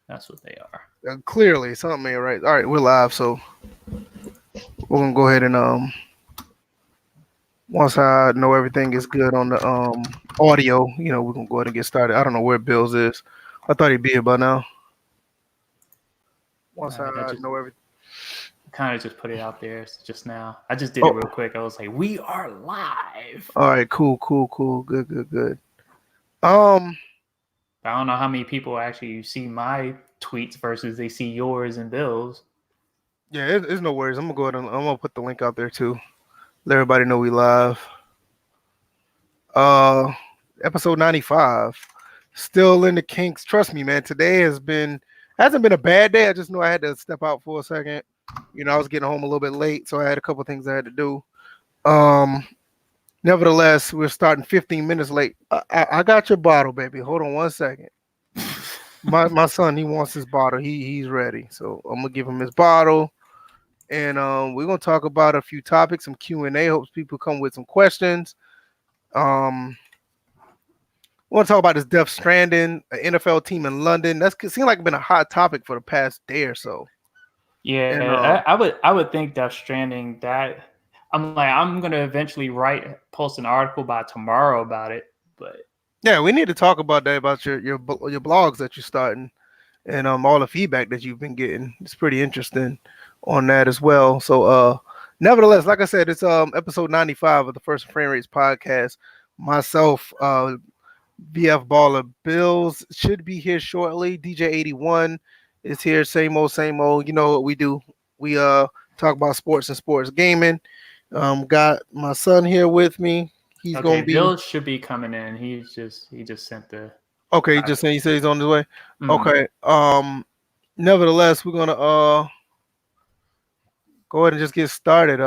That's what they are. Clearly, something ain't right. All right, we're live, so we're gonna go ahead and once I know everything is good on the audio, we're gonna go ahead and get started. I don't know where Bills is. I thought he'd be here by now. All Once I right, I just know everything. kind of just put it out there just now. I just did it Oh, real quick. I was like, "We are live." all right, cool. Good. Um, But I don't know how many people actually see my tweets versus they see yours and Bill's. yeah, it's no worries. I'm gonna go ahead and I'm gonna put the link out there too. Let everybody know we live. Uh, episode 95. Still in the kinks. Trust me, man. Today hasn't been a bad day. I just knew I had to step out for a second. I was getting home a little bit late, so I had a couple things I had to do. Um, Nevertheless, we're starting 15 minutes late. I got your bottle, baby. Hold on one second. My son, he wants his bottle. He's ready. So I'm gonna give him his bottle, and we're gonna talk about a few topics, some Q&A. Hopes people come with some questions. Um, we want to talk about this Death Stranding, an NFL team in London. That's seemed like been a hot topic for the past day or so. And Yeah, I would think Death Stranding that I'm gonna eventually post an article by tomorrow about it, but yeah, we need to talk about that about your blogs that you're starting and all the feedback that you've been getting. It's pretty interesting on that as well. So nevertheless, like I said, it's episode 95 of the first Framerates Podcast. Myself, VF Baller Bills should be here shortly. DJ 81 is here. Same old, same old. You know what we do? We talk about sports and sports gaming. Got my son here with me. He's okay, gonna be Bill should be coming in. He just sent the okay. He said he's on his way. mm, Okay. Nevertheless, we're gonna go ahead and just get started.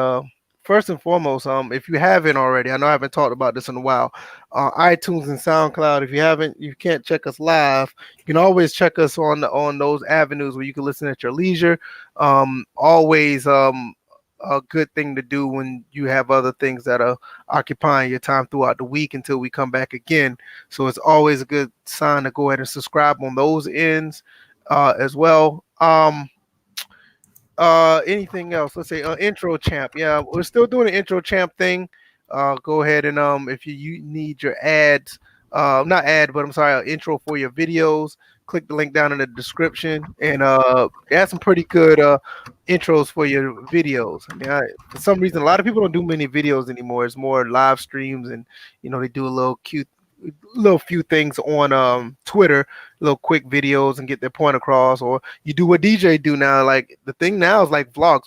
First and foremost, if you haven't already, I know I haven't talked about this in a while. iTunes and SoundCloud. If you can't check us live, you can always check us on those avenues where you can listen at your leisure. Always a good thing to do when you have other things that are occupying your time throughout the week until we come back again. So it's always a good sign to go ahead and subscribe on those ends as well. Anything else? Let's say intro champ. Yeah, we're still doing the intro champ thing. Go ahead and if you need your ads, not ad, but I'm sorry, intro for your videos, click the link down in the description, and they have some pretty good intros for your videos. I mean, for some reason, a lot of people don't do many videos anymore. It's more live streams, and they do a little few things on Twitter, little quick videos and get their point across, or you do what DJ do now. Like the thing now is like vlogs.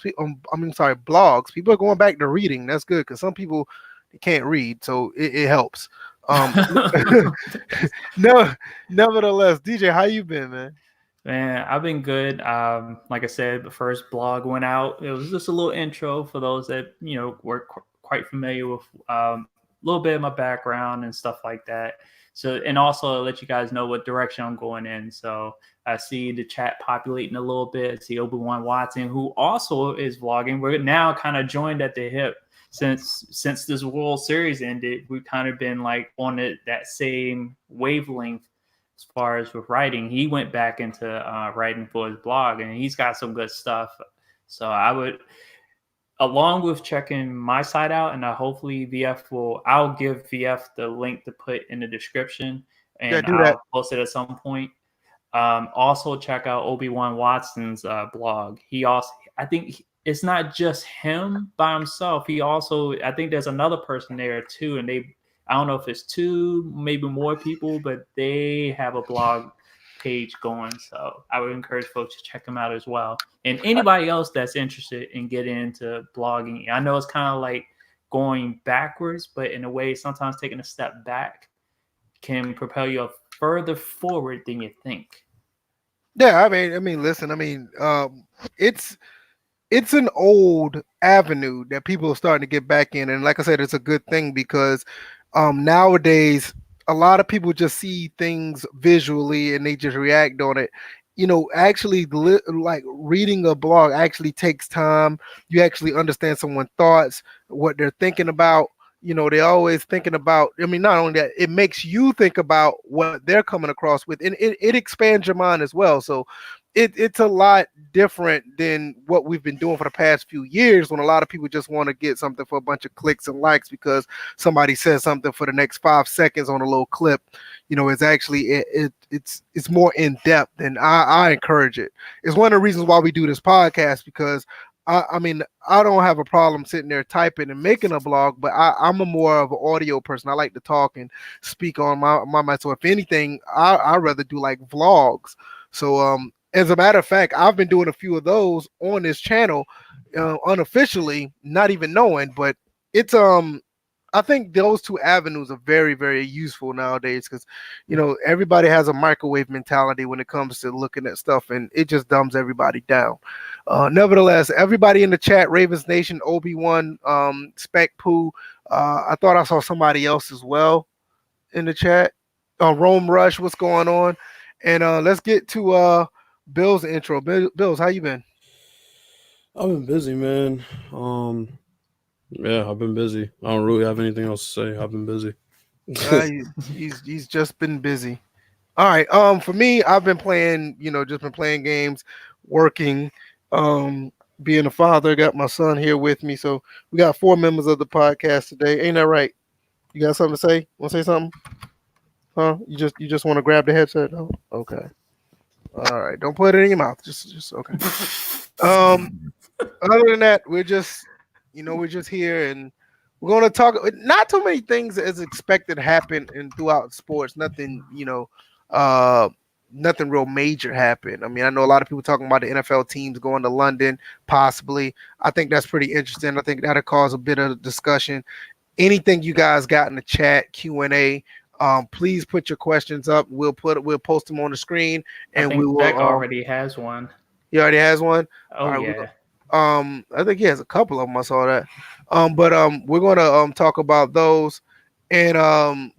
Blogs. People are going back to reading. That's good because some people can't read, so it helps. Um, no, nevertheless, DJ, how you been, man? Man, I've been good. Like I said, the first blog went out. It was just a little intro for those that were quite familiar with a little bit of my background and stuff like that. So, and also let you guys know what direction I'm going in. So I see the chat populating a little bit. I see Obi-Wan Watson, who also is vlogging. We're now kind of joined at the hip since this World Series ended. We've kind of been like on that same wavelength as far as with writing. He went back into writing for his blog, and he's got some good stuff. So I would, along with checking my site out, and hopefully I'll give VF the link to put in the description, Yeah, and do that. I'll post it at some point. Also check out Obi-Wan Watson's blog. He also, I think it's not just him by himself. He also, I think there's another person there too, and I don't know if it's two, maybe more people, but they have a blog page going. So I would encourage folks to check them out as well. And anybody else that's interested in getting into blogging, I know it's kind of like going backwards, but in a way, sometimes taking a step back can propel you further forward than you think. Yeah, listen, it's an old avenue that people are starting to get back in, and like I said, it's a good thing because nowadays a lot of people just see things visually and they just react on it. Actually, like reading a blog actually takes time. You actually understand someone's thoughts, what they're thinking about. they're always thinking about. I mean, not only that, it makes you think about what they're coming across with, and it expands your mind as well. So it's a lot different than what we've been doing for the past few years, when a lot of people just want to get something for a bunch of clicks and likes because somebody says something for the next 5 seconds on a little clip. It's actually it's more in depth, and I encourage it. It's one of the reasons why we do this podcast, because I mean, I don't have a problem sitting there typing and making a blog, but I'm a more of an audio person. I like to talk and speak on my mind. So if anything, I rather do like vlogs. So as a matter of fact, I've been doing a few of those on this channel, unofficially, not even knowing. But it's I think those two avenues are very, very useful nowadays, because everybody has a microwave mentality when it comes to looking at stuff, and it just dumbs everybody down. Nevertheless, everybody in the chat, Ravens Nation, Obi-Wan, Spec Poo, I thought I saw somebody else as well in the chat. Rome Rush, what's going on? And let's get to Bill's intro. Bills, how you been? I've been busy, man. Yeah, I've been busy. I don't really have anything else to say. I've been busy. He's just been busy. All right. For me, I've been playing, just been playing games, working, being a father. Got my son here with me, so we got 4 members of the podcast today. Ain't that right? You got something to say? Want to say something? Huh? You just want to grab the headset? Oh, okay. All right. Don't put it in your mouth. Just okay. Other than that, we're just here, and we're going to talk. Not too many things as expected happen throughout sports. Nothing, nothing real major happened. I mean, I know a lot of people talking about the NFL teams going to London, possibly. I think that's pretty interesting. I think that'll cause a bit of discussion. Anything you guys got in the chat, Q&A, please put your questions up. We'll post them on the screen, and we will. Beck already has one. He already has one. Oh right, yeah. I think he has a couple of them. I saw that. But we're gonna talk about those, and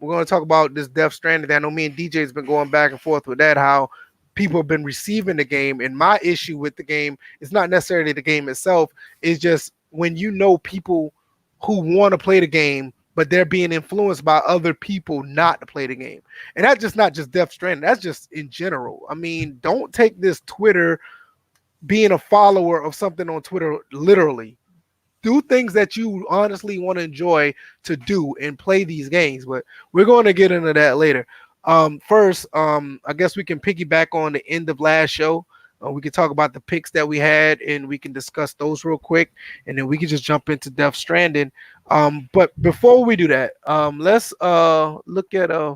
we're gonna talk about this Death Stranding. I know me and DJ's been going back and forth with that. How people have been receiving the game, and my issue with the game is not necessarily the game itself. It's just when people who want to play the game, but they're being influenced by other people not to play the game. And that's just not just Death Stranding. That's just in general. I mean, don't take this Twitter, being a follower of something on Twitter, literally. Do things that you honestly want to enjoy to do and play these games. But we're going to get into that later. First, I guess we can piggyback on the end of last show. We can talk about the picks that we had, and we can discuss those real quick, and then we can just jump into Death Stranding. But before we do that, let's look at a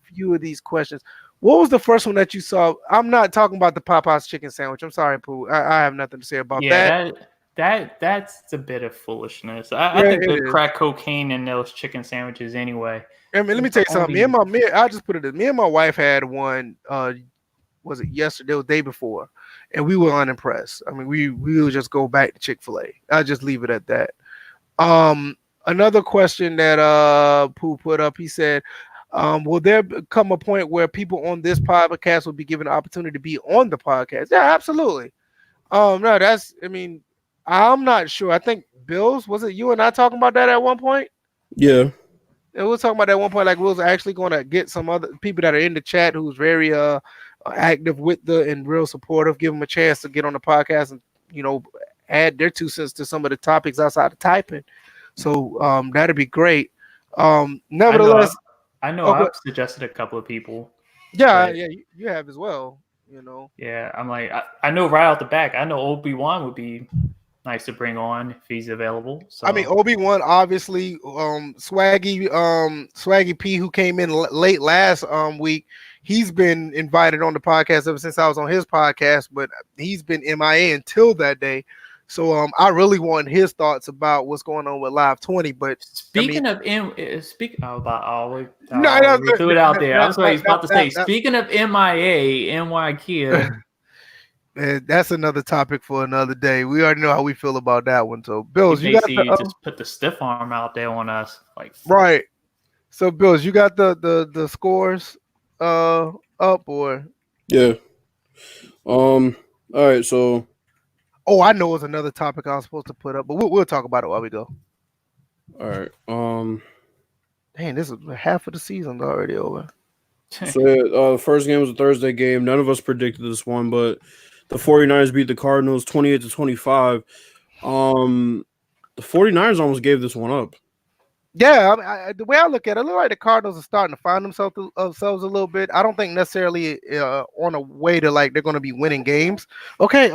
few of these questions. What was the first one that you saw? I'm not talking about the Popeyes chicken sandwich. I'm sorry, Pooh. I have nothing to say about that. That's a bit of foolishness. I think they crack cocaine in those chicken sandwiches anyway. I mean, let me tell you something. I just put it in. Me and my wife had one. Was it yesterday or the day before? And we were unimpressed. I mean, we will just go back to Chick-fil-A. I'll just leave it at that. Another question that Pooh put up. He said, will there come a point where people on this podcast will be given the opportunity to be on the podcast? Yeah, absolutely. No, I'm not sure. I think Bills, was it you and I talking about that at one point? Yeah. And we were talking about that at one point, like we was actually going to get some other people that are in the chat who's very active with and real supportive, give them a chance to get on the podcast and, add their 2 cents to some of the topics outside of typing. So that'd be great. Nevertheless, I know I've suggested a couple of people. Yeah, you have as well. Yeah, I'm like, I know right out the back. I know Obi-Wan would be nice to bring on if he's available. So I mean, Obi-Wan, obviously, Swaggy P, who came in late last week, he's been invited on the podcast ever since I was on his podcast, but he's been MIA until that day. So I really want his thoughts about what's going on with Live 20. But speaking of threw it out there. I was about to say, speaking of MIA, NY Kia. That's another topic for another day. We already know how we feel about that one. So Bills, you got just put the stiff arm out there on us, like right. So Bills, you got the scores up, or yeah. All right, so I know it's another topic I was supposed to put up, but we'll talk about it while we go. All right. Dang, this is half of the season already over. So the first game was a Thursday game. None of us predicted this one, but the 49ers beat the Cardinals 28-25. The 49ers almost gave this one up. Yeah, the way I look at it, it looks like the Cardinals are starting to find themselves a little bit. I don't think necessarily on a way to like they're going to be winning games. Okay.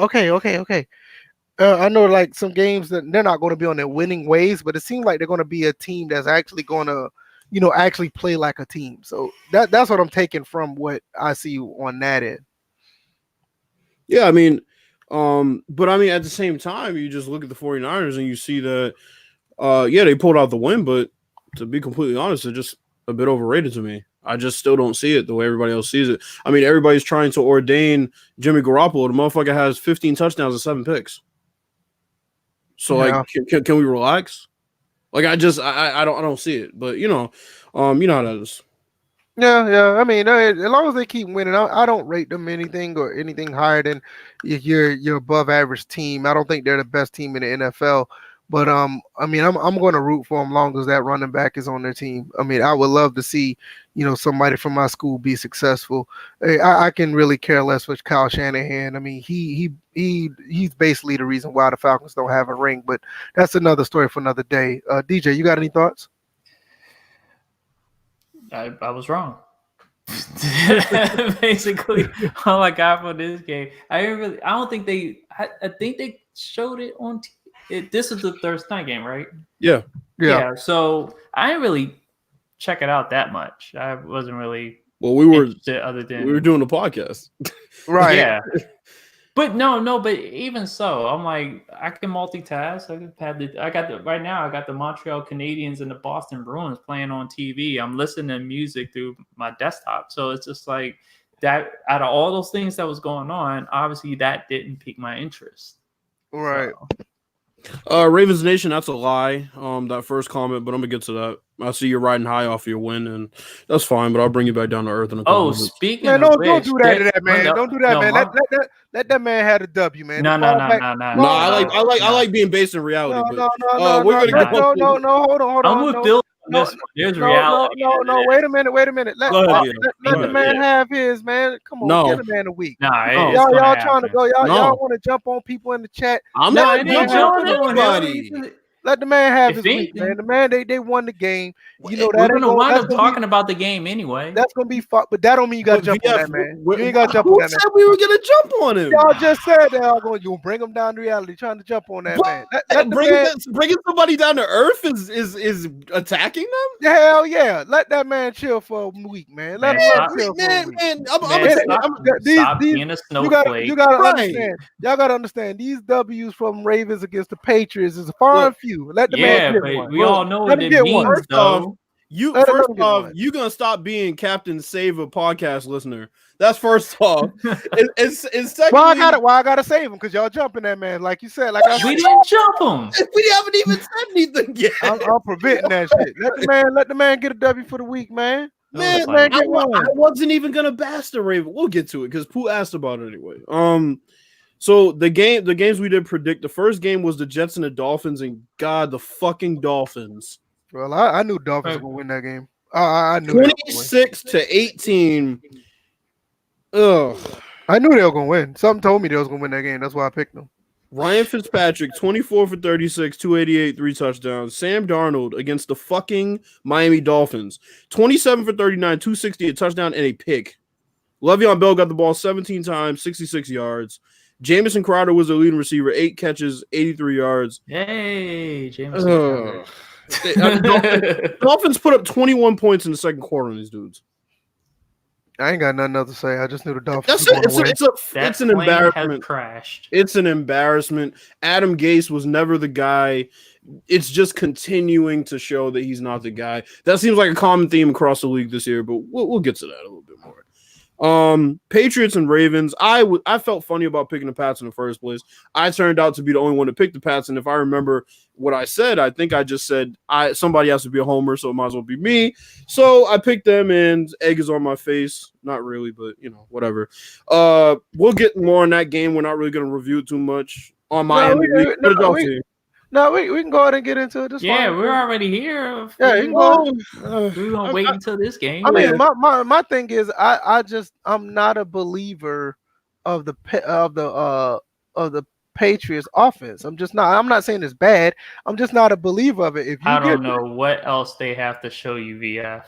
I know like some games that they're not going to be on their winning ways, but it seems like they're going to be a team that's actually going to, actually play like a team. So that's what I'm taking from what I see on that end. Yeah, I mean, but I mean at the same time, you just look at the 49ers and you see that, yeah, they pulled out the win, but to be completely honest, they're just a bit overrated to me. I just still don't see it the way everybody else sees it. I mean, everybody's trying to ordain Jimmy Garoppolo. The motherfucker has 15 touchdowns and 7 picks. So like, can we relax? Like, I don't see it. But you know how that is. Yeah. I mean, as long as they keep winning, I don't rate them anything higher than your above average team. I don't think they're the best team in the NFL. But I mean, I'm going to root for them long as that running back is on their team. I mean, I would love to see, somebody from my school be successful. I can really care less with Kyle Shanahan. I mean, he's basically the reason why the Falcons don't have a ring. But that's another story for another day. DJ, you got any thoughts? I was wrong. Basically, all I got for this game. I don't think I think they showed it on TV. This is the Thursday night game, right? Yeah. So I didn't really check it out that much. I wasn't really. Well, we were doing the podcast, right? Yeah. But but even so, I'm like, I can multitask. Right now I got the Montreal Canadiens and the Boston Bruins playing on TV. I'm listening to music through my desktop. So it's just like that. Out of all those things that was going on, obviously that didn't pique my interest. Right. So. Ravens Nation, that's a lie. That first comment, but I'm gonna get to that. I see you're riding high off your win, and that's fine. But I'll bring you back down to earth in a couple minutes. Speaking man, of don't do that to that man. Don't do that, man. Let that man have a W, man. No. I like being based in reality. No. Hold on. I'm with Bill. There's reality. No. Wait a minute. Let the man have his, man. Come on, give the man a week. Y'all trying to go. Y'all want to jump on people in the chat. I'm not jumping on anybody. Let the man have his week, man. The man, they won the game. You know that. We're gonna wind up talking about the game anyway. That's gonna be fun, but that don't mean you gotta jump on that man. You ain't gotta jump on that man. Who said we were gonna jump on him? Y'all just said that y'all going. You bring him down to reality, trying to jump on that man. Bringing somebody down to earth is attacking them. Hell yeah! Let that man chill for a week, man. Let him chill for a week. Stop being a snowflake. You gotta understand. Y'all gotta understand. These W's from Ravens against the Patriots is far and few. Let the man get one. We all know what it means, though. First off, you gonna stop being Captain Save a podcast listener. That's first off. and secondly, why I gotta save him? Because y'all jumping that man, like you said. We didn't jump him. We haven't even said anything yet. I'm preventing that shit. Let the man get a W for the week, man. Man, I wasn't even gonna bash the Raven. We'll get to it because Pooh asked about it anyway. So the games we did predict. The first game was the Jets and the Dolphins, and God, the fucking Dolphins. Well, I knew Dolphins were gonna win that game. I knew 26-18. Ugh. I knew they were gonna win. Something told me they was gonna win that game. That's why I picked them. Ryan Fitzpatrick, 24 for 36, 288, 3 touchdowns. Sam Darnold against the fucking Miami Dolphins, 27 for 39, 260, a touchdown, and a pick. Le'Veon Bell got the ball 17 times, 66 yards. Jamison Crowder was the leading receiver, 8 catches, 83 yards. Hey, Jamison Crowder. Dolphins put up 21 points in the second quarter on these dudes. I ain't got nothing else to say. I just knew the Dolphins. It's an embarrassment. Crashed. It's an embarrassment. Adam Gase was never the guy. It's just continuing to show that he's not the guy. That seems like a common theme across the league this year, but we'll get to that a little bit more. Patriots and Ravens. I felt funny about picking the Pats in the first place. I turned out to be the only one to pick the Pats, and if I remember what I said, I think I just said somebody has to be a homer, so it might as well be me. So I picked them, and egg is on my face. Not really, but whatever. We'll get more on that game. We're not really going to review it too much on my end. No, we can go ahead and get into it. This Yeah, fine. we're already here. Yeah, you can go ahead. We're gonna wait until this game. I mean, my thing is, I'm not a believer of the Patriots offense. I'm just not. I'm not saying it's bad. I'm just not a believer of it. If you I don't know what else they have to show you, VF.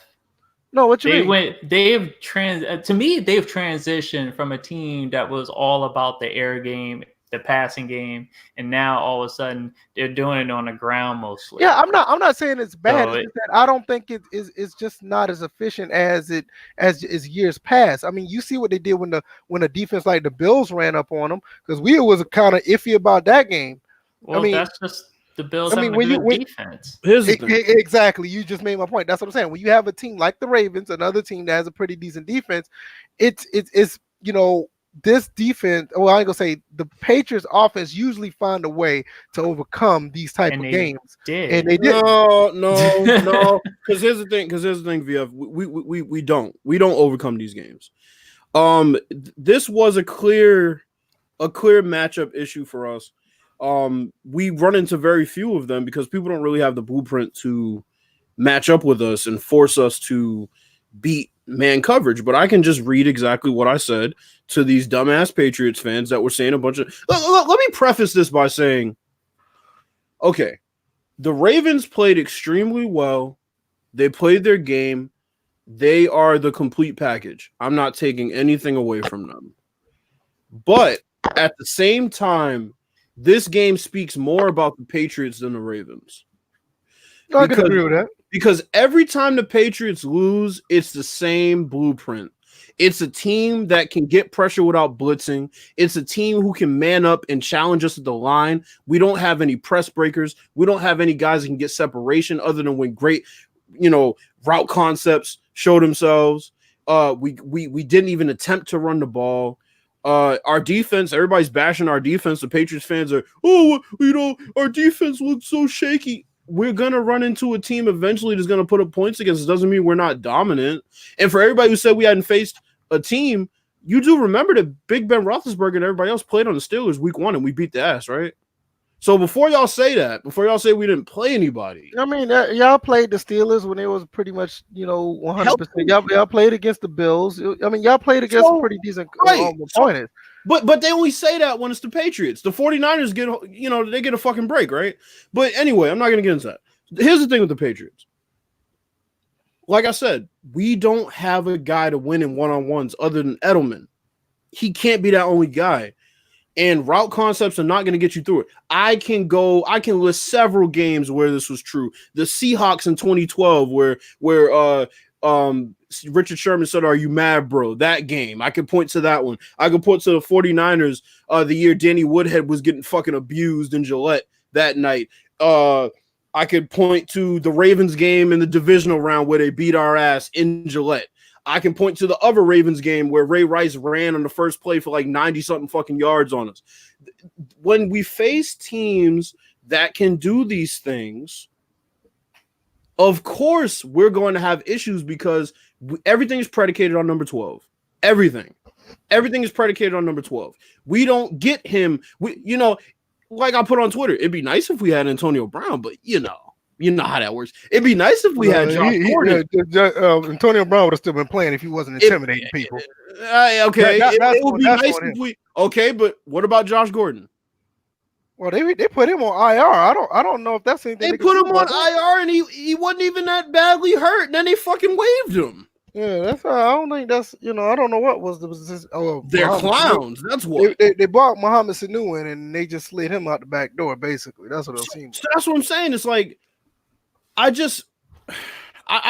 No, what you mean? They've transitioned from a team that was all about the air game, the passing game, and now all of a sudden they're doing it on the ground mostly. Yeah, I'm not saying it's bad. It's just that I don't think it's just not as efficient as years past. I mean, you see what they did when a defense like the Bills ran up on them, because we was kind of iffy about that game. Well, I mean, that's just the Bills having a good defense. Exactly. You just made my point. That's what I'm saying. When you have a team like the Ravens, another team that has a pretty decent defense, it's this defense. Well, I ain't gonna say the Patriots offense usually find a way to overcome these type of games. And they did. No. Because here's the thing, VF. We don't overcome these games. This was a clear matchup issue for us. We run into very few of them because people don't really have the blueprint to match up with us and force us to beat man coverage. But I can just read exactly what I said to these dumbass Patriots fans that were saying a bunch of. Let me preface this by saying, okay, the Ravens played extremely well. They played their game. They are the complete package. I'm not taking anything away from them. But at the same time, this game speaks more about the Patriots than the Ravens. I can agree with that. Because every time the Patriots lose, it's the same blueprint. It's a team that can get pressure without blitzing. It's a team who can man up and challenge us at the line. We don't have any press breakers. We don't have any guys that can get separation other than when great, route concepts show themselves. We didn't even attempt to run the ball. Our defense, everybody's bashing our defense. The Patriots fans are, our defense looks so shaky. We're going to run into a team eventually that's going to put up points against us. Doesn't mean we're not dominant. And for everybody who said we hadn't faced a team, you do remember that Big Ben Roethlisberger and everybody else played on the Steelers week 1 and we beat the ass, right? So before y'all say we didn't play anybody. I mean, y'all played the Steelers when it was pretty much, 100%. Y'all played against the Bills. I mean, y'all played against some pretty decent opponents. But they only say that when it's the Patriots. The 49ers they get a fucking break, right? But anyway, I'm not going to get into that. Here's the thing with the Patriots. Like I said, we don't have a guy to win in one-on-ones other than Edelman. He can't be that only guy. And route concepts are not going to get you through it. I can list several games where this was true. The Seahawks in 2012 where Richard Sherman said, "Are you mad, bro?" That game. I could point to that one. I could point to the 49ers the year Danny Woodhead was getting fucking abused in Gillette that night. I could point to the Ravens game in the divisional round where they beat our ass in Gillette. I can point to the other Ravens game where Ray Rice ran on the first play for like 90-something fucking yards on us. When we face teams that can do these things, of course we're going to have issues because everything is predicated on number 12. Everything is predicated on number 12. We don't get him. Like I put on Twitter, it'd be nice if we had Antonio Brown, but you know how that works. It'd be nice if we had Josh Gordon. Antonio Brown would have still been playing if he wasn't intimidating people. Okay, it would be nice if we. Okay, but what about Josh Gordon? Well, they put him on IR. I don't know if that's anything. They put him on IR, and he wasn't even that badly hurt. And then they fucking waived him. Yeah, that's. I don't think that's. I don't know what was this. They're clowns. That's what they brought Mohamed Sanu in, and they just slid him out the back door. Basically, that's what it seems. So that's what I'm saying. It's like, I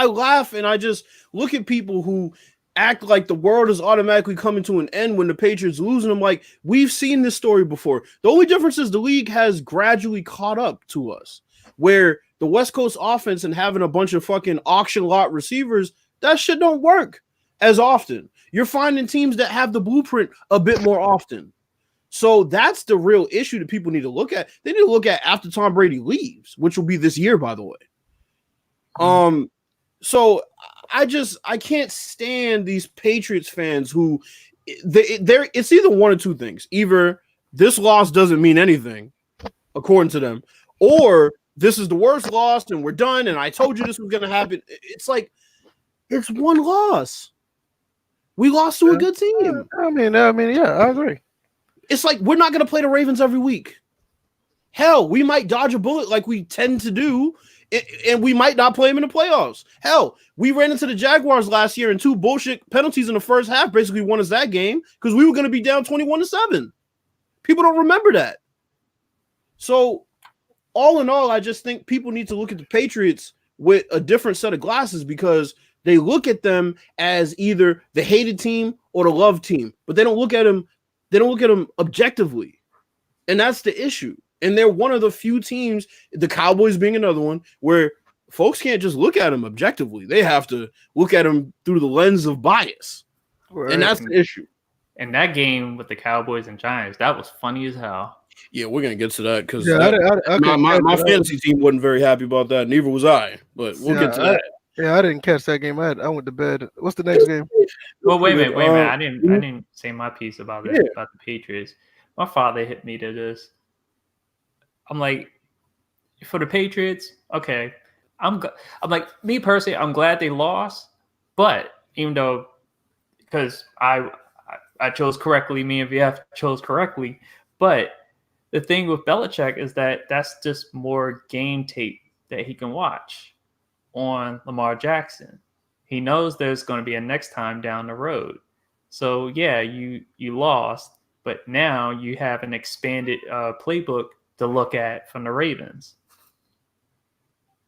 laugh and I just look at people who act like the world is automatically coming to an end when the Patriots lose. And I'm like, we've seen this story before. The only difference is the league has gradually caught up to us, where the West Coast offense and having a bunch of fucking auction lot receivers, that shit don't work as often. You're finding teams that have the blueprint a bit more often. So that's the real issue that people need to look at. They need to look at after Tom Brady leaves, which will be this year, by the way. So I can't stand these Patriots fans who it's either one or two things. Either this loss doesn't mean anything, according to them, or this is the worst loss and we're done. And I told you this was going to happen. It's like, it's one loss. We lost to a good team. I mean, yeah, I agree. It's like we're not going to play the Ravens every week. Hell, we might dodge a bullet like we tend to do, and we might not play them in the playoffs. Hell, we ran into the Jaguars last year and 2 bullshit penalties in the first half basically won us that game because we were going to be down 21-7. People don't remember that. So, all in all, I just think people need to look at the Patriots with a different set of glasses because they look at them as either the hated team or the loved team, but they don't look at them. They don't look at them objectively, and that's the issue. And they're one of the few teams, the Cowboys being another one, where folks can't just look at them objectively. They have to look at them through the lens of bias, and that's the issue. And that game with the Cowboys and Giants, that was funny as hell. Yeah, we're gonna get to that because my fantasy team wasn't very happy about that. Neither was I, but we'll get to that. Yeah, I didn't catch that game. I went to bed. What's the next game? Well, wait a minute. I didn't say my piece about this about the Patriots. My father hit me to this. I'm like, for the Patriots, okay. I'm like, me personally, I'm glad they lost, but even though because I chose correctly, me and VF chose correctly, but the thing with Belichick is that that's just more game tape that he can watch on Lamar Jackson. He knows there's going to be a next time down the road. So yeah, you lost, but now you have an expanded playbook to look at from the Ravens.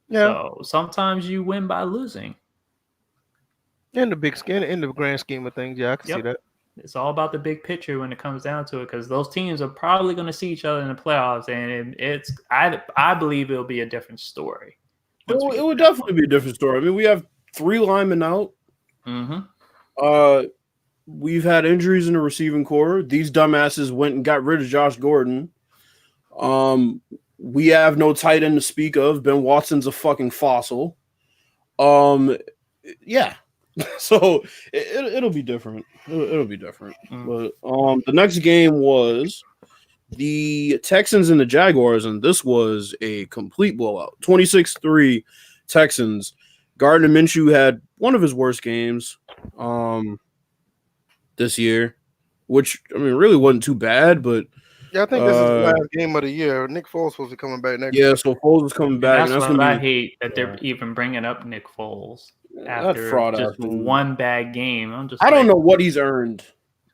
Yeah. So sometimes you win by losing. In the grand scheme of things, yeah, I can see that. It's all about the big picture when it comes down to it, because those teams are probably going to see each other in the playoffs, and I believe it'll be a different story. It would definitely be a different story. I mean, we have 3 linemen out. Mm-hmm. We've had injuries in the receiving core. These dumbasses went and got rid of Josh Gordon. We have no tight end to speak of. Ben Watson's a fucking fossil. Yeah. So it'll be different. It'll be different. But the next game was the Texans and the Jaguars, and this was a complete blowout. 26-3 Texans. Gardner Minshew had one of his worst games this year, which, I mean, really wasn't too bad, but yeah, I think this is the last game of the year. Nick Foles supposed to be coming back next year. Yeah, so Foles is coming back. And that's what I hate, that they're even bringing up Nick Foles after just one bad game. I don't know what he's earned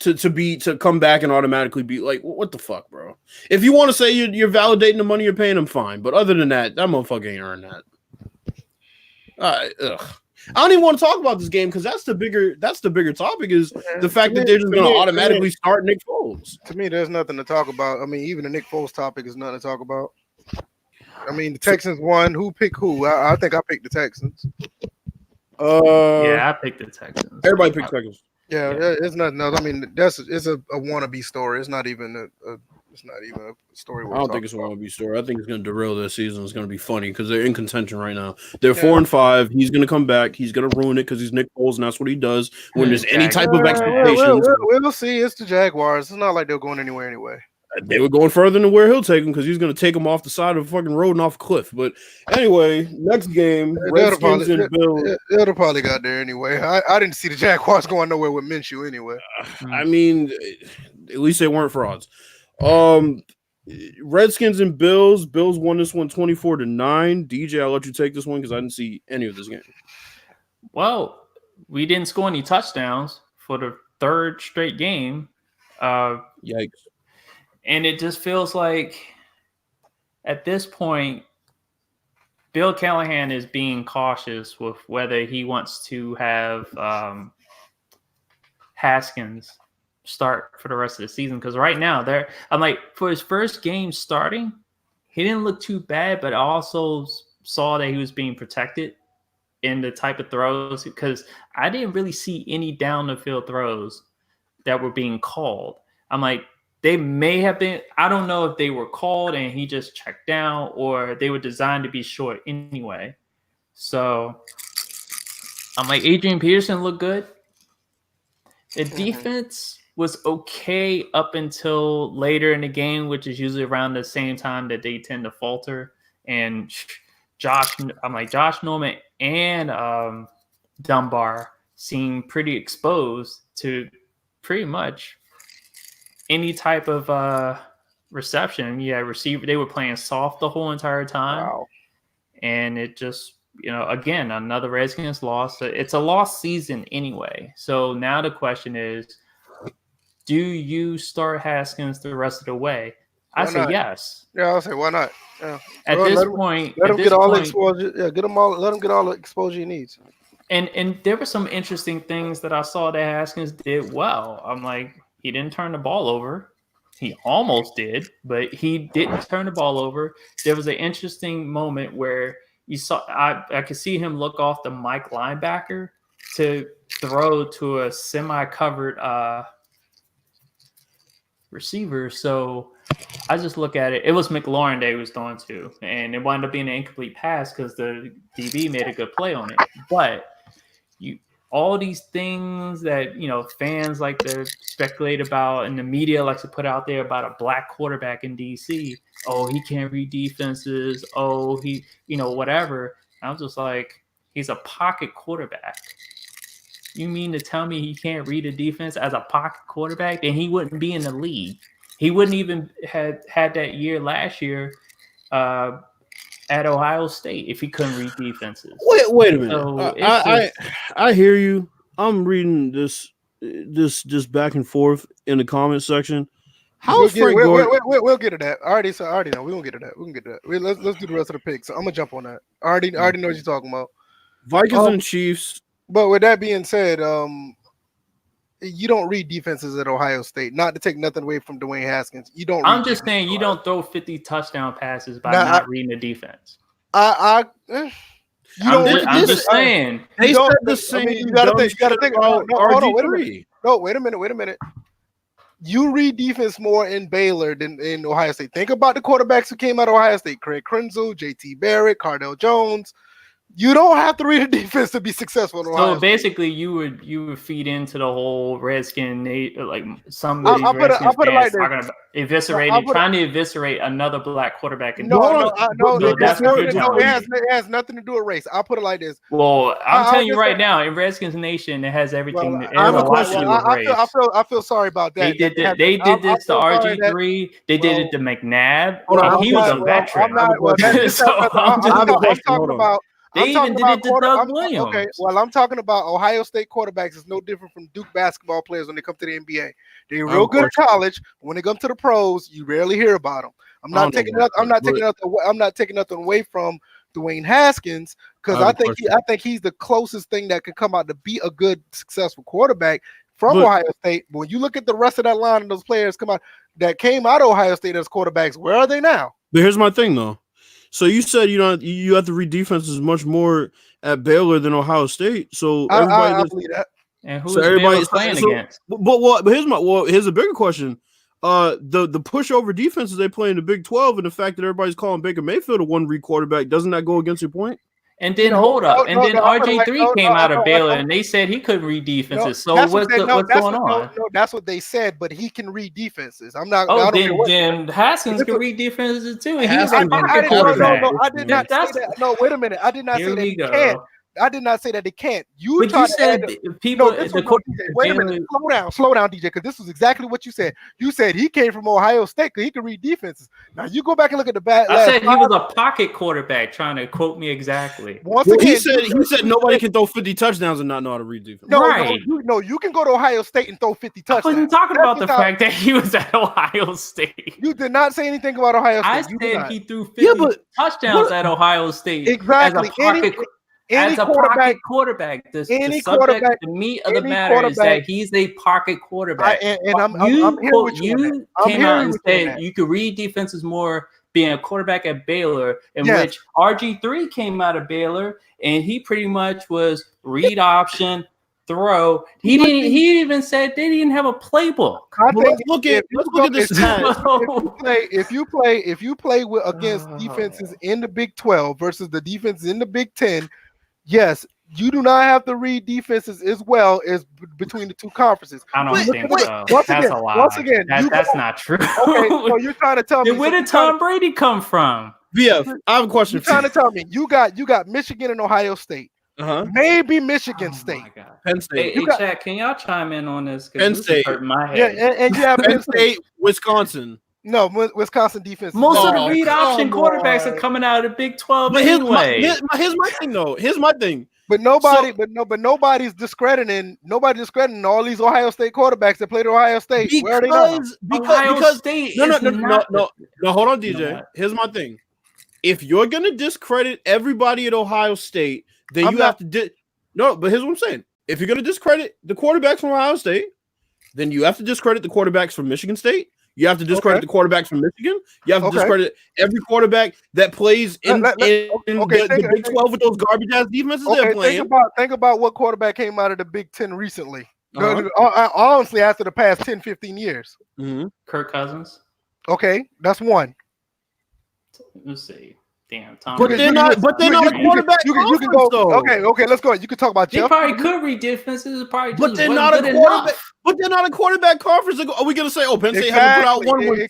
to come back and automatically be like, what the fuck, bro? If you want to say you're validating the money you're paying him, fine. But other than that motherfucker ain't earned that. I don't even want to talk about this game because that's the bigger topic is the fact that they're just going to automatically start Nick Foles. To me, there's nothing to talk about. I mean, even the Nick Foles topic is nothing to talk about. I mean, the Texans won. Who picked who? I think I picked the Texans. Yeah, I picked the Texans. Everybody picked Texans. Yeah, it's nothing else. I mean, it's a wannabe story. It's not even a story. I don't think it's a wannabe story. I think it's going to derail this season. It's going to be funny because they're in contention right now. They're 4-5. He's going to come back. He's going to ruin it because he's Nick Foles, and that's what he does when there's any type of expectations. We'll see. It's the Jaguars. It's not like they're going anywhere anyway. They were going further than where he'll take him because he's going to take him off the side of a fucking road and off a cliff. But anyway, next game, Redskins and Bills. They'd have probably got there anyway. I didn't see the Jaguars going nowhere with Minshew anyway. I mean, at least they weren't frauds. Redskins and Bills. Bills won this one 24-9. DJ, I'll let you take this one because I didn't see any of this game. Well, we didn't score any touchdowns for the 3rd straight game. Yikes. And it just feels like at this point, Bill Callahan is being cautious with whether he wants to have Haskins start for the rest of the season. Because right now, I'm like, for his first game starting, he didn't look too bad, but I also saw that he was being protected in the type of throws because I didn't really see any down the field throws that were being called. I'm like, they may have been, I don't know if they were called and he just checked down or they were designed to be short anyway. So I'm like, Adrian Peterson looked good. The defense was okay up until later in the game, which is usually around the same time that they tend to falter. and Josh Norman and Dunbar seem pretty exposed to pretty much any type of reception. Yeah, receiver. They were playing soft the whole entire time. Wow. And it just, again, another Redskins loss. It's a lost season anyway. So now the question is, do you start Haskins the rest of the way? I say yes. Yeah, I'll say why not? Yeah. At this point, let him get all the exposure. Yeah, get him all. Let him get all the exposure he needs. And there were some interesting things that I saw that Haskins did well. I'm like, he didn't turn the ball over. He almost did, but he didn't turn the ball over. There was an interesting moment where you saw I could see him look off the Mike linebacker to throw to a semi-covered receiver. So I just look at it. It was McLaurin that he was throwing to, and it wound up being an incomplete pass because the DB made a good play on it. But all these things that fans like to speculate about and the media likes to put out there about a black quarterback in DC. Oh, he can't read defenses. Oh, he whatever. I'm just like, he's a pocket quarterback. You mean to tell me he can't read a defense as a pocket quarterback? Then he wouldn't be in the league. He wouldn't even had that year last year at Ohio State if he couldn't read defenses. Wait a minute. So I hear you. I'm reading this back and forth in the comment section. We'll get to that. I already know. We're gonna get to that. We can get to that. Let's do the rest of the picks. So I'm gonna jump on that. I already know what you're talking about. Vikings and Chiefs. But with that being said, you don't read defenses at Ohio State. Not to take nothing away from Dwayne Haskins. You don't. I'm just saying you don't throw 50 touchdown passes by not reading the defense. I'm just saying. They said the same. You gotta think about RG3. No, wait a minute. You read defense more in Baylor than in Ohio State. Think about the quarterbacks who came out of Ohio State: Craig Krenzel, JT Barrett, Cardell Jones. You don't have to read a defense to be successful in Ohio So basically, you would feed into the whole Redskin, like some of these Redskins fans talking about trying to eviscerate another black quarterback. No, it has nothing to do with race. I'll put it like this. Well, I'm telling you right now, in Redskins Nation, it has everything. I feel sorry about that. They did this to RG3. They did it to McNabb. He was a veteran. They even did it to Doug Williams. Okay, well, I'm talking about Ohio State quarterbacks. It's no different from Duke basketball players when they come to the NBA. They're real good at college. When they come to the pros, you rarely hear about them. I'm not taking nothing away from Dwayne Haskins because I think he's the closest thing that can come out to be a good, successful quarterback from Ohio State. But when you look at the rest of that line and those players that came out of Ohio State as quarterbacks, where are they now? But here's my thing, though. So you said you have to read defenses much more at Baylor than Ohio State. So I believe that. And who's Baylor playing against? But here's a bigger question. The pushover defenses they play in the Big 12 and the fact that everybody's calling Baker Mayfield a one-read quarterback, doesn't that go against your point? And then RG3 came out of Baylor and they said he couldn't read defenses. So what's going on? No, that's what they said, but he can read defenses. I'm not. Oh, then Haskins can read defenses too. He's a pocket quarterback. I did not say that. No, wait a minute. I did not say that he can't. I did not say that they can't. You said people. Wait a minute. Slow down, DJ, because this was exactly what you said. You said he came from Ohio State because he could read defenses. Now you go back and look at the back. I said he was a pocket quarterback. Trying to quote me exactly. Once again, he said nobody can throw 50 touchdowns and not know how to read defense. No, you can go to Ohio State and throw 50 touchdowns. I wasn't talking about the fact that he was at Ohio State. You did not say anything about Ohio State. I said he threw 50 touchdowns at Ohio State. Exactly. As a pocket quarterback, the meat of the matter is that he's a pocket quarterback. You came out and said you could read defenses more being a quarterback at Baylor, in which RG3 came out of Baylor, and he pretty much was read option, throw. He even said they didn't have a playbook. Let's look at this. If you play against defenses in the Big 12 versus the defenses in the Big 10. Yes, you do not have to read defenses as well as between the two conferences. I don't think so. That's a lie. Once again, that's not true. Okay, so you're trying to tell me where did Tom Brady come from? VF, I have a question You're for you. trying to tell me you got Michigan and Ohio State. Maybe Michigan State. My God. Penn State. Hey, Chad, can y'all chime in on this? Penn This State. is hurting my Yeah, head. and you have Penn State, Wisconsin. No, Wisconsin defense. Most of Oh, the read option come quarterbacks on. are coming out of the Big 12 But anyway. here's my thing though. Here's my thing. But nobody's discrediting all these Ohio State quarterbacks that played at Ohio State. Where are they now? Ohio State no, is not hold on, DJ. You know what? Here's my thing. If you're gonna discredit everybody at Ohio State, then have to no. But here's what I'm saying: if you're gonna discredit the quarterbacks from Ohio State, then you have to discredit the quarterbacks from Michigan State. You have to discredit the quarterbacks from Michigan. You have to discredit every quarterback that plays in the Big 12 with those garbage ass defenses they're playing. Think about what quarterback came out of the Big 10 recently. Honestly, after the past 10, 15 years. Kirk Cousins. Okay, that's one. Let's see. Damn, Tom. But they're not a quarterback. You can go. Okay, let's go. You can talk about They Jeff. probably could read defenses. Probably but they're not a quarterback. But they're not a quarterback conference. Are we going to say, Penn State had to put out one win?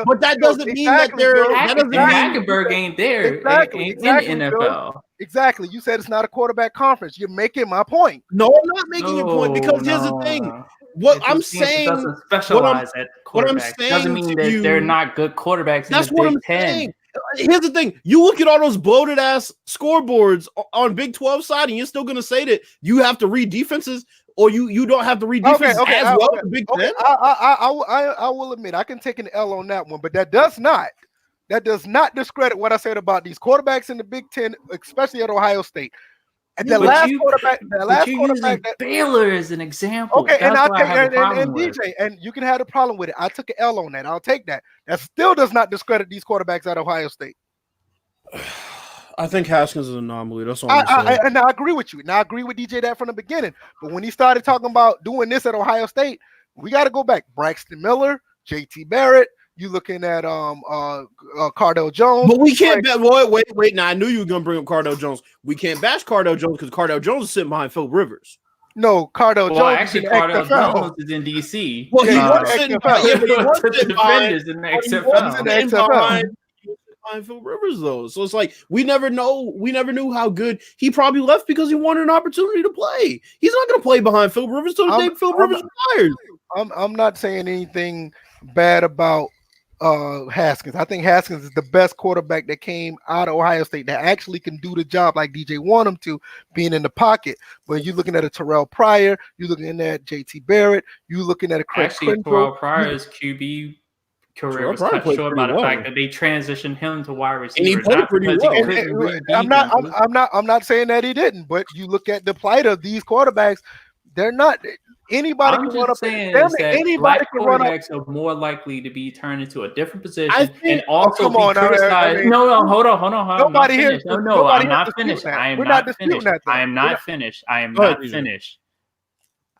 But that doesn't mean that they're. That doesn't mean Hackenberg ain't there. Ain't in the NFL. Exactly. You said it's not a quarterback conference. You're making my point. No, I'm not making your point because here's the thing. What I'm saying doesn't specialize at quarterback. What I'm saying doesn't mean that they're not good quarterbacks. That's in the what Big I'm 10. saying. Here's the thing. You look at all those bloated ass scoreboards on Big 12 side, and you're still going to say that you have to read defenses, or you don't have to read defenses as well as the Big 10. I will admit I can take an L on that one, but that does not discredit what I said about these quarterbacks in the Big 10, especially at Ohio State. And the last quarterback, Baylor is an example. Okay, and DJ, and you can have a problem with it. I took an L on that. I'll take that. That still does not discredit these quarterbacks at Ohio State. I think Haskins is an anomaly. That's all I'm saying. And I agree with you. And I agree with DJ that from the beginning. But when he started talking about doing this at Ohio State, we got to go back. Braxton Miller, JT Barrett. You looking at Cardell Jones. But we can't wait. Now I knew you were gonna bring up Cardell Jones. We can't bash Cardell Jones because Cardell Jones is sitting behind Phil Rivers. No, Cardell Jones. Actually, Cardell Jones is in DC. Well, he was sitting behind defenders in the XFL. Behind Phil Rivers though. So it's like we never knew how good he probably left because he wanted an opportunity to play. He's not gonna play behind Phil Rivers till the day Phil Rivers retires. I'm not saying anything bad about Haskins. I think Haskins is the best quarterback that came out of Ohio State that actually can do the job like DJ want him to, being in the pocket. But you're looking at a Terrell Pryor, you're looking at JT Barrett, you're looking at a Craig Terrell Pryor's QB career was cut short by the fact that they transitioned him to wide receiver. And he played pretty well. I'm not saying that he didn't, but you look at the plight of these quarterbacks, they're not. Anybody can run up. Anybody can run up. Quarterbacks are more likely to be turned into a different position and also be criticized. No, hold on. Nobody here. No, I'm not finished. I am not finished.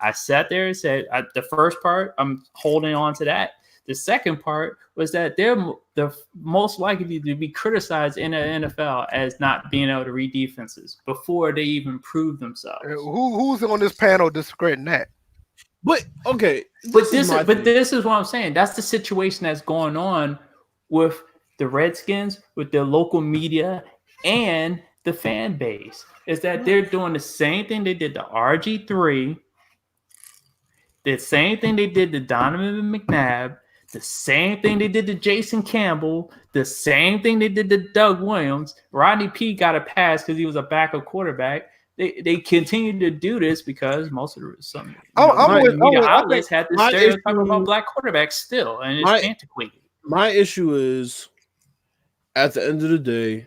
I sat there and said the first part, I'm holding on to that. The second part was that they're most likely to be criticized in the NFL as not being able to read defenses before they even prove themselves. Who's on this panel discrediting that? But okay, this is what I'm saying. That's the situation that's going on with the Redskins, with the local media, and the fan base. Is that they're doing the same thing they did to RG3, the same thing they did to Donovan McNabb, the same thing they did to Jason Campbell, the same thing they did to Doug Williams. Rodney P got a pass because he was a backup quarterback. They continue to do this because most of the media outlets had this stereotype about black quarterbacks still, and it's antiquated. My issue is, at the end of the day,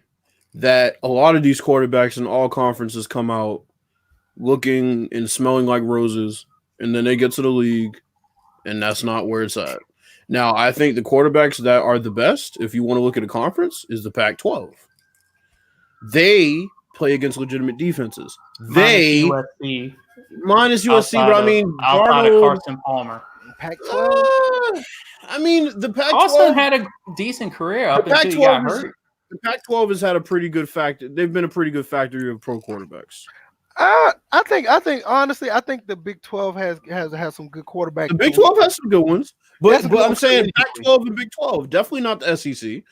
that a lot of these quarterbacks in all conferences come out looking and smelling like roses, and then they get to the league, and that's not where it's at. Now, I think the quarterbacks that are the best, if you want to look at a conference, is the Pac-12. They play against legitimate defenses. Minus USC, but I mean, outside of Carson Palmer. Pac-12. I mean, the Pac-12 also had a decent career up until he got hurt. The Pac-12 has had a pretty good factor. They've been a pretty good factory of pro quarterbacks. I think honestly, I think the Big 12 has some good quarterbacks. The Big 12 has some good ones, but I'm saying Pac-12 and Big 12, definitely not the SEC.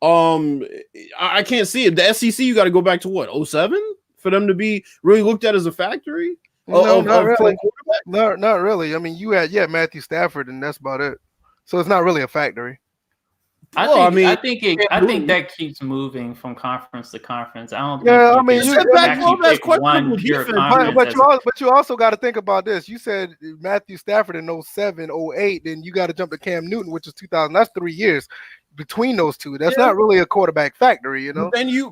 I can't see it. The SEC, you got to go back to what 07 for them to be really looked at as a factory. No, not of really. quarterback? Not really. I mean, you had Matthew Stafford, and that's about it. So it's not really a factory. I think that keeps moving from conference to conference. I don't. Yeah, I think mean, you can actually pick one questionable pure defense, conference. but you also got to think about this. You said Matthew Stafford in 07, 08, then you got to jump to Cam Newton, which is 2000. That's 3 years between those two. That's not really a quarterback factory, you know. But then you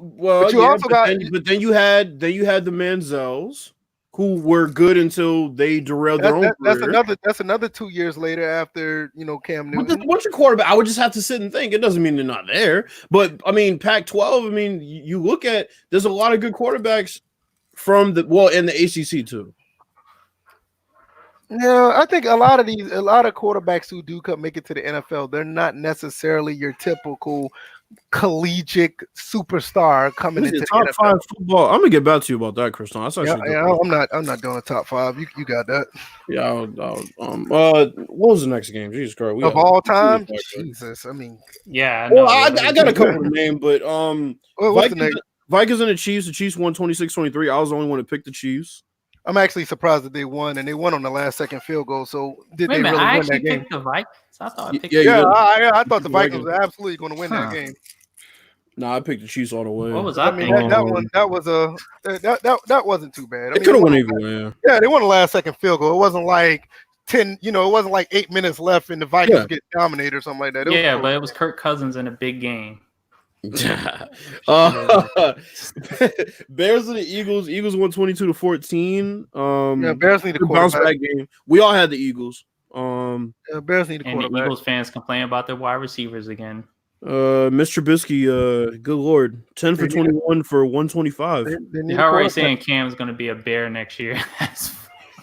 had the Manziels, who were good until they derailed their own career. That's another 2 years later after Cam Newton. But there's a bunch of quarterback. I would just have to sit and think. It doesn't mean they're not there. But I mean, Pac-12. I mean, you look at there's a lot of good quarterbacks from in the ACC too. Yeah, I think a lot of quarterbacks who do make it to the NFL, they're not necessarily your typical collegiate superstar coming into the top NFL. 5 football. I'm gonna get back to you about that, Christian. I'm not doing top 5. You got that? Yeah. What was the next game? Jesus Christ, of all time. Jesus, I mean, yeah. Well, I got a couple of names, but what's the next? Vikings and the Chiefs. The Chiefs won 26-23. I was the only one to pick the Chiefs. I'm actually surprised that they won, and they won on the last second field goal. So did they really I win that game? picked the Vikings. I thought I picked I thought the Vikings were absolutely going to win that game. No, I picked the Chiefs all the way. What was I mean, that wasn't too bad. I mean, could have won either way. Yeah, they won the last second field goal. It wasn't like 10. It wasn't like 8 minutes left and the Vikings get dominated or something like that. But it was Kirk Cousins in a big game. Bears and the Eagles. Eagles won 22-14. Bears need a bounce back game. We all had the Eagles. Bears need a quarterback. And the Eagles fans complain about their wide receivers again. Mr. Trubisky, good lord, 10 for 21 for 125. You're already saying Cam's going to be a Bear next year.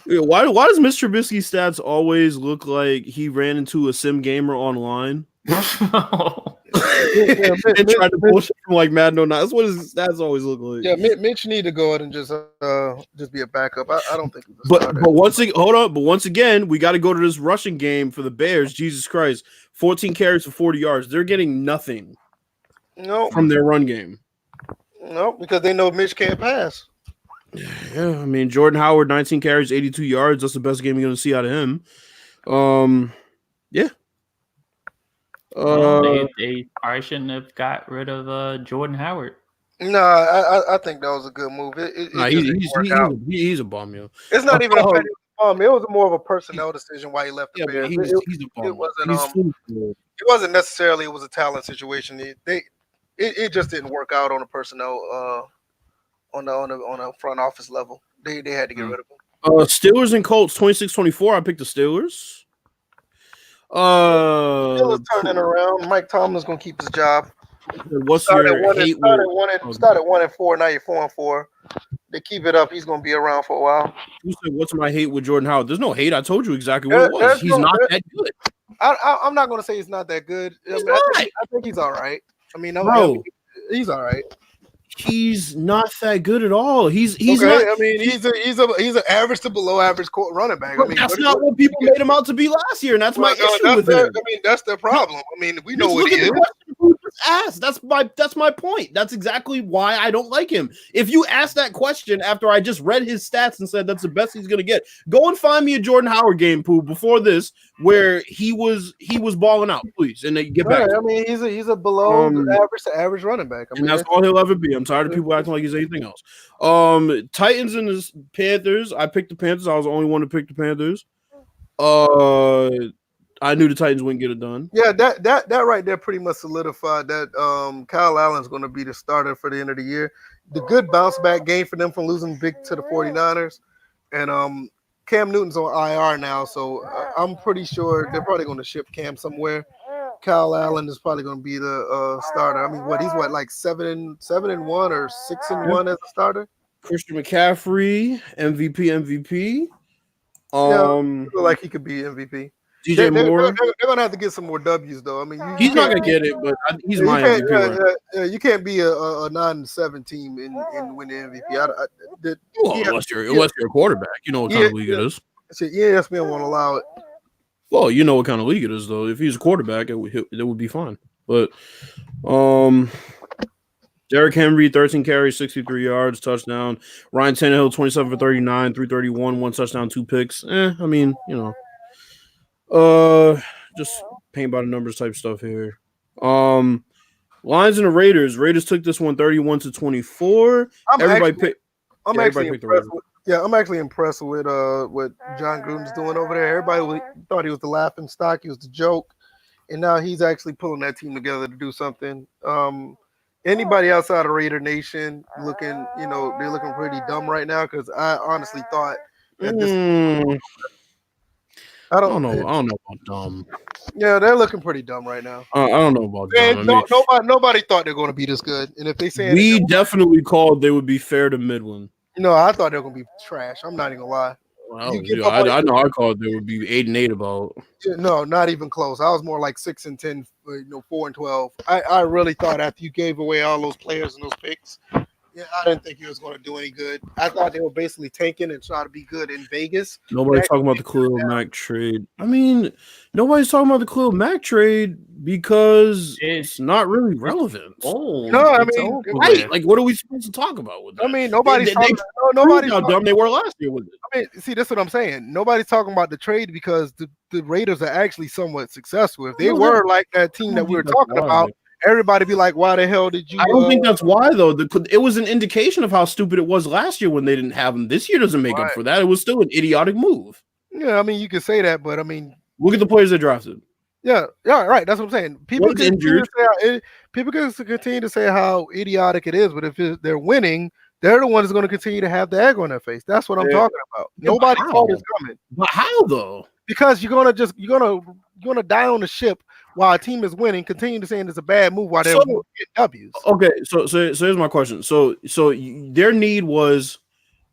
Why does Mr. Trubisky's stats always look like he ran into a sim gamer online? And tried to bullshit from like Madden 09. That's what his stats always look like. Yeah, Mitch need to go ahead and just be a backup. I don't think. But once again, we got to go to this rushing game for the Bears. Jesus Christ, 14 carries for 40 yards. They're getting nothing. From their run game. No, because they know Mitch can't pass. Yeah, I mean Jordan Howard, 19 carries, 82 yards. That's the best game you're going to see out of him. Yeah. They probably shouldn't have got rid of Jordan Howard. No, I think that was a good move. He's a bum, yo. It's not even a bad it was more of a personnel decision why he left the Bears. He's a bum. It wasn't necessarily it was a talent situation. It just didn't work out on a personnel on a front office level. They had to get rid of him. Steelers and Colts 26-24. I picked the Steelers. Still turning around. Mike Tomlin's gonna keep his job. What's your hate? Started 1-4. Now you're 4-4. They keep it up. He's gonna be around for a while. You said, "What's my hate with Jordan Howard?" There's no hate. I told you exactly what it was. He's not that good. I'm not gonna say he's not that good. I think he's all right. I mean, he's all right. He's not that good at all. He's okay. not. I mean, he's an average to below average running back. I mean, that's not what people made him out to be last year, and that's my issue with him. I mean, that's the problem. I mean, we know what he is. That's my point. That's exactly why I don't like him. If you ask that question after I just read his stats and said that's the best he's gonna get, go and find me a Jordan Howard game, Pooh, before this where he was balling out, please, and then get back. I mean, he's a below average to average running back. I mean, and that's all he'll ever be. I'm tired of people acting like he's anything else. Titans and the Panthers. I picked the Panthers. I was the only one to pick the Panthers. I knew the Titans wouldn't get it done. Yeah, that right there pretty much solidified that Kyle Allen's going to be the starter for the end of the year. The good bounce back game for them from losing big to the 49ers. And Cam Newton's on IR now, so I'm pretty sure they're probably going to ship Cam somewhere. Kyle Allen is probably going to be the starter. I mean, he's like 7-1 or 6-1 as a starter. Christian McCaffrey, MVP. I feel like he could be MVP. DJ Moore. They're gonna have to get some more W's though. I mean, he's not gonna get it, but he's my MVP. You can't be a 9-7 team and win the MVP. Unless you're a quarterback, you know what kind of league it is. ESPN won't allow it. Well, you know what kind of league it is though. If he's a quarterback, it would be fine. But Derrick Henry, 13 carries, 63 yards, touchdown. Ryan Tannehill, 27 for 39, 331, 1 touchdown, 2 picks. I mean, just paint by the numbers type stuff here. Lions and the Raiders. Raiders took this one 31-24. I'm actually Everybody picked the Raiders. I'm actually impressed with what John Gruden's doing over there. Everybody thought he was the laughing stock, he was the joke, and now he's actually pulling that team together to do something. Anybody outside of Raider Nation looking, they're looking pretty dumb right now because I honestly thought that this. I don't know about dumb. Yeah, they're looking pretty dumb right now. I don't know about dumb. Nobody thought they're going to be this good, and if they say we definitely called they would be fair to Midland. No, I thought they were going to be trash. I'm not even gonna lie. Well, I know I called they would be 8-8 about. No, not even close. I was more like 6-10, 4-12. I really thought after you gave away all those players and those picks, I didn't think he was going to do any good. I thought they were basically tanking and trying to be good in Vegas. Nobody's talking about the Khalil Mack trade. I mean, nobody's talking about the Khalil Mack trade because it's not really relevant. Right. Like, what are we supposed to talk about with that? I mean, nobody's how dumb they were last year with it. I mean, see, that's what I'm saying. Nobody's talking about the trade because the Raiders are actually somewhat successful. If they were like that team that we were talking about, everybody be like, why the hell did you? I don't think that's why, though. It was an indication of how stupid it was last year when they didn't have him. This year doesn't make up for that. It was still an idiotic move. Yeah, I mean, you could say that, but I mean, look at the players they drafted. Yeah, right. That's what I'm saying. People can continue to say how idiotic it is, but if they're winning, they're the ones going to continue to have the egg on their face. That's what I'm talking about. Nobody saw this coming. But how though? Because you're gonna die on the ship while a team is winning, continue to saying it's a bad move while they're getting W's. Okay, so here's my question. So their need was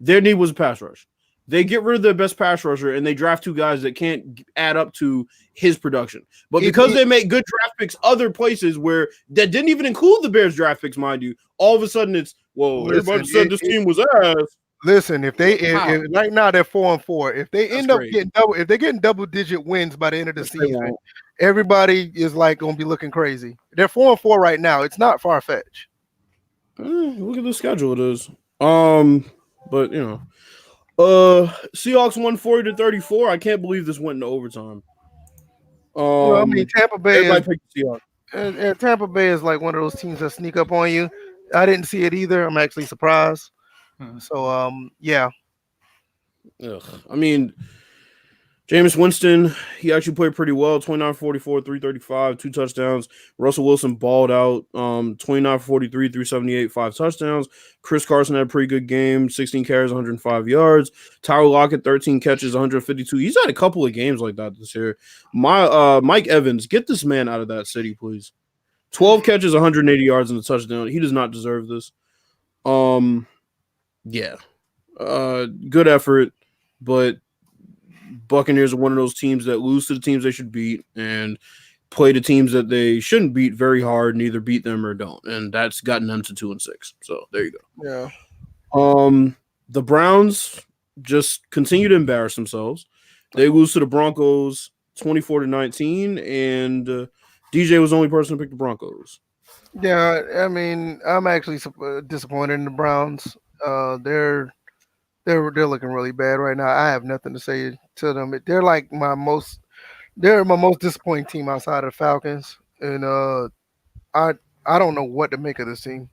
a pass rush. They get rid of their best pass rusher and they draft 2 guys that can't add up to his production. But because they make good draft picks other places where that didn't even include the Bears draft picks, mind you, all of a sudden it's everybody said this team was ass. Listen, if right now they're 4-4, if they end up getting double-digit wins by the end of the season, everybody is like going to be looking crazy. They're 4-4 right now. It's not far-fetched. Look at the schedule it is. But Seahawks 140-34. I can't believe this went into overtime. I mean, Tampa Bay. Seahawks. And Tampa Bay is like one of those teams that sneak up on you. I didn't see it either. I'm actually surprised. So, yeah. I mean, Jameis Winston, he actually played pretty well. 29-44, 335, 2 touchdowns. Russell Wilson balled out. 29-43, 378, 5 touchdowns. Chris Carson had a pretty good game. 16 carries, 105 yards. Tyler Lockett, 13 catches, 152. He's had a couple of games like that this year. Mike Evans, get this man out of that city, please. 12 catches, 180 yards, and a touchdown. He does not deserve this. Yeah. Good effort, but Buccaneers are one of those teams that lose to the teams they should beat and play the teams that they shouldn't beat very hard and either beat them or don't. And that's gotten them to 2-6. So there you go. Yeah. The Browns just continue to embarrass themselves. They lose to the Broncos 24-19, and DJ was the only person to pick the Broncos. Yeah, I mean, I'm actually disappointed in the Browns. They're looking really bad right now. I have nothing to say to them. They're like my most disappointing team outside of the Falcons, and I don't know what to make of this team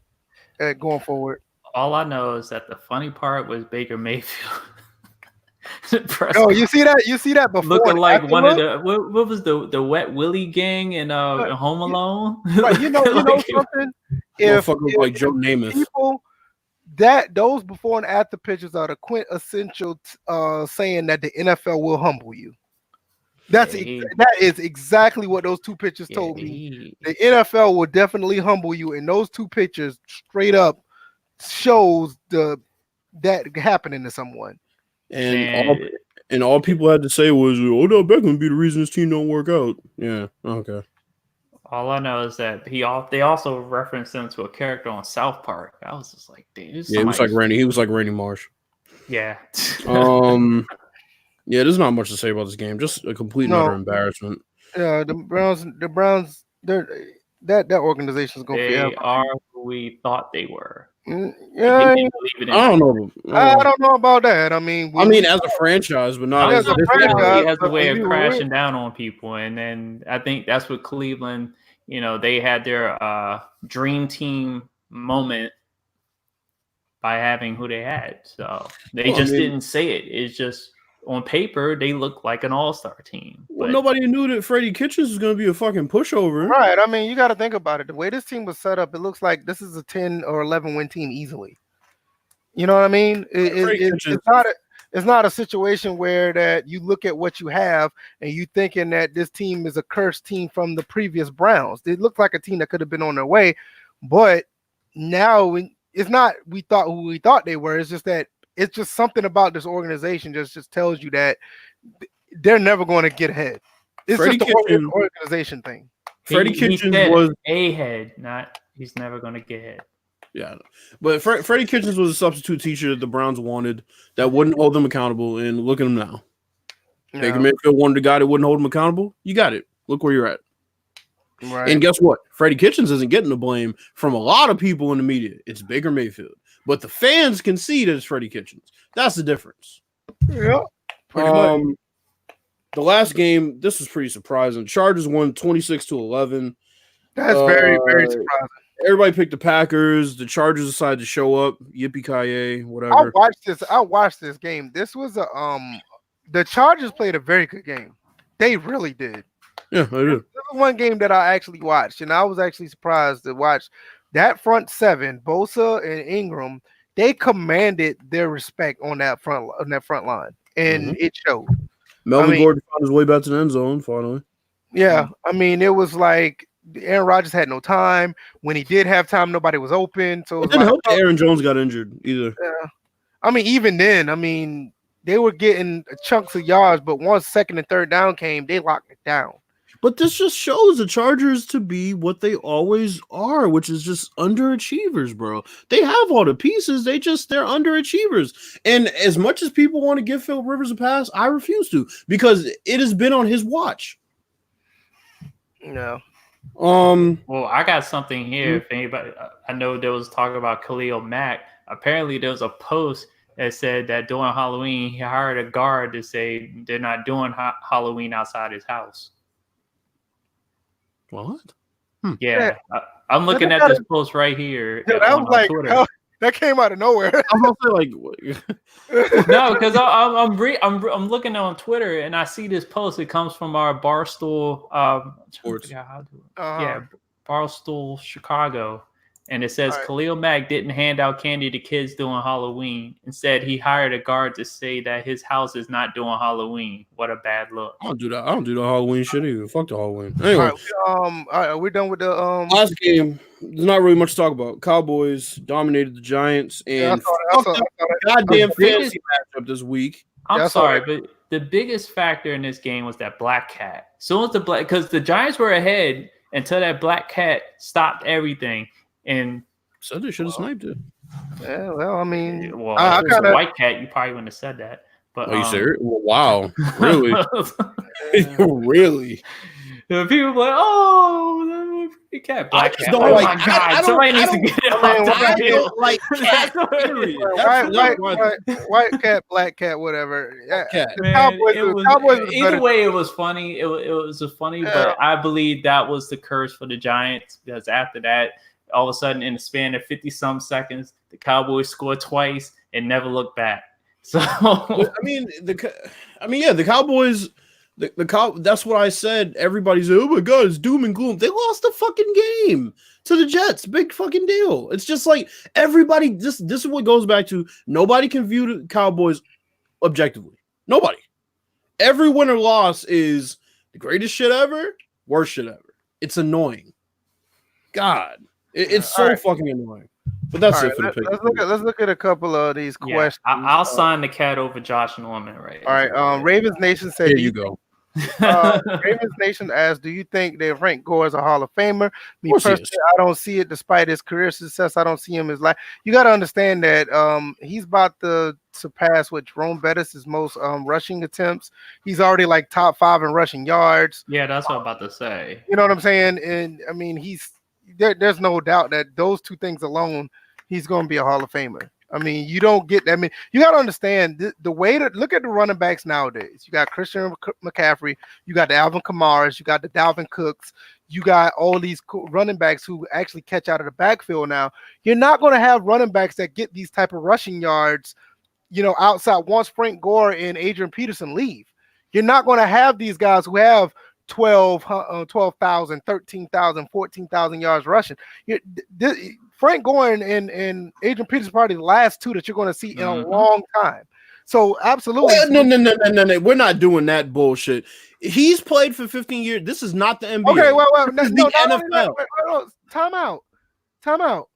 going forward. All I know is that the funny part was Baker Mayfield. No, you see that before looking like one of the what was the Wet Willie gang in Home Alone? Right, you know something. If like Joe Namath. People those before and after pictures are the quintessential saying that the NFL will humble you. That is exactly what those 2 pictures told me. The NFL will definitely humble you, and those 2 pictures straight up shows that happening to someone. And all people had to say was, "Odell Beckham be the reason this team don't work out." Yeah, okay. All I know is that they also referenced him to a character on South Park. I was just like, dude, he was like Randy. He was like Randy Marsh. Yeah. Yeah, there's not much to say about this game. Just a complete and utter embarrassment. The Browns, that organization is going to They be. are who we thought they were. Yeah, They didn't believe it in I don't know. I don't know about that. I mean, as a franchise, but not as as a this franchise, year. He has a way of we were- crashing down on people, and then I think that's what Cleveland. They had their dream team moment by having who they had. So they didn't say it. It's just on paper they look like an all-star team. Well, nobody knew that Freddie Kitchens was going to be a fucking pushover. Right. I mean, you got to think about it. The way this team was set up, it looks like this is a 10 or 11 win team easily. You know what I mean? It's not a situation where that you look at what you have and you thinking that this team is a cursed team from the previous Browns. It looked like a team that could have been on their way, but now it's not we thought who we thought they were. It's just that it's just something about this organization just tells you that they're never going to get ahead. It's Freddie just an organization thing. Freddie Kitchens was a head, not he's never going to get hit. Yeah, but Freddie Kitchens was a substitute teacher that the Browns wanted that wouldn't hold them accountable, and look at him now. Yeah. Baker Mayfield wanted a guy that wouldn't hold him accountable. You got it. Look where you're at. Right. And guess what? Freddie Kitchens isn't getting the blame from a lot of people in the media. It's Baker Mayfield. But the fans can see that it's Freddie Kitchens. That's the difference. Yeah. Pretty much. The last game, this was pretty surprising. Chargers won 26-11. That's very, very surprising. Everybody picked the Packers. The Chargers decided to show up. Yippee-ki-yay, whatever. I watched this game. This was the Chargers played a very good game. They really did. Yeah, I did. This was one game that I actually watched, and I was actually surprised to watch that front seven, Bosa and Ingram. They commanded their respect on that front line, and it showed. Melvin Gordon found his way back to the end zone finally. Yeah, I mean, it was like Aaron Rodgers had no time. When he did have time, nobody was open. So it didn't help that Aaron Jones got injured either. Yeah. I mean, even then, they were getting chunks of yards, but once second and third down came, they locked it down. But this just shows the Chargers to be what they always are, which is just underachievers, bro. They have all the pieces. They're underachievers. And as much as people want to give Phil Rivers a pass, I refuse to because it has been on his watch. No. Well, I got something here. If anybody, I know there was talk about Khalil Mack. Apparently, there was a post that said that during Halloween, he hired a guard to say they're not doing Halloween outside his house. What? Yeah, I'm looking at this post right here. Yeah, that was like Twitter. That came out of nowhere. I'm gonna say like no, because I'm looking on Twitter and I see this post. It comes from our Barstool Sports. Barstool Chicago, and it says Khalil Mack didn't hand out candy to kids during Halloween. Instead, he hired a guard to say that his house is not doing Halloween. What a bad look. I don't do that. I don't do the Halloween shit either. Fuck the Halloween. Anyway, all right, we're done with the last game. There's not really much to talk about. Cowboys dominated the Giants and goddamn fantasy matchup this week. I'm sorry, but the biggest factor in this game was that black cat. So was because the Giants were ahead until that black cat stopped everything. And said they should have sniped it. Yeah, well, I mean, if it was a white cat, you probably wouldn't have said that. But are you serious? Wow, really? Really? People were like, oh, cat, black cat. Oh my god! Somebody needs to get it off. Like cat. White cat, black cat, whatever. Yeah, cat. Either way, it was funny. It was funny, but I believe that was the curse for the Giants because after that, all of a sudden, in the span of 50-some seconds, the Cowboys scored twice and never looked back. So the Cowboys. That's what I said. Everybody's oh my god, it's doom and gloom. They lost the fucking game to the Jets. Big fucking deal. It's just like everybody. This is what goes back to nobody can view the Cowboys objectively. Nobody. Every win or loss is the greatest shit ever, worst shit ever. It's annoying. God, it's so fucking annoying. But that's it for the pick. Let's look at a couple of these questions. I'll sign the cat over Josh Norman, right? All right. Ravens Nation said, here you go. Ravens Nation asks, do you think that Frank Gore is a Hall of Famer? Me personally, I don't see it. Despite his career success, I don't see him as like. You got to understand that he's about to surpass what Jerome Bettis' most rushing attempts. He's already like top 5 in rushing yards. Yeah, that's what I'm about to say. You know what I'm saying? And I mean, there's no doubt that those two things alone, he's going to be a Hall of Famer. I mean, you don't get. I mean, you got to understand the way to look at the running backs nowadays. You got Christian McCaffrey, you got the Alvin Kamaras, you got the Dalvin Cooks, you got all these running backs who actually catch out of the backfield now. You're not going to have running backs that get these type of rushing yards, outside once Frank Gore and Adrian Peterson leave. You're not going to have these guys who have 12,000, 13,000, 14,000 yards rushing. Frank Gore and Adrian Peterson probably the last two that you're going to see in a long time. So absolutely. No. We're not doing that bullshit. He's played for 15 years. This is not the NBA. Okay, well, the NFL. Time out.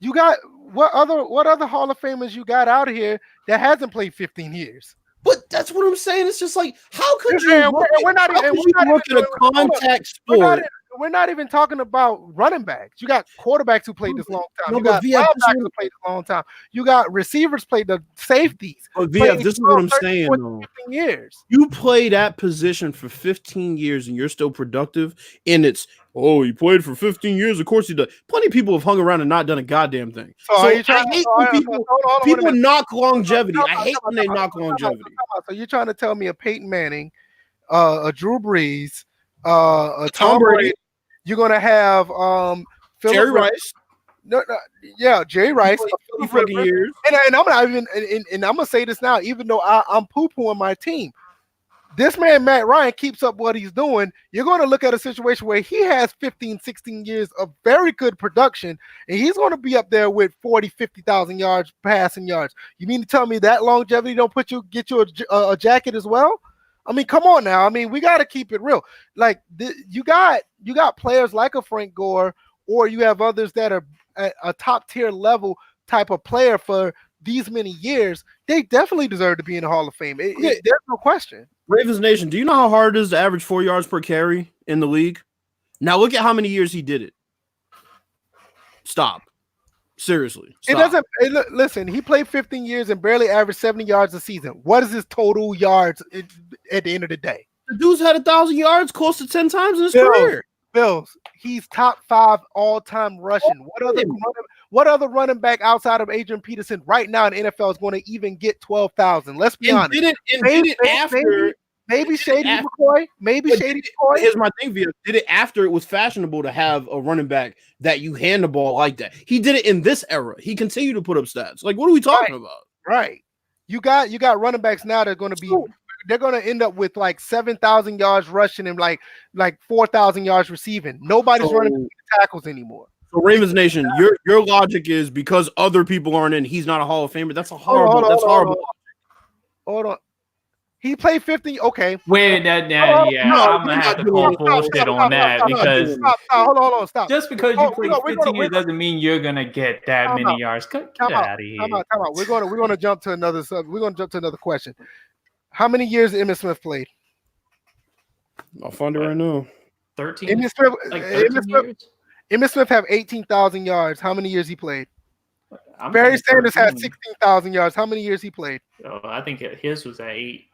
You got what other Hall of Famers you got out of here that hasn't played 15 years? But that's what I'm saying. It's just like, how could you look at a contact sport? We're not even talking about running backs. You got quarterbacks who played this long time. You got linebackers who played this long time. You got receivers played the safeties. But VF, this is what I'm saying. 15 years. You play that position for 15 years and you're still productive. And it's, he played for 15 years. Of course he does. Plenty of people have hung around and not done a goddamn thing. So I hate when people knock longevity. I hate when they knock longevity. So you're trying to tell me a Peyton Manning, a Drew Brees, a Tom Brady. You're gonna have Jerry Rice. Jerry Rice. Years. And I'm not even. And I'm gonna say this now, even though I'm poo-pooing my team. This man Matt Ryan keeps up what he's doing. You're going to look at a situation where he has 15, 16 years of very good production, and he's going to be up there with 40, 50,000 yards passing yards. You mean to tell me that longevity don't get you a jacket as well? I mean, come on now. I mean, we got to keep it real. Like you got players like a Frank Gore, or you have others that are at a top tier level type of player for these many years. They definitely deserve to be in the Hall of Fame. There's no question. Ravens Nation, do you know how hard it is to average 4 yards per carry in the league? Now look at how many years he did it. Stop. Seriously. Stop. Listen, he played 15 years and barely averaged 70 yards a season. What is his total yards at the end of the day? The dude's had 1,000 yards close to 10 times in his career. Bills, he's top 5 all-time rushing. What other running back outside of Adrian Peterson right now in the NFL is going to even get 12,000? Let's be honest. Maybe Shady McCoy. Here's my thing, Via. Did it after it was fashionable to have a running back that you hand the ball like that. He did it in this era. He continued to put up stats. Like, what are we talking about? Right. You got running backs now that are going to be. They're going to end up with like 7,000 yards rushing and like 4,000 yards receiving. Nobody's running tackles anymore. So Ravens Nation, your logic is because other people aren't in, he's not a Hall of Famer. That's horrible. Hold on. He played 50. Okay. Wait, I'm gonna have to call bullshit on that because hold on, stop. Just because you played 15 years doesn't mean you're gonna get that many yards. Get out of here. Time out. We're gonna jump to another question. How many years Emmitt Smith played? I'll find it right now. 13. Emmitt Smith have 18,000 yards. How many years he played? Barry Sanders had 16,000 yards. How many years he played? I think his was at 8.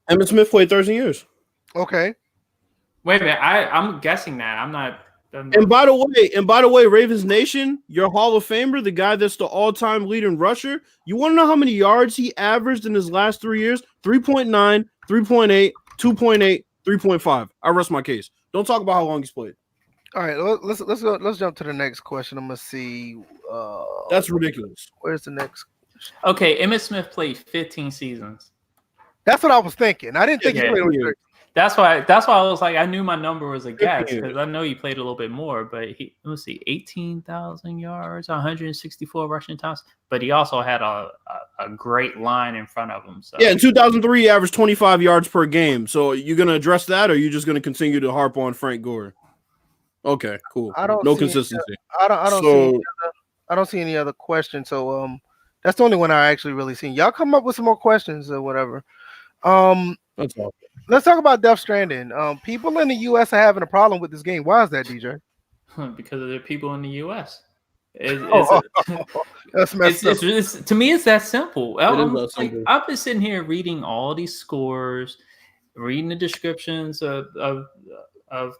Emmitt Smith played 13 years. Okay. Wait a minute. I'm guessing that. I'm not. And by the way, Ravens Nation, your Hall of Famer, the guy that's the all-time leading rusher, you want to know how many yards he averaged in his last 3 years? 3.9, 3.8, 2.8, 3.5. I rest my case. Don't talk about how long he's played. All right, let's go. Let's jump to the next question. I'm gonna see. That's ridiculous. Where's the next question? Okay, Emmitt Smith played 15 seasons. That's what I was thinking. I didn't think he played with 13. That's why I was like, I knew my number was a guess because I know he played a little bit more, but let's see, 18,000 yards, 164 rushing times, but he also had a great line in front of him. So. Yeah, in 2003, he averaged 25 yards per game. So are you going to address that, or are you just going to continue to harp on Frank Gore? Okay, cool. No consistency. I don't see any other questions. So that's the only one I actually really seen. Y'all come up with some more questions or whatever. That's all. Let's talk about Death Stranding. People in the U.S. are having a problem with this game. Why is that, DJ? Because of the people in the U.S. That's messed up. It's to me, it's that simple. Simple. I've been sitting here reading all these scores, reading the descriptions of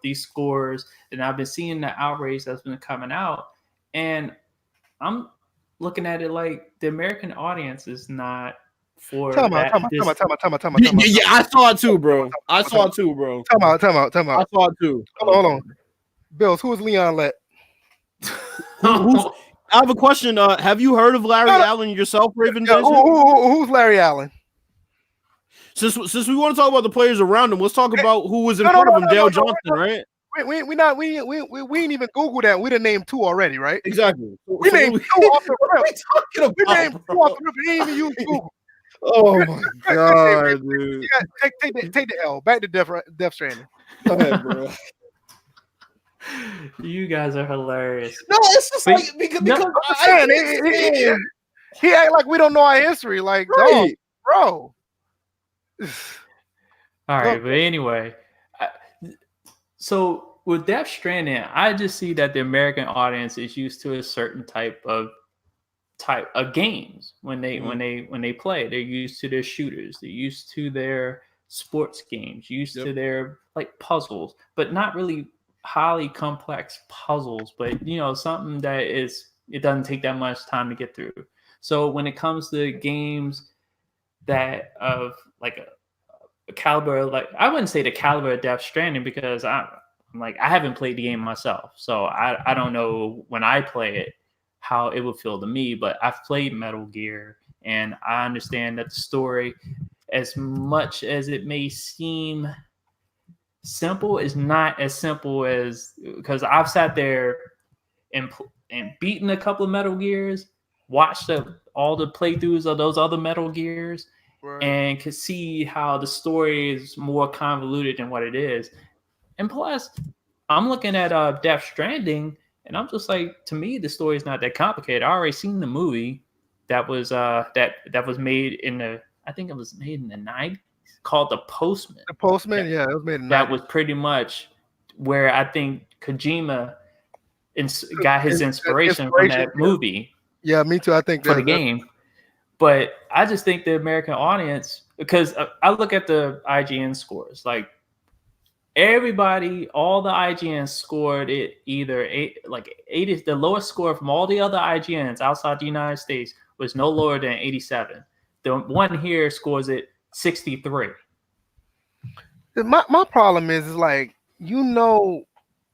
these scores, and I've been seeing the outrage that's been coming out, and I'm looking at it like the American audience is not for Time that. out. Yeah, I saw it too, bro. I saw it too, bro. Time out. I saw it too. Hold on. Bills, who is Leon Let? I have a question. Have you heard of Larry Allen yourself, Raven? Yeah, who's Larry Allen? Since we want to talk about the players around him, let's talk about who was in front of him. Dale Johnson, right? We ain't even Google that. We done named two already, right? Exactly. We named two off the rip. What are we talking about? We named two off the rip. We ain't even use Google. Oh my god, dude! Yeah, take the L. Back to Death Stranding. Go ahead, bro. You guys are hilarious. No, it's just like because he act like we don't know our history. Like, right. bro. All right, but anyway, so with Death Stranding, I just see that the American audience is used to a certain type of games when they play. They're used to their shooters. They're used to their sports games. Used to their like puzzles, but not really highly complex puzzles. But something that it doesn't take that much time to get through. So when it comes to games that of like a caliber, like I wouldn't say the caliber of Death Stranding because I haven't played the game myself, so I don't know when I play it how it would feel to me. But I've played Metal Gear, and I understand that the story, as much as it may seem simple, is not as simple as, because I've sat there and beaten a couple of Metal Gears, watched all the playthroughs of those other Metal Gears, right, and could see how the story is more convoluted than what it is. And plus, I'm looking at Death Stranding, and I'm just like, to me, the story is not that complicated. I already seen the movie that was that was made in the, I think it was made in the 90s, called The Postman. The Postman, yeah, it was made in the 90s. That was pretty much where I think Kojima got his inspiration from that movie. Yeah, me too. I think for the game. But I just think the American audience, because I look at the IGN scores, like everybody, all the IGNs scored it either 80. The lowest score from all the other IGNs outside the United States was no lower than 87. The one here scores it 63. My problem is like,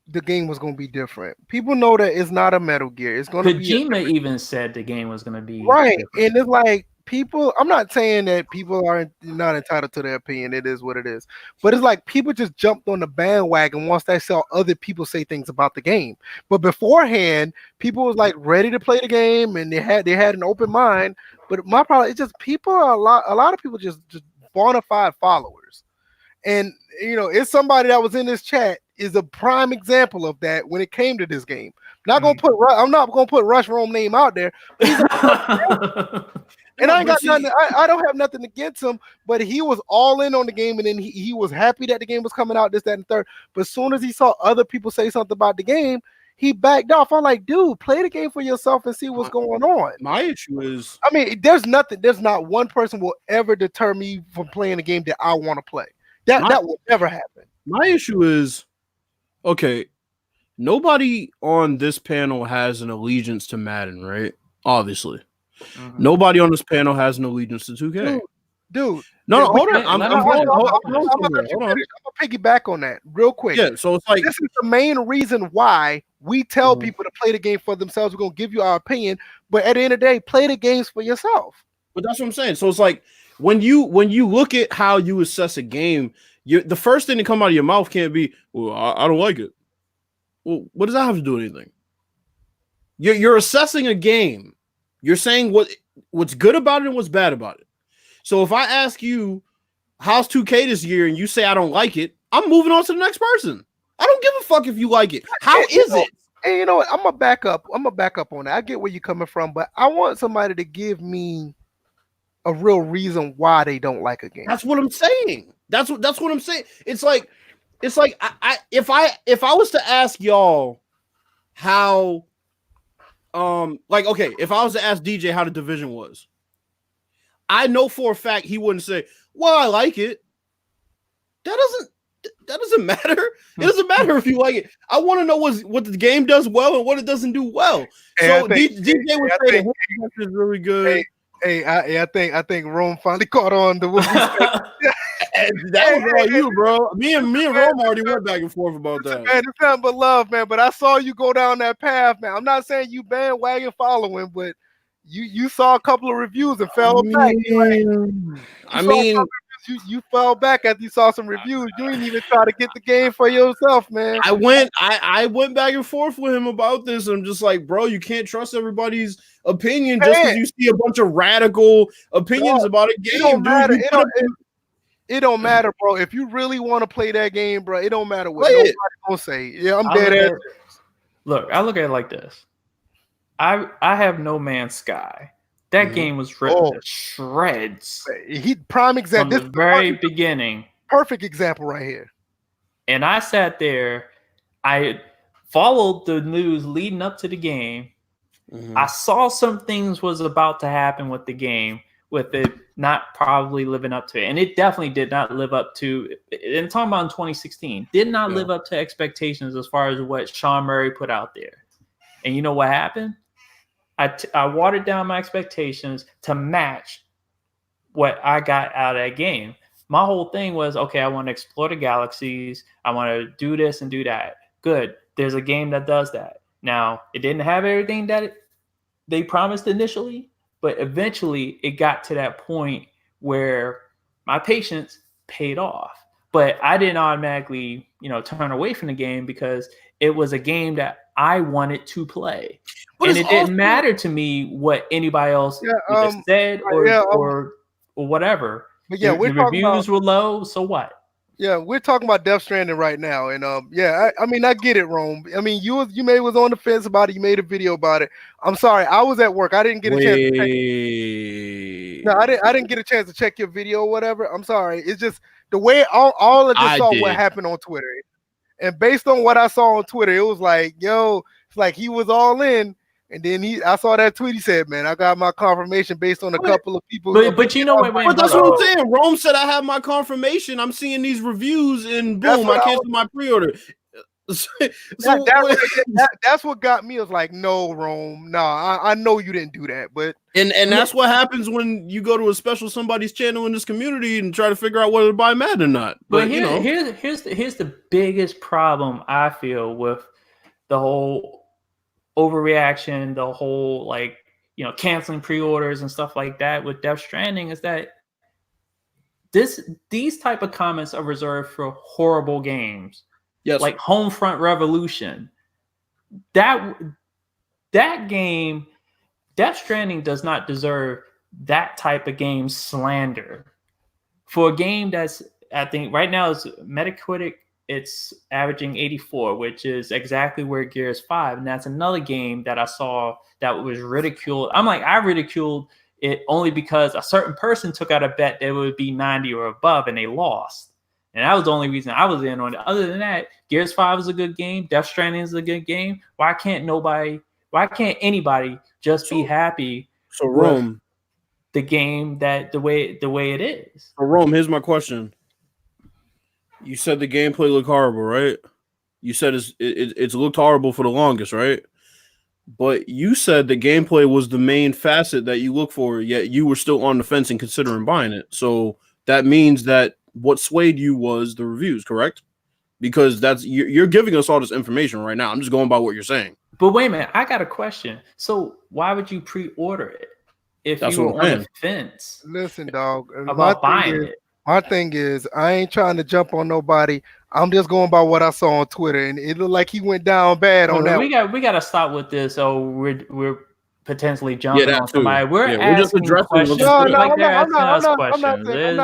the game was going to be different. People know that it's not a Metal Gear. It's going to be. Kojima even said the game was going to be right, different. And it's like people. I'm not saying that people are not entitled to their opinion. It is what it is. But it's like people just jumped on the bandwagon once they saw other people say things about the game. But beforehand, people was like ready to play the game, and they had an open mind. But my problem is just people are a lot of people just bona fide followers, and it's somebody that was in this chat is a prime example of that when it came to this game. I'm not gonna put Rush Rome name out there. And I don't have nothing against him, but he was all in on the game, and then he was happy that the game was coming out, this, that, and third. But as soon as he saw other people say something about the game, he backed off. I'm like, dude, play the game for yourself and see what's going on. My issue is, I mean, there's not one person will ever deter me from playing a game that I want to play. That will never happen. My issue is, okay, nobody on this panel has an allegiance to Madden, right? Obviously. Mm-hmm. Nobody on this panel has an allegiance to 2K. Dude. No, hold on. I'm gonna piggyback on that real quick. Yeah, so it's like, this is the main reason why we tell people to play the game for themselves. We're gonna give you our opinion, but at the end of the day, play the games for yourself. But that's what I'm saying. So it's like when you look at how you assess a game, the first thing to come out of your mouth can't be, well, I don't like it. Well, what does that have to do with anything? You're assessing a game. You're saying what's good about it and what's bad about it. So if I ask you, how's 2K this year, and you say I don't like it, I'm moving on to the next person. I don't give a fuck if you like it. How is it? And you know what? I'm gonna back up on that. I get where you're coming from, but I want somebody to give me a real reason why they don't like a game. That's what I'm saying. That's what I'm saying. It's like I if I was to ask y'all how like okay, if I was to ask DJ how the division was, I know for a fact he wouldn't say, "Well, I like it." That doesn't matter. It doesn't matter if you like it. I want to know what the game does well and what it doesn't do well. So DJ would say the defense is really good. I think Rome finally caught on to what we said. That was all you, bro. Me and Rome already went back and forth about that. Man, it's nothing but love, man. But I saw you go down that path, man. I'm not saying you bandwagon following, but you saw a couple of reviews and fell back. You fell back after you saw some reviews. You didn't even try to get the game for yourself, man. I went back and forth with him about this. I'm just like, bro, you can't trust everybody's opinion just because you see a bunch of radical opinions about a game. It don't matter. It don't matter, bro. If you really want to play that game, bro, it don't matter what nobody's gonna say. Yeah, I'm dead ass. Look, I look at it like this. I have No Man's Sky. That game was ripped to shreds. Prime example. From the very beginning. Perfect example right here. And I sat there. I followed the news leading up to the game. Mm-hmm. I saw some things was about to happen with the game, with it not probably living up to it. And it definitely did not live up to, and talking about in 2016, did not live up to expectations as far as what Sean Murray put out there. And you know what happened? I watered down my expectations to match what I got out of that game. My whole thing was, okay, I want to explore the galaxies. I want to do this and do that. Good. There's a game that does that. Now, it didn't have everything that they promised initially, but eventually it got to that point where my patience paid off. But I didn't automatically, turn away from the game because it was a game that I wanted to play. And it didn't matter to me what anybody else said or whatever. But the reviews were low, so what? Yeah, we're talking about Death Stranding right now, and I get it, Rome. I mean, you was on the fence about it. You made a video about it. I'm sorry, I was at work. I didn't get a chance to check it. No, I didn't get a chance to check your video or whatever. I'm sorry. It's just the way all I just saw what happened on Twitter, and based on what I saw on Twitter, it was like, it's like he was all in. And then I saw that tweet. He said, "Man, I got my confirmation based on a couple of people." But you know what? But that's what I'm saying. Rome said I have my confirmation. I'm seeing these reviews, and boom, I canceled my pre-order. That's what got me. I was like, "No, Rome, nah, I know you didn't do that." But and that's what happens when you go to a special somebody's channel in this community and try to figure out whether to buy Madden or not. But here's the biggest problem I feel with the whole overreaction, the whole canceling pre-orders and stuff like that with Death Stranding is that these type of comments are reserved for horrible games. Yes, like Homefront Revolution. That game, Death Stranding, does not deserve that type of game slander. For a game that's, I think right now is Metacritic, it's averaging 84, which is exactly where Gears 5. And that's another game that I saw that was ridiculed. I ridiculed it only because a certain person took out a bet that it would be 90 or above and they lost. And that was the only reason I was in on it. Other than that, Gears 5 is a good game. Death Stranding is a good game. Why can't anybody just be happy with the game the way it is? So Rome, here's my question. You said the gameplay looked horrible, right? You said it's looked horrible for the longest, right? But you said the gameplay was the main facet that you look for, yet you were still on the fence and considering buying it. So that means that what swayed you was the reviews, correct? Because you're giving us all this information right now. I'm just going by what you're saying. But wait a minute, I got a question. So why would you pre-order it if you were on the fence? Listen, dog, about buying it. My thing is, I ain't trying to jump on nobody. I'm just going by what I saw on Twitter, and it looked like he went down bad on that. We got to stop with this. So we're potentially jumping on somebody. We're just addressing questions. I'm not saying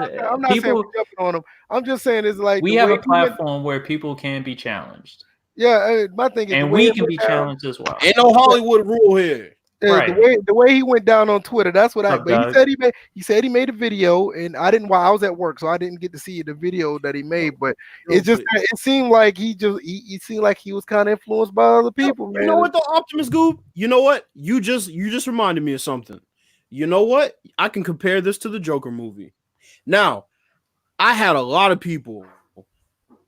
we're jumping on them. I'm just saying it's like we have a platform where people can be challenged. Yeah, my thing is, and we can be challenged as well. Ain't no Hollywood rule here. Right. The way he went down on Twitter, that's what I. Up, But Doug. he said he made a video, and I didn't. While I was at work, so I didn't get to see the video that he made. But Yo, it seemed like he seemed like he was kind of influenced by other people, man. You know what, the Optimus Goob? You know what? You just reminded me of something. You know what? I can compare this to the Joker movie. Now, I had a lot of people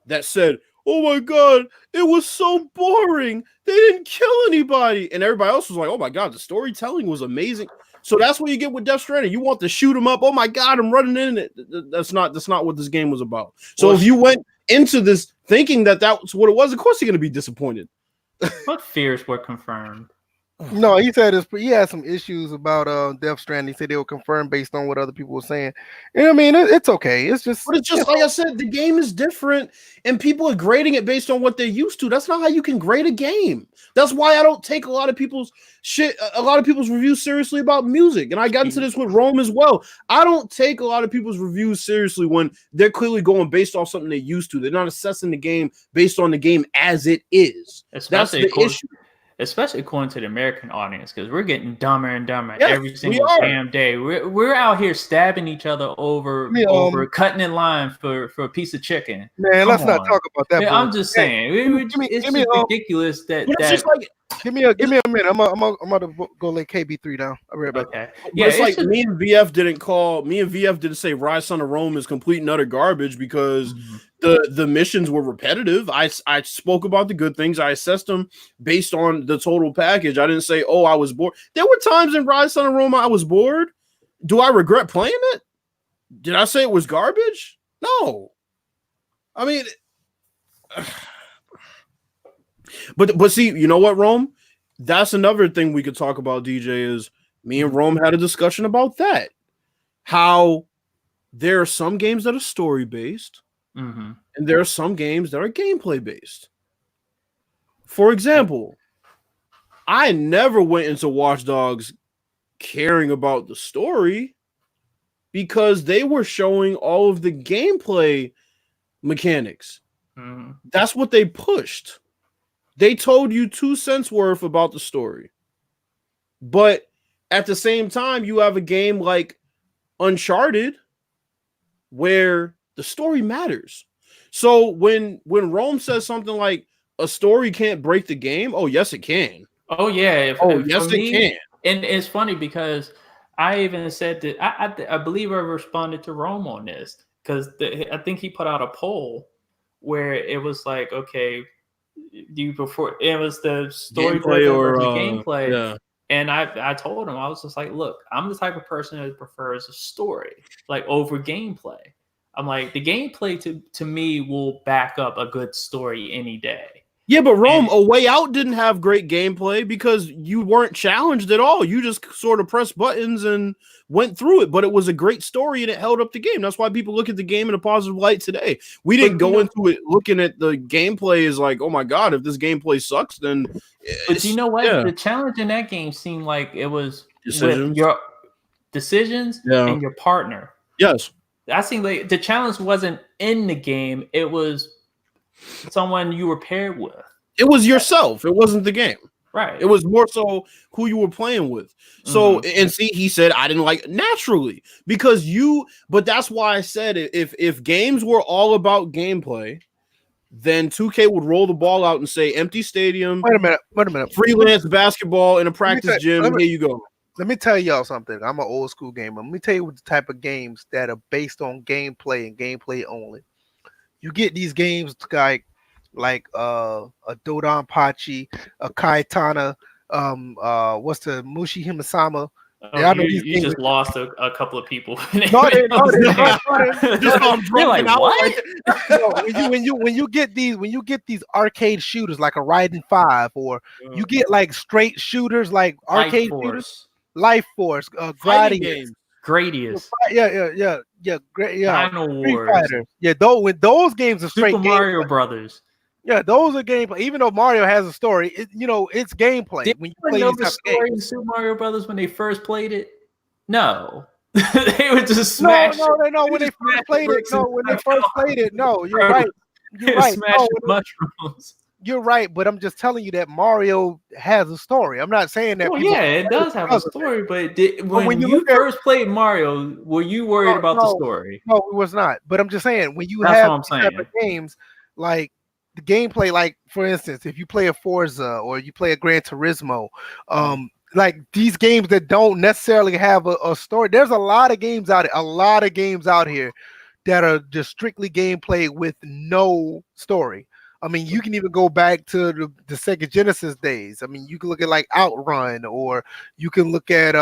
that said, "Oh my god, it was so boring. They didn't kill anybody," and everybody else was like, "Oh my god, the storytelling was amazing." So that's what you get with Death Stranding. You want to shoot him up. Oh my god, I'm running in it. That's not what this game was about. So if you went into this thinking that that's what it was, of course you're going to be disappointed. What fears were confirmed? No, he said he had some issues about Death Stranding. He said they were confirmed based on what other people were saying. And I mean, it's okay. It's just, but it's just like I said, the game is different, and people are grading it based on what they're used to. That's not how you can grade a game. That's why I don't take a lot of people's reviews seriously about music. And I got into this with Rome as well. I don't take a lot of people's reviews seriously when they're clearly going based off something they're used to. They're not assessing the game based on the game as it is. That's the issue. Especially according to the American audience, because we're getting dumber and dumber every single damn day. We're out here stabbing each other over cutting in line for a pice of chicken. Man, let's not talk about that. Man, I'm just saying, it's just ridiculous that. Just like, give me a minute. I'm about to go lay KB3 down. I'll be right back. Okay. Yeah, it's like me and VF didn't say Rise Son of Rome is complete and utter garbage because the missions were repetitive. I spoke about the good things. I assessed them based on the total package. I didn't say, oh, I was bored. There were times in Rise Son of Rome I was bored. Do I regret playing it? Did I say it was garbage? No. I mean, but see, you know what, Rome? That's another thing we could talk about, DJ, is me and Rome had a discussion about that. How there are some games that are story-based, and there are some games that are gameplay-based. For example, I never went into Watch Dogs caring about the story because they were showing all of the gameplay mechanics. That's what they pushed. They told you 2 cents worth about the story. But at the same time, you have a game like Uncharted where the story matters. So when Rome says something like a story can't break the game, oh, yes, it can. Oh, yeah. Yes, it can. And it's funny because I even said that I believe I responded to Rome on this because I think he put out a poll where it was like, okay, do you prefer it was the story or the gameplay? Yeah. And I told him, I was just like, look, I'm the type of person that prefers a story like over gameplay. I'm like, the gameplay to me will back up a good story any day. Yeah, but Rome, A Way Out didn't have great gameplay because you weren't challenged at all. You just sort of pressed buttons and went through it, but it was a great story and it held up the game. That's why people look at the game in a positive light today. We didn't go into it looking at the gameplay as like, oh my God, if this gameplay sucks, then... But you know what? Yeah. The challenge in that game seemed like it was with your decisions and your partner. Yes. That seemed like the challenge wasn't in the game. It was someone you were paired with. It was yourself. It wasn't the game. Right. It was more so who you were playing with. So, and see, he said, I didn't like naturally because but that's why I said if games were all about gameplay, then 2K would roll the ball out and say empty stadium. Wait a minute. Freelance basketball in a practice gym. Here you go. Let me tell y'all something. I'm an old school gamer. Let me tell you what the type of games that are based on gameplay and gameplay only. You get these games like a Dodonpachi, a Kaitana, what's the Mushi Himasama. Oh, you just lost a couple of people. No, they like, what? When you get these arcade shooters like a Raiden 5, or you get like straight shooters like arcade shooters, Life Force, Gradius. Yeah. Dino Wars. Yeah, those games are straight Super Mario Brothers. Yeah, those are gameplay. Even though Mario has a story, it's gameplay. Did when you play the story in Super Mario Brothers when they first played it? No. They would just smash. No. When they first played it, no. When they first played it, no. You're right. You're right. Smash mushrooms. you're right, but I'm just telling you that Mario has a story. I'm not saying that Well, people. yeah, it does have a story, but But when when you you look at first played Mario, were you worried about the no, story? no, it was not. But I'm just saying when you That's what have I'm these type of saying. games, like the gameplay, like for instance, if you play a Forza or you play a Gran Turismo, like these games that don't necessarily have a story. There's a lot of games out here that are just strictly gameplay with no story. I mean, you can even go back to the Sega Genesis days. I mean, you can look at like Outrun, or you can look at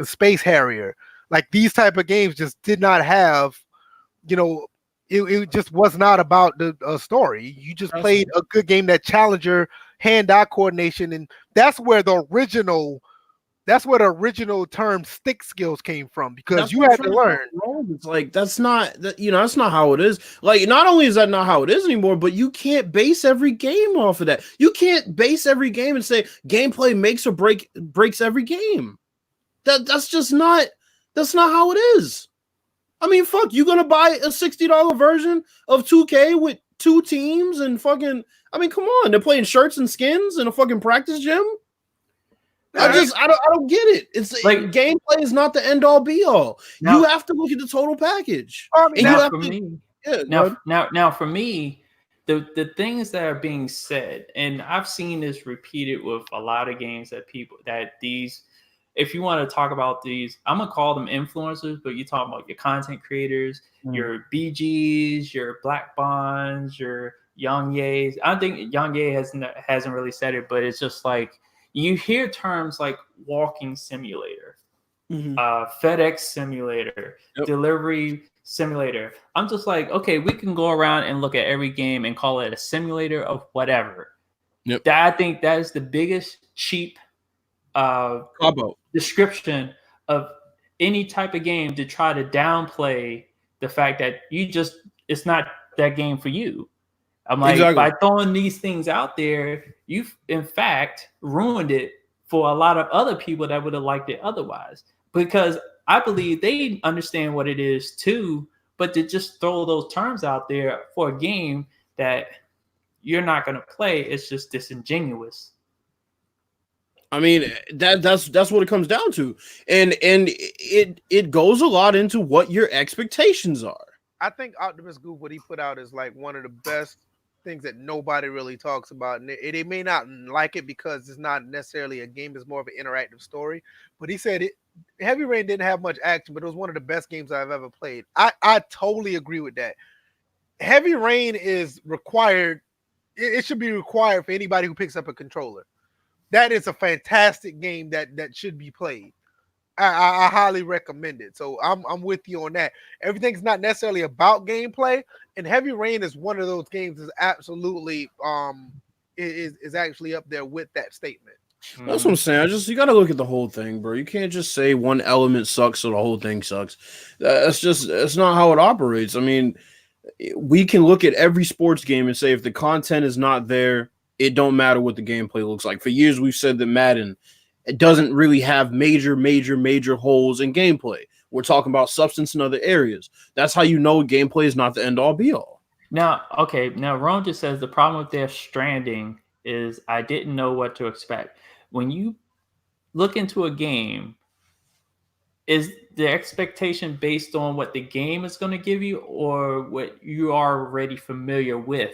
Space Harrier. Like these type of games just did not have, you know, it just was not about the story. You just played a good game that challenged your hand-eye coordination, and that's where the original term stick skills came from, because you had to learn. It's like that's not how it is. Like, not only is that not how it is anymore, but you can't base every game off of that. You can't base every game and say gameplay makes or breaks every game. That's not how it is. I mean, fuck, you gonna buy a $60 version of 2K with 2 teams and fucking, I mean, come on, they're playing shirts and skins in a fucking practice gym. I don't get it. It's like gameplay is not the end all be all. You have to look at the total package. For me, the things that are being said, and I've seen this repeated with a lot of games if you want to talk about these, I'm gonna call them influencers, but you talk about your content creators, your BGs, your Black Bonds, your Young Yays. I think Young Ye hasn't really said it, but it's just like you hear terms like walking simulator, FedEx simulator, delivery simulator. I'm just like, okay, we can go around and look at every game and call it a simulator of whatever. I think that is the biggest cheap description of any type of game to try to downplay the fact that it's not that game for you. I'm like, by throwing these things out there, you've in fact ruined it for a lot of other people that would have liked it otherwise. Because I believe they understand what it is too, but to just throw those terms out there for a game that you're not going to play, it's just disingenuous. I mean, that's what it comes down to, and it goes a lot into what your expectations are. I think Optimus Goop, what he put out, is like one of the best things that nobody really talks about, and they may not like it because it's not necessarily a game; it's more of an interactive story. But he said Heavy Rain didn't have much action, but it was one of the best games I've ever played. I totally agree with that. Heavy Rain is required. It should be required for anybody who picks up a controller. That is a fantastic game that should be played. I highly recommend it. So I'm with you on that. Everything's not necessarily about gameplay, and Heavy Rain is one of those games that's absolutely is actually up there with that statement. That's what I'm saying. You got to look at the whole thing, bro. You can't just say one element sucks so the whole thing sucks. That's not how it operates. I mean, we can look at every sports game and say if the content is not there, it don't matter what the gameplay looks like. For years, we've said that Madden, it doesn't really have major holes in gameplay. We're talking about substance in other areas. That's how you know gameplay is not the end all be all. Now, Ron just says the problem with their Stranding is I didn't know what to expect. When you look into a game, is the expectation based on what the game is going to give you or what you are already familiar with?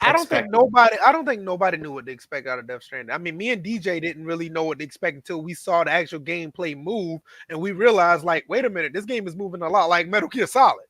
I don't think nobody knew what to expect out of Death Stranding. I mean, me and DJ didn't really know what to expect until we saw the actual gameplay move, and we realized, like, wait a minute, this game is moving a lot like Metal Gear Solid.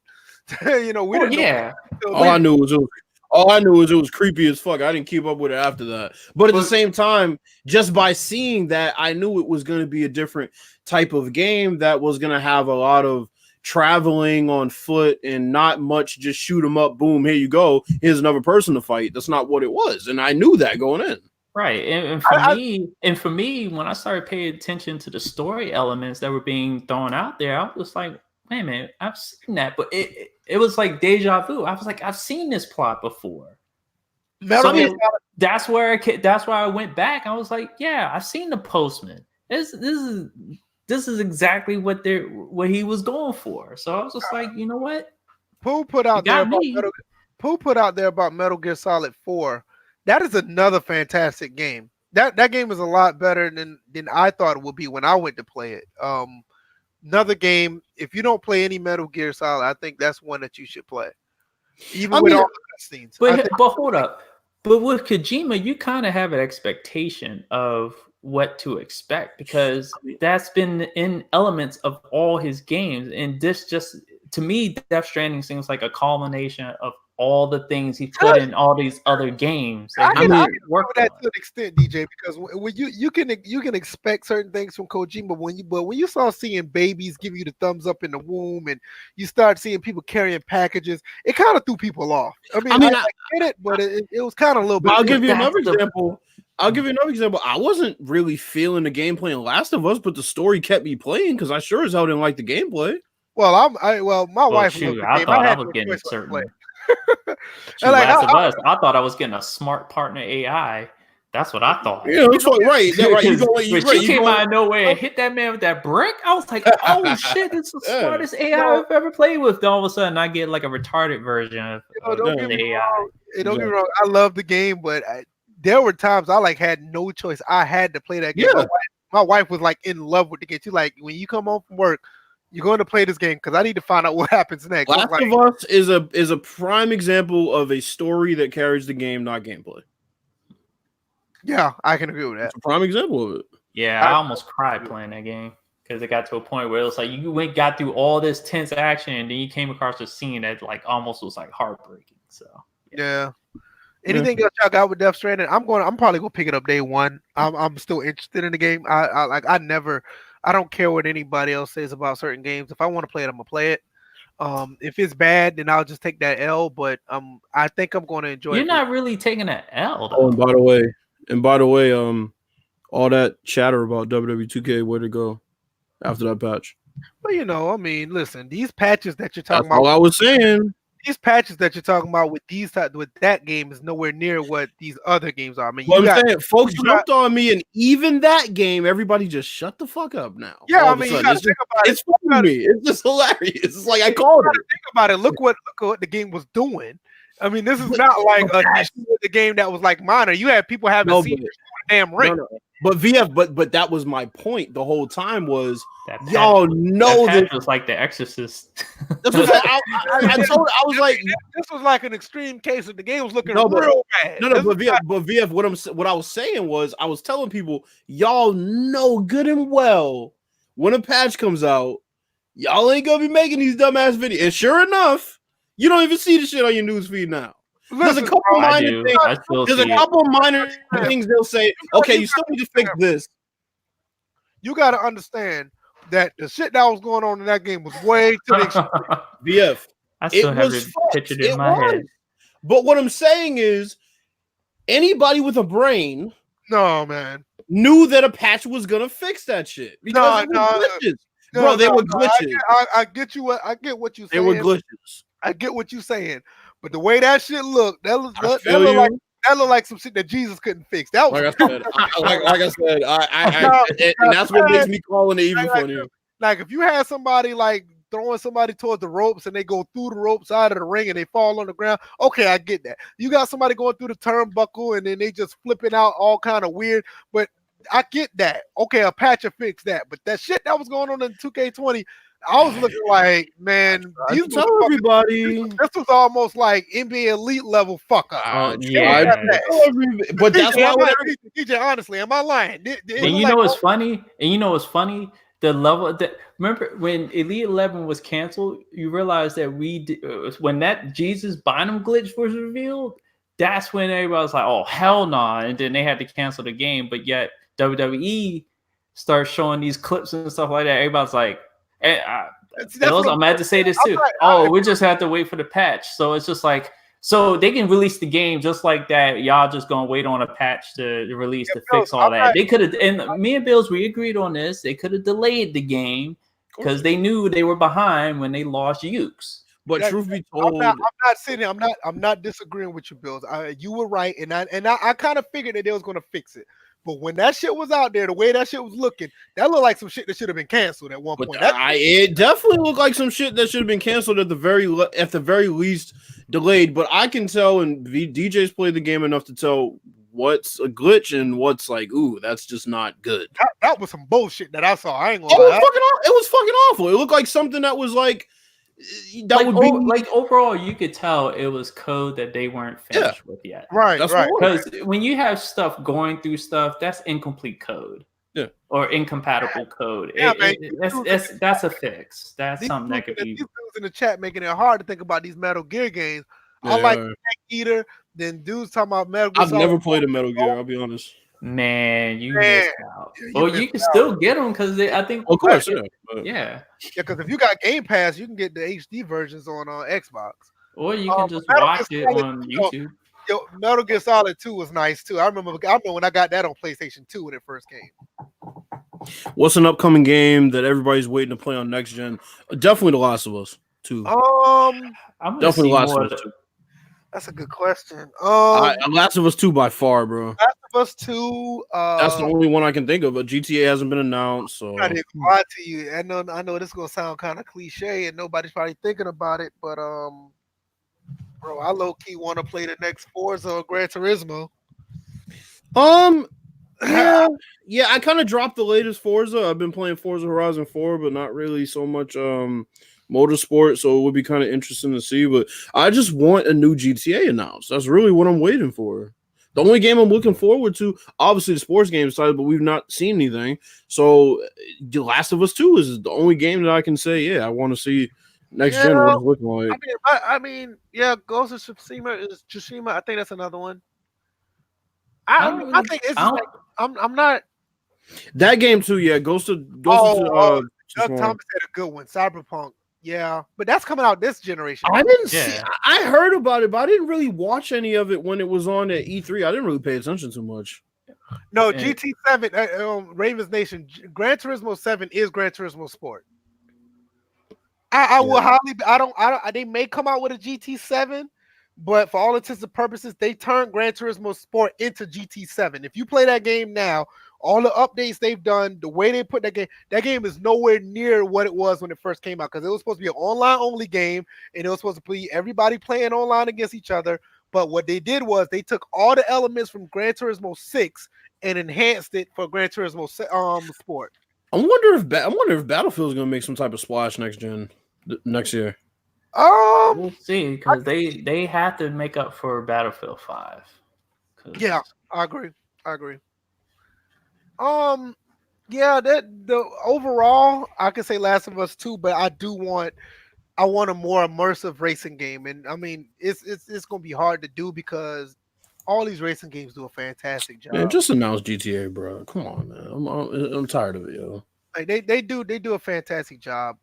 We didn't know. All I knew was it was creepy as fuck. I didn't keep up with it after that. But at the same time, just by seeing that, I knew it was going to be a different type of game that was going to have a lot of traveling on foot and not much just shoot 'em up, boom, here you go, here's another person to fight. That's not what it was, and I knew that going in. Right, and for me, when I started paying attention to the story elements that were being thrown out there, I was like, wait a minute, I've seen that, but it was like deja vu. I was like, I've seen this plot before. That's where I went back. I was like, yeah, I've seen the Postman. This is exactly what he was going for. So I was just like, you know what? Pooh put out there about Metal Gear Solid 4 That is another fantastic game. That game is a lot better than I thought it would be when I went to play it. Another game. If you don't play any Metal Gear Solid, I think that's one that you should play, even with all the cutscenes. But hold up. But with Kojima, you kind of have an expectation of what to expect because that's been in elements of all his games. And this just, to me, Death Stranding seems like a culmination of all the things he put in all these other games. I can work that to an extent, DJ, because when you can expect certain things from Kojima, but when you start seeing babies give you the thumbs up in the womb, and you start seeing people carrying packages, it kind of threw people off. I get it, but it was kind of a little bit. I'll give you another example. I wasn't really feeling the gameplay in Last of Us, but the story kept me playing because I sure as hell didn't like the gameplay. Well, my wife. I thought I was getting certain. Last of Us, I thought I was getting a smart partner AI. That's what I thought. Yeah, that's right. You came out of nowhere and hit that man with that brick. I was like, "Oh shit, this is the smartest AI I've ever played with." Then all of a sudden, I get like a retarded version of don't get me wrong. Don't get me wrong. I love the game, but there were times I had no choice. I had to play that game. Yeah. My wife was like in love with the game. She's like, when you come home from work, you're going to play this game because I need to find out what happens next. Last of Us is a prime example of a story that carries the game, not gameplay. Yeah, I can agree with that. It's a prime example of it. Yeah, I almost cried playing that game because it got to a point where it was like you got through all this tense action and then you came across a scene that like almost was like heartbreaking. So yeah. Anything else y'all got with Death Stranding? I'm probably gonna pick it up day one. I'm still interested in the game. I don't care what anybody else says about certain games. If I want to play it, I'm gonna play it. If it's bad, then I'll just take that L. But I think I'm going to enjoy it. You're not really taking an L, though. Oh, and by the way, all that chatter about WWE 2K, where'd it go after that patch? Well, listen, these patches that you're talking about. All I was saying. These patches that you're talking about with that game is nowhere near what these other games are. Folks jumped on me, and even that game, everybody just shut the fuck up now. Yeah, you gotta think about it. It's funny me. It's just hilarious. It's like I called it. Think about it. Look what the game was doing. This is not like the game that was like minor. You had people having seen damn ring. No. But VF, but that was my point the whole time was y'all know that was like The Exorcist. This was like, I was like, this was like an extreme case of the game was looking real bad. But VF, what I was saying was I was telling people y'all know good and well when a patch comes out, y'all ain't gonna be making these dumbass videos. And sure enough, you don't even see the shit on your news feed now. There's a couple minor things. There's a couple minor things they'll say. Okay, you still need to fix this. You got to understand that the shit that was going on in that game was way to the extreme. VF, I still have it pictured in my head. But what I'm saying is, anybody with a brain, knew that a patch was gonna fix that shit because glitches. Bro, they were glitches. I get you. I get what you saying. They were glitches. I get what you're saying. But the way that shit looked, that looked like some shit that Jesus couldn't fix. That was like I said, and that's what makes me calling it even funnier. Like if you had somebody like throwing somebody towards the ropes and they go through the ropes out of the ring and they fall on the ground, okay, I get that. You got somebody going through the turnbuckle and then they just flipping out all kind of weird, but I get that. Okay, a patch will fix that. But that shit that was going on in 2K20, I was looking like, man, tell everybody. This was almost like NBA Elite level fuck up. Yeah. But that's why DJ, honestly, am I lying? And you know what's funny? The level that remember when Elite 11 was canceled, you realize that when that Jesus Bynum glitch was revealed, that's when everybody was like, "Oh hell no!" Nah. And then they had to cancel the game. But yet WWE starts showing these clips and stuff like that. Everybody's like. I'm mad to say this too. We just have to wait for the patch. So it's just like, so they can release the game just like that. Y'all just gonna wait on a patch to release to fix all that. They could have, and me and Bills, we agreed on this. They could have delayed the game because they knew they were behind when they lost Ukes. But truth be told, I'm not disagreeing with you, Bills. You were right, and I kind of figured that they was gonna fix it. But when that shit was out there, the way that shit was looking, that looked like some shit that should have been canceled at one But point. it definitely looked like some shit that should have been canceled at the very least delayed. But I can tell, and DJ's played the game enough to tell what's a glitch and what's like, ooh, that's just not good. That was some bullshit that I saw. I ain't gonna It lie. was fucking awful. It looked like something that was like that like, would be like overall, you could tell it was code that they weren't finished with yet. Right, That's right. Because when you have stuff going through stuff, that's incomplete code. Yeah. Or incompatible code. Yeah, man. That's a fix. That's something that could be. These dudes in the chat making it hard to think about these Metal Gear games. Yeah. I like Tech Eater. Then dudes talking about Metal Gear. I've never played a Metal Gear. I'll be honest. Man, you missed out. Yeah, Well, you can still get them because I think. Of course, yeah. Yeah, because if you got Game Pass, you can get the HD versions on Xbox. Or you can just Metal watch Gear it Solid on 2, YouTube. Yo, Metal Gear Solid 2 was nice too. I remember when I got that on PlayStation 2 when it first came. What's an upcoming game that everybody's waiting to play on next gen? Definitely The Last of Us 2. I'm Definitely The Last of Us 2. That's a good question. Last of Us 2 by far, bro. Last of Us 2. That's the only one I can think of. But GTA hasn't been announced, so I didn't lie to you. I know this is gonna sound kind of cliche, and nobody's probably thinking about it, but bro, I low key want to play the next Forza or Gran Turismo. Yeah, I kind of dropped the latest Forza. I've been playing Forza Horizon 4, but not really so much motorsport, so it would be kind of interesting to see. But I just want a new GTA announced. That's really what I'm waiting for. The only game I'm looking forward to, obviously the sports game side, but we've not seen anything. So The Last of Us 2 is the only game that I can say, yeah, I want to see next gen what it's looking like. I mean, yeah, Ghost of Tsushima. I think that's another one. I think it's like, I'm not. That game too, yeah. Ghost of Doug Thomas had a good one. Cyberpunk, yeah, but that's coming out this generation. I didn't see. I heard about it, but I didn't really watch any of it when it was on at E3. I didn't really pay attention too much. No, GT7, Ravens Nation, Gran Turismo 7 is Gran Turismo Sport. I will highly. I don't. They may come out with a GT7. But for all intents and purposes, they turned Gran Turismo Sport into GT7. If you play that game now, all the updates they've done, the way they put that game is nowhere near what it was when it first came out, because it was supposed to be an online-only game, and it was supposed to be everybody playing online against each other. But what they did was they took all the elements from Gran Turismo 6 and enhanced it for Gran Turismo Sport. I wonder if Battlefield's going to make some type of splash next year. We'll see, because they have to make up for Battlefield 5. Yeah, I agree. Yeah, the overall I could say Last of Us 2, but I want a more immersive racing game, and I mean it's gonna be hard to do because all these racing games do a fantastic job. Man, just announce GTA, bro. Come on, man. I'm tired of it, yo. Like they do a fantastic job.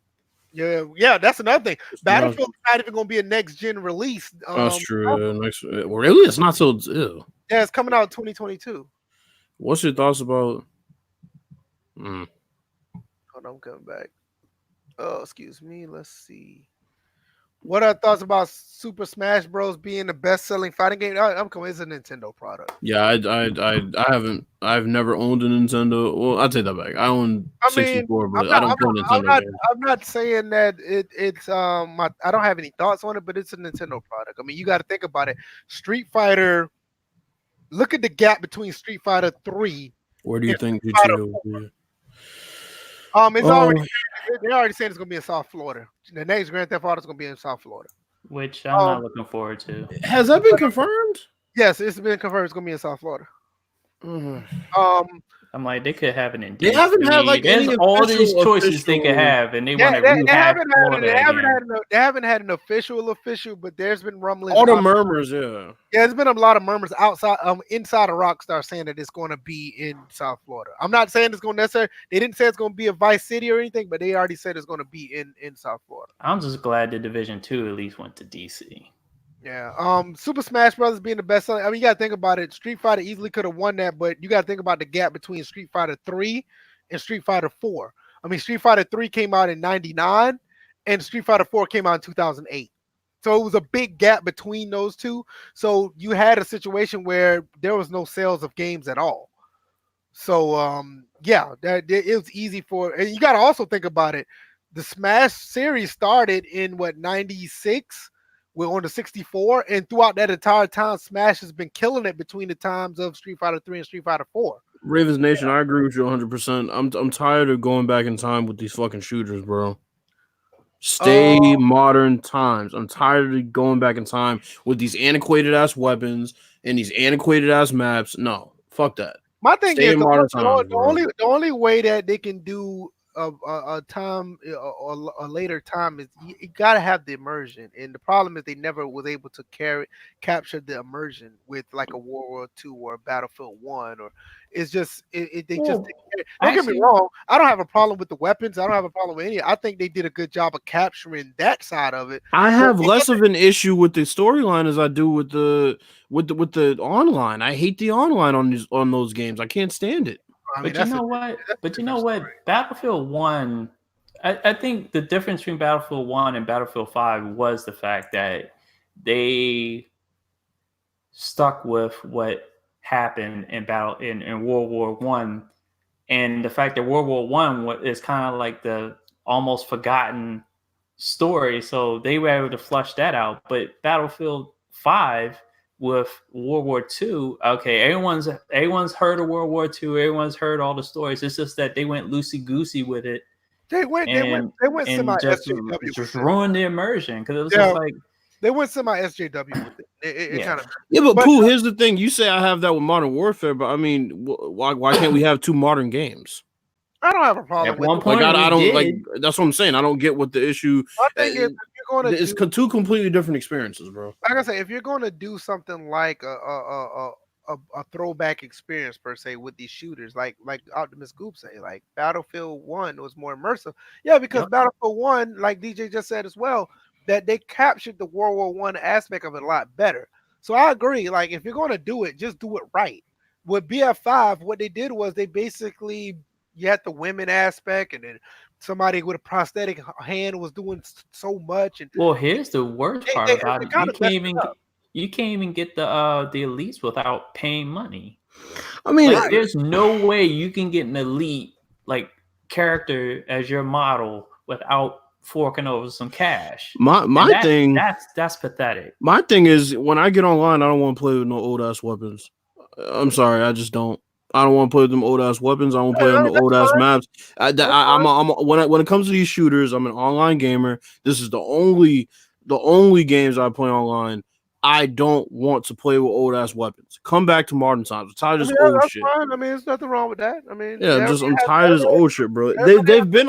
Yeah, that's another thing. Battlefield's not even going to be a next gen release. That's true. Really, it's not so. Ew. Yeah, it's coming out in 2022. What's your thoughts about? Hold on, I'm coming back. Oh, excuse me. Let's see. What are thoughts about Super Smash Bros. Being the best-selling fighting game? I'm coming. It's a Nintendo product. Yeah, I've never owned a Nintendo. Well, I'll take that back. I own 64, but I don't play Nintendo games. I'm not saying that it's I don't have any thoughts on it, but it's a Nintendo product. I mean, you got to think about it. Street Fighter. Look at the gap between Street Fighter 3. Where do you think GTA will be? It's already. They already said it's gonna be in South Florida. The next Grand Theft Auto is gonna be in South Florida, which I'm not looking forward to. Has that been confirmed? Yes, it's been confirmed. It's gonna be in South Florida. I'm like, they could have an in. They haven't had like there's all these choices they could have, and they want to They haven't had an official, but there's been rumblings. All the murmurs, yeah. Yeah, there's been a lot of murmurs inside of Rockstar saying that it's going to be in South Florida. I'm not saying it's going to necessarily. They didn't say it's going to be a Vice City or anything, but they already said it's going to be in South Florida. I'm just glad the Division 2 at least went to DC. Yeah. Super Smash Brothers being the best selling. I mean, you got to think about it. Street Fighter easily could have won that, but you got to think about the gap between Street Fighter 3 and Street Fighter 4. I mean, Street Fighter 3 came out in 99 and Street Fighter 4 came out in 2008. So it was a big gap between those two. So you had a situation where there was no sales of games at all. So yeah, that it was easy for, and you got to also think about it. The Smash series started in what 96. We're on the 64, and throughout that entire time, Smash has been killing it between the times of Street Fighter 3 and Street Fighter 4. Ravens Nation, I agree with you 100%. I'm tired of going back in time with these fucking shooters, bro. Stay modern times. I'm tired of going back in time with these antiquated ass weapons and these antiquated ass maps. No, fuck that. My thing Stay is in modern times, bro. the only way that they can do a time or a later time is you got to have the immersion, and the problem is they never was able to capture the immersion with like a World War II or a Battlefield One, or it's just they just Well, don't get me actually, wrong. I don't have a problem with the weapons. I don't have a problem with any. I think they did a good job of capturing that side of it. I But have it less doesn't- of an issue with the storyline as I do with the online. I hate the online on those games. I can't stand it. I mean, but you know what? that's a But you know different what? story. Battlefield 1, I think the difference between Battlefield 1 and Battlefield 5 was the fact that they stuck with what happened in World War One, and the fact that World War One is kind of like the almost forgotten story, so they were able to flush that out. But Battlefield 5 with World War II, okay, everyone's heard of World War II, everyone's heard all the stories. It's just that they went loosey goosey with it They went semi and just SJW with it. ruined the immersion because it was Yeah. just like, They went semi SJW with it. It Yeah. kind of Yeah, but But- Pooh, here's the thing. You say I have that with Modern Warfare, but I mean, why can't we have two modern games? I don't have a problem at with one it. point I we don't did. like. That's what I'm saying. I don't get what the issue. My thing is, if you're going to It's do, two completely different experiences, bro. like I say, if you're going to do something like a throwback experience per se with these shooters, like Optimus Goop say, like Battlefield 1 was more immersive. Yeah, because Yep. Battlefield 1, like DJ just said as well, that they captured the World War 1 aspect of it a lot better. So I agree. Like if you're going to do it, just do it right. With BF5, what they did was they basically, you had the women aspect, and then somebody with a prosthetic hand was doing so much. And Well, here's the worst part they about it. kinda messed it up. You can't even get the elites without paying money. I mean, Like, there's no way you can get an elite like character as your model without forking over some cash. my And thing. that's pathetic. My thing is when I get online, I don't want to play with no old ass weapons. I'm sorry, I just don't. I don't want to play with them old ass weapons. I won't play on the That's old ass fine. maps. When it comes to these shooters, I'm an online gamer. This is the only games I play online. I don't want to play with old ass weapons. Come back to modern times. I'm tired of this old That's shit. fine. I mean, there's nothing wrong with that. I mean, Yeah, I'm tired of this old shit, bro. They've been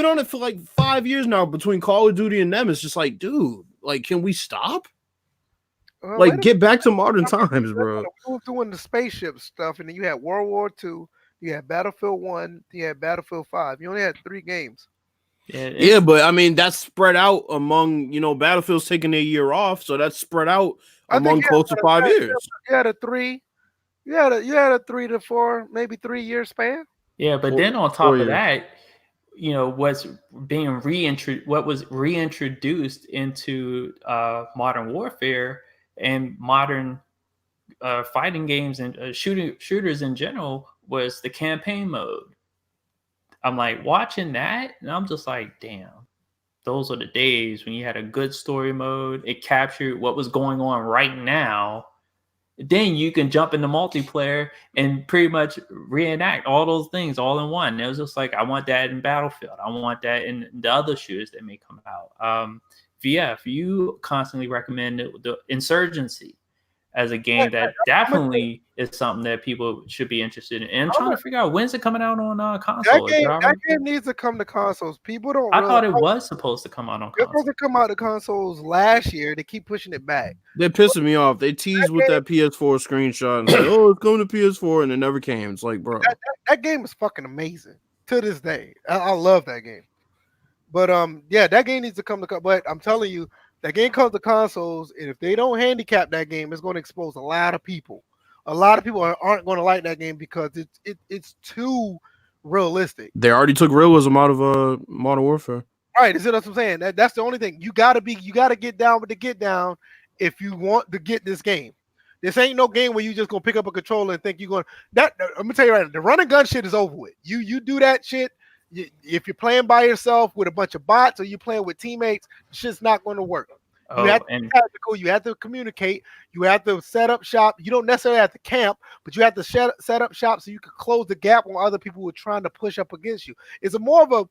on it for like 5 years now between Call of Duty and them. It's just like, dude, like, can we stop? Like, get back to modern times, bro. We were doing the spaceship stuff, and then you had World War II, you had Battlefield 1, you had Battlefield 5. You only had 3 games. Yeah, but I mean that's spread out among Battlefield's taking their year off, so that's spread out among close to 5 years. You had a 3. You had a 3 to 4, maybe 3-year span. Yeah, but then on top 4 of years. that, what was reintroduced into modern warfare and modern fighting games and shooters in general was the campaign mode. I'm like watching that, and I'm just like, damn, those are the days when you had a good story mode. It captured what was going on right now. Then you can jump into multiplayer and pretty much reenact all those things all in one. It was just like, I want that in Battlefield. I want that in the other shooters that may come out. VF, you constantly recommend the Insurgency as a game that definitely is something that people should be interested in. And I'm trying to figure out, when's it coming out on console? That game needs to come to consoles. People don't. I thought it was supposed to come out on It's supposed console. to come out to consoles last year. They keep pushing it back. They're pissing me off. They teased with that PS4 screenshot and said, "Oh, it's coming to PS4," and it never came. It's like, bro, That game is fucking amazing to this day. I love that game. But yeah, that game needs to come to. But I'm telling you, that game comes to consoles, and if they don't handicap that game, it's going to expose a lot of people. A lot of people aren't going to like that game because it's too realistic. they already took realism out of Modern Warfare. Right? Is it what I'm saying? That's the only thing. You gotta get down with the get down if you want to get this game. This ain't no game where you just gonna pick up a controller and think you're going. That I'm gonna tell you right now, the run and gun shit is over with. You do that shit. If you're playing by yourself with a bunch of bots or you playing with teammates, shit's not going to work. You have to be tactical. You have to communicate. You have to set up shop. You don't necessarily have to camp, but you have to set up shop so you can close the gap on other people who are trying to push up against you. It's more of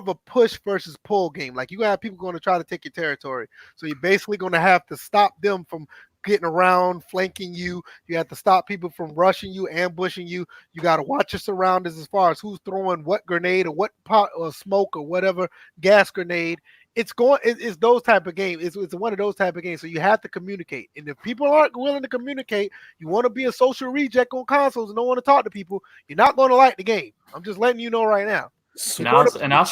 a push versus pull game. Like, you're gonna have people going to try to take your territory, so you're basically going to have to stop them from getting around, flanking you. You have to stop people from rushing you, ambushing you. You got to watch your surroundings as far as who's throwing what grenade or what pot or smoke or whatever gas grenade. It's those type of games. It's one of those type of games. So you have to communicate. And if people aren't willing to communicate, you want to be a social reject on consoles and don't want to talk to people, you're not going to like the game. I'm just letting you know right now. I'll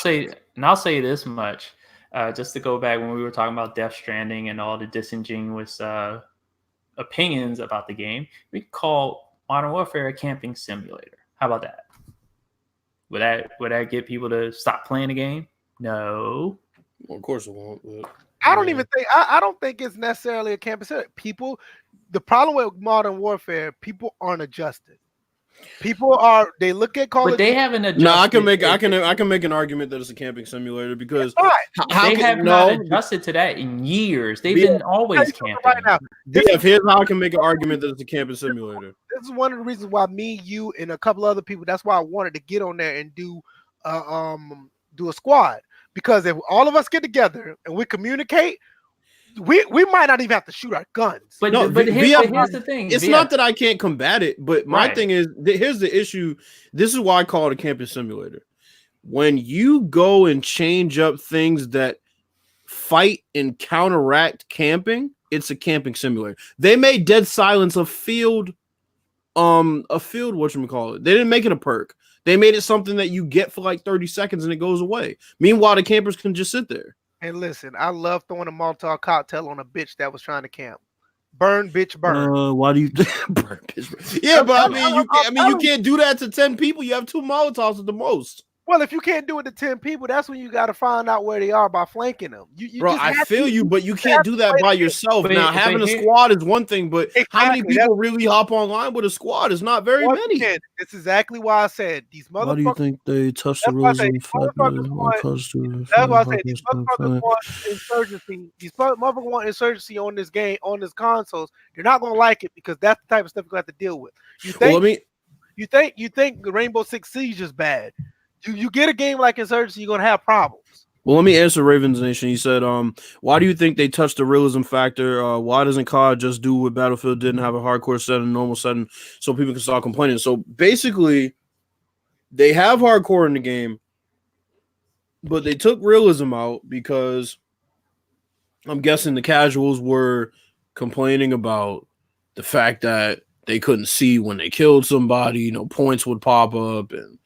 say this much, just to go back when we were talking about Death Stranding and all the disingenuous opinions about the game, we could call Modern Warfare a camping simulator. How about that? Would that get people to stop playing the game? No. Well, of course it won't. But, I don't even think I don't think it's necessarily a camping simulator. The problem with Modern Warfare, people aren't adjusted. People they look at Call of Duty. They haven't adjusted. No, I can make an argument that it's a camping simulator because they have not adjusted to that in years. They've been always camping. Right now, here's how I can make an argument that it's a camping simulator. This is one of the reasons why me, you, and a couple other people. That's why I wanted to get on there and do a squad, because if all of us get together and we communicate, we might not even have to shoot our guns. But here's the thing. It's not that I can't combat it, but my thing is, here's the issue. This is why I call it a camping simulator. When you go and change up things that fight and counteract camping, it's a camping simulator. They made Dead Silence a field whatchamacallit. They didn't make it a perk. They made it something that you get for like 30 seconds and it goes away. Meanwhile, the campers can just sit there. And listen, I love throwing a Molotov cocktail on a bitch that was trying to camp. Burn, bitch, burn. Why do you burn, bitch? Burn. Yeah, but you can't do that to 10 people. You have 2 Molotovs at the most. Well, if you can't do it to 10 people, that's when you got to find out where they are by flanking them. Bro, I feel you, but you can't do that by yourself. Now, having a squad is one thing, but how many people really hop online with a squad? It's not very many. That's exactly why I said these motherfuckers. Why do you think they touch the rules in That's why I said these motherfuckers want insurgency. These motherfuckers want insurgency on this game, on this consoles. You're not gonna like it because that's the type of stuff you're gonna have to deal with. You think Rainbow Six Siege is bad? You get a game like Insurgency, you're gonna have problems. Well, let me answer Ravens Nation. He said, why do you think they touched the realism factor? Why doesn't COD just do what Battlefield did and have a hardcore setting, normal setting, so people can start complaining? So basically, they have hardcore in the game, but they took realism out because I'm guessing the casuals were complaining about the fact that they couldn't see when they killed somebody, points would pop up. And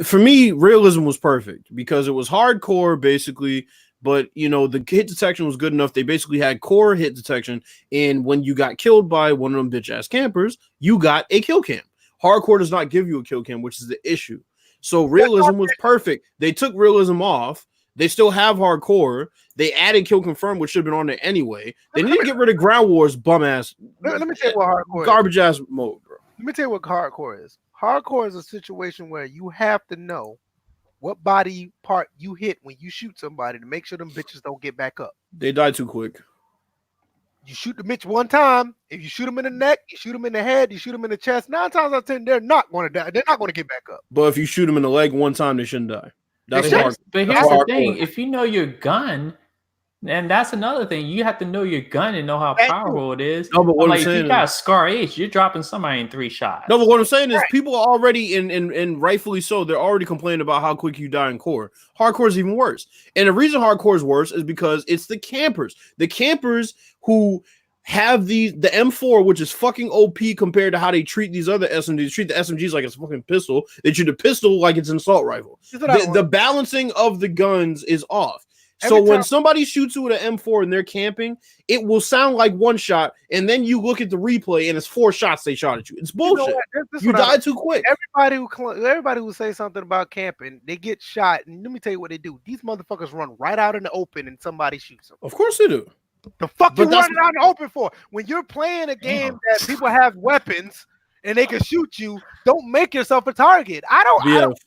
for me, realism was perfect because it was hardcore basically, but the hit detection was good enough. They basically had core hit detection, and when you got killed by one of them bitch ass campers, you got a kill cam. Hardcore does not give you a kill cam, which is the issue. So realism was perfect. They took realism off. They still have hardcore. They added kill confirm, which should have been on there anyway. They need to get rid of ground wars, bum ass. Let me tell you what hardcore garbage ass mode, bro. Let me tell you what hardcore is. Hardcore is a situation where you have to know what body part you hit when you shoot somebody to make sure them bitches don't get back up. They die too quick. You shoot the bitch one time. If you shoot them in the neck, you shoot them in the head, you shoot them in the chest, 9 times out of 10, they're not going to die. They're not going to get back up. But if you shoot them in the leg one time, they shouldn't die. But here's the thing. If you know your gun, and that's another thing, you have to know your gun and know how powerful it is. No, but what I'm saying, if you got a Scar H, you're dropping somebody in 3 shots. No, but what I'm saying is people are already and rightfully so, they're already complaining about how quick you die in core. Hardcore is even worse. And the reason hardcore is worse is because it's the campers. The campers who have the M4, which is fucking OP compared to how they treat these other SMGs. They treat the SMGs like it's a fucking pistol. They treat the pistol like it's an assault rifle. The balancing of the guns is off. So when somebody shoots you with an M4 and they're camping, it will sound like 1 shot, and then you look at the replay and it's 4 shots they shot at you. It's bullshit. You die too quick. Everybody who say something about camping, they get shot, and let me tell you what they do. These motherfuckers run right out in the open and somebody shoots them. Of course they do. The fuck you running out in the open for? When you're playing a game that people have weapons and they can shoot you, don't make yourself a target. I don't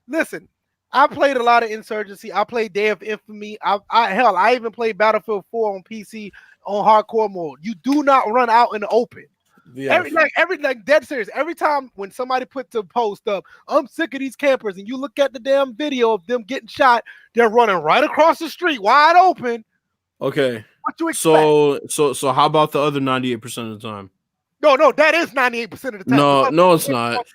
listen. I played a lot of Insurgency. I played Day of Infamy. I even played Battlefield 4 on PC on hardcore mode. You do not run out in the open. Like dead serious. Every time when somebody puts a post up, I'm sick of these campers, and you look at the damn video of them getting shot, they're running right across the street, wide open. Okay. What you expect? So how about the other 98% of the time? No, that is 98% of the time. No, it's not.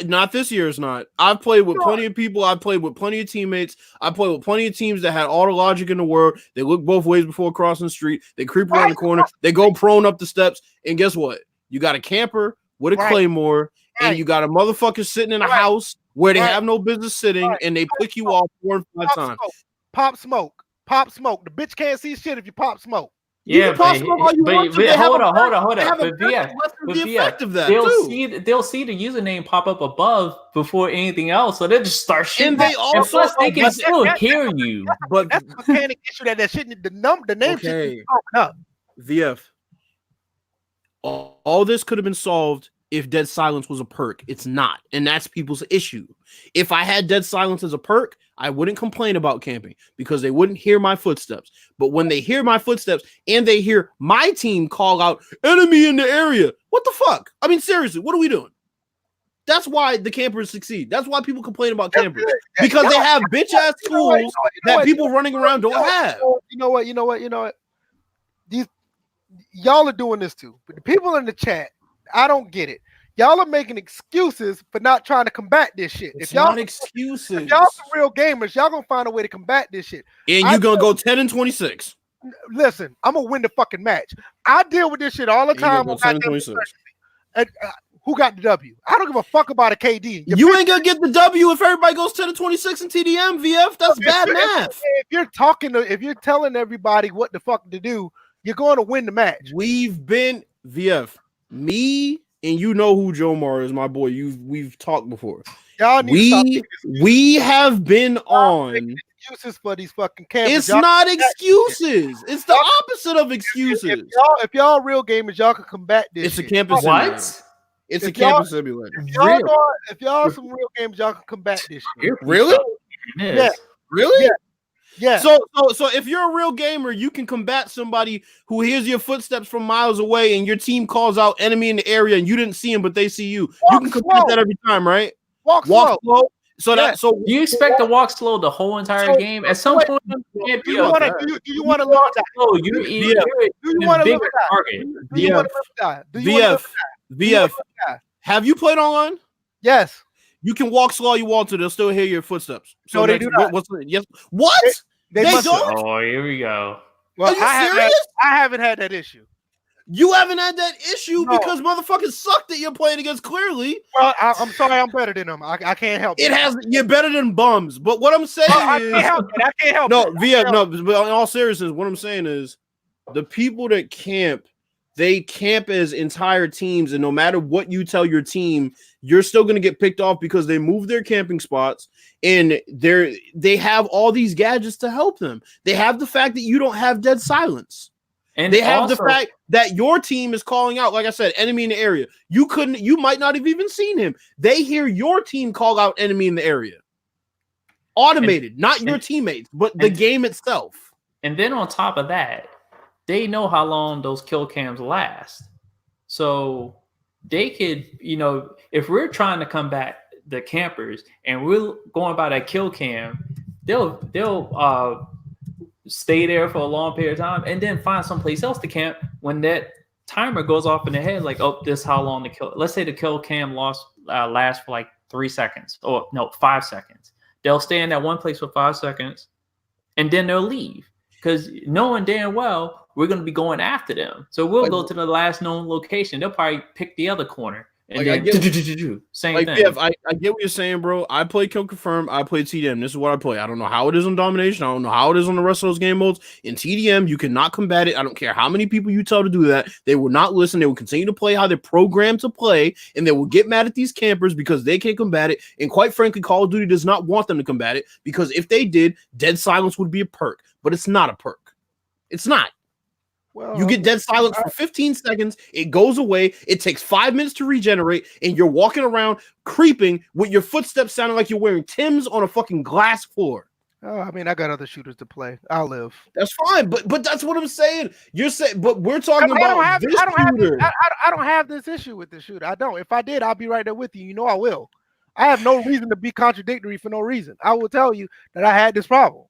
Not this year. It's not. I've played with plenty of people. I've played with plenty of teammates. I played with plenty of teams that had all the logic in the world. They look both ways before crossing the street. They creep around the corner. They go prone up the steps. And guess what? You got a camper with a claymore, and you got a motherfucker sitting in a house where they have no business sitting, and they pick you off 4 and 5 times. Pop smoke. The bitch can't see shit if you pop smoke. Yeah, but hold on. But they'll see the username pop up above before anything else, so they'll just start shooting. And plus, they can still hear you. But that's the mechanic issue that shit. The name should be popping up. VF. All this could have been solved if Dead Silence was a perk. It's not, and that's people's issue. If I had Dead Silence as a perk, I wouldn't complain about camping because they wouldn't hear my footsteps. But when they hear my footsteps and they hear my team call out enemy in the area, what the fuck? I mean, seriously, what are we doing? That's why the campers succeed. That's why people complain about campers, because they have bitch ass tools that people running around don't have. You know what? These y'all are doing this too. But the people in the chat, I don't get it. Y'all are making excuses for not trying to combat this shit. It's not excuses. If y'all some real gamers, y'all gonna find a way to combat this shit. And you're gonna go 10-26. Listen, I'm gonna win the fucking match. I deal with this shit all the time. 10-26. Who got the W? I don't give a fuck about a KD. You ain't gonna get the W if everybody goes 10-26 in TDM, VF. That's bad math. If you're telling everybody what the fuck to do, you're going to win the match. We've been VF, me. And you know who Jomar is, my boy. We've talked before. Y'all need we have been on excuses for these fucking campers. It's not excuses. It's the opposite of excuses. If y'all real gamers, y'all can combat this. It's a campus simulator. It's a campus simulator. If y'all some real gamers, y'all can combat this shit. Really? Yeah. Really? Yeah. Yeah. So if you're a real gamer, you can combat somebody who hears your footsteps from miles away and your team calls out enemy in the area and you didn't see him, but they see you. You can combat that every time, right? Walk slow. So do you expect to walk slow the whole entire game? At some point, do you want to live or die? VF. Have you played online? Yes. You can walk slow you want to, they'll still hear your footsteps. So no, they do not. What? They don't? Oh, here we go. Well, are you serious? I haven't had that issue. You haven't had that issue because motherfuckers suck that you're playing against clearly. Well, I'm sorry, I'm better than them. I can't help it. You're better than bums. But what I'm saying is I can't help it. No, but in all seriousness, what I'm saying is the people that camp, they camp as entire teams, and no matter what you tell your team, you're still going to get picked off because they move their camping spots and they have all these gadgets to help them. They have the fact that you don't have Dead Silence. And they have the fact that your team is calling out, like I said, enemy in the area. You might not have even seen him. They hear your team call out enemy in the area. Automated, not your teammates, but the game itself. And then on top of that, they know how long those kill cams last. So they could, if we're trying to combat the campers and we're going by that kill cam, they'll stay there for a long period of time and then find someplace else to camp when that timer goes off in their head, like, oh, this is how long the kill. Let's say the kill cam lasts for like 3 seconds or 5 seconds. They'll stay in that one place for 5 seconds and then they'll leave because knowing damn well we're going to be going after them. So we'll go to the last known location. They'll probably pick the other corner. And then same thing. Yeah, I get what you're saying, bro. I play Kill Confirm. I play TDM. This is what I play. I don't know how it is on Domination. I don't know how it is on the rest of those game modes. In TDM, you cannot combat it. I don't care how many people you tell to do that. They will not listen. They will continue to play how they're programmed to play, and they will get mad at these campers because they can't combat it. And quite frankly, Call of Duty does not want them to combat it because if they did, Dead Silence would be a perk. But it's not a perk. It's not. Well, You get dead silence for 15 seconds. It goes away. It takes 5 minutes to regenerate, and you're walking around creeping with your footsteps sounding like you're wearing Tim's on a fucking glass floor. Oh, I mean, I got other shooters to play. I'll live. That's fine, but that's what I'm saying. You're saying, but we're talking about this shooter. I don't have this issue with this shooter. I don't. If I did, I'll be right there with you. You know I will. I have no reason to be contradictory for no reason. I will tell you that I had this problem.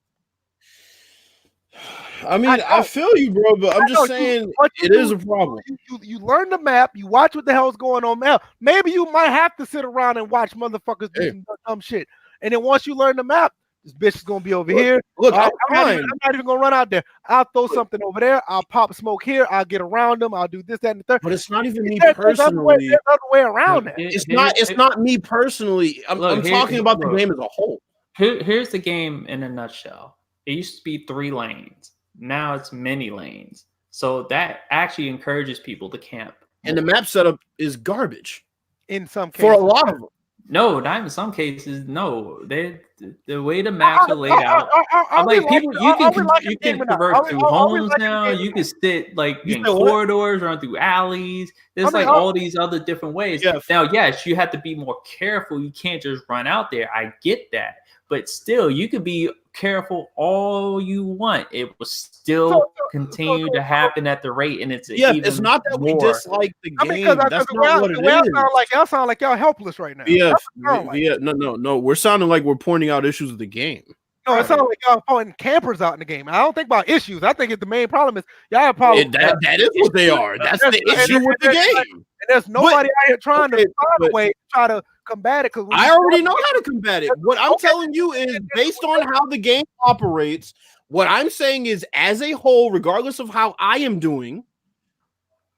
I mean, I feel you, bro, but I'm just saying it is a problem. You learn the map. You watch what the hell's going on now. Maybe you might have to sit around and watch motherfuckers do some dumb shit. And then once you learn the map, this bitch is gonna be over here. Look, I'm not even gonna run out there. I'll throw something over there. I'll pop smoke here. I'll get around them. I'll do this, that, and the third. But it's not even me personally. There's other way around that. It's not me personally. I'm talking about the game as a whole. Here's the game in a nutshell. It used to be 3 lanes. Now it's many lanes. So that actually encourages people to camp. And the map setup is garbage. In some cases. For a lot of them. No, not in some cases. No, the way the maps are laid out. I'm like, people, you can convert through homes now. You can sit like in corridors, run through alleys. There's like all these other different ways. Now, yes, you have to be more careful. You can't just run out there. I get that, but still, you could be careful all you want. It will still continue to happen at the rate, and it's it's not that we dislike the game. That's not what it is. Y'all sound like y'all helpless right now. No. We're sounding like we're pointing out issues of the game. No, it sounds like y'all pointing campers out in the game. I don't think about issues. I think the main problem is y'all have problems. That is what they are. That's the issue with the game. And there's nobody out here trying to find a way to try to combat it. Because I already know how to combat it. What I'm telling you is based on how the game operates. What I'm saying is, as a whole, regardless of how I am doing,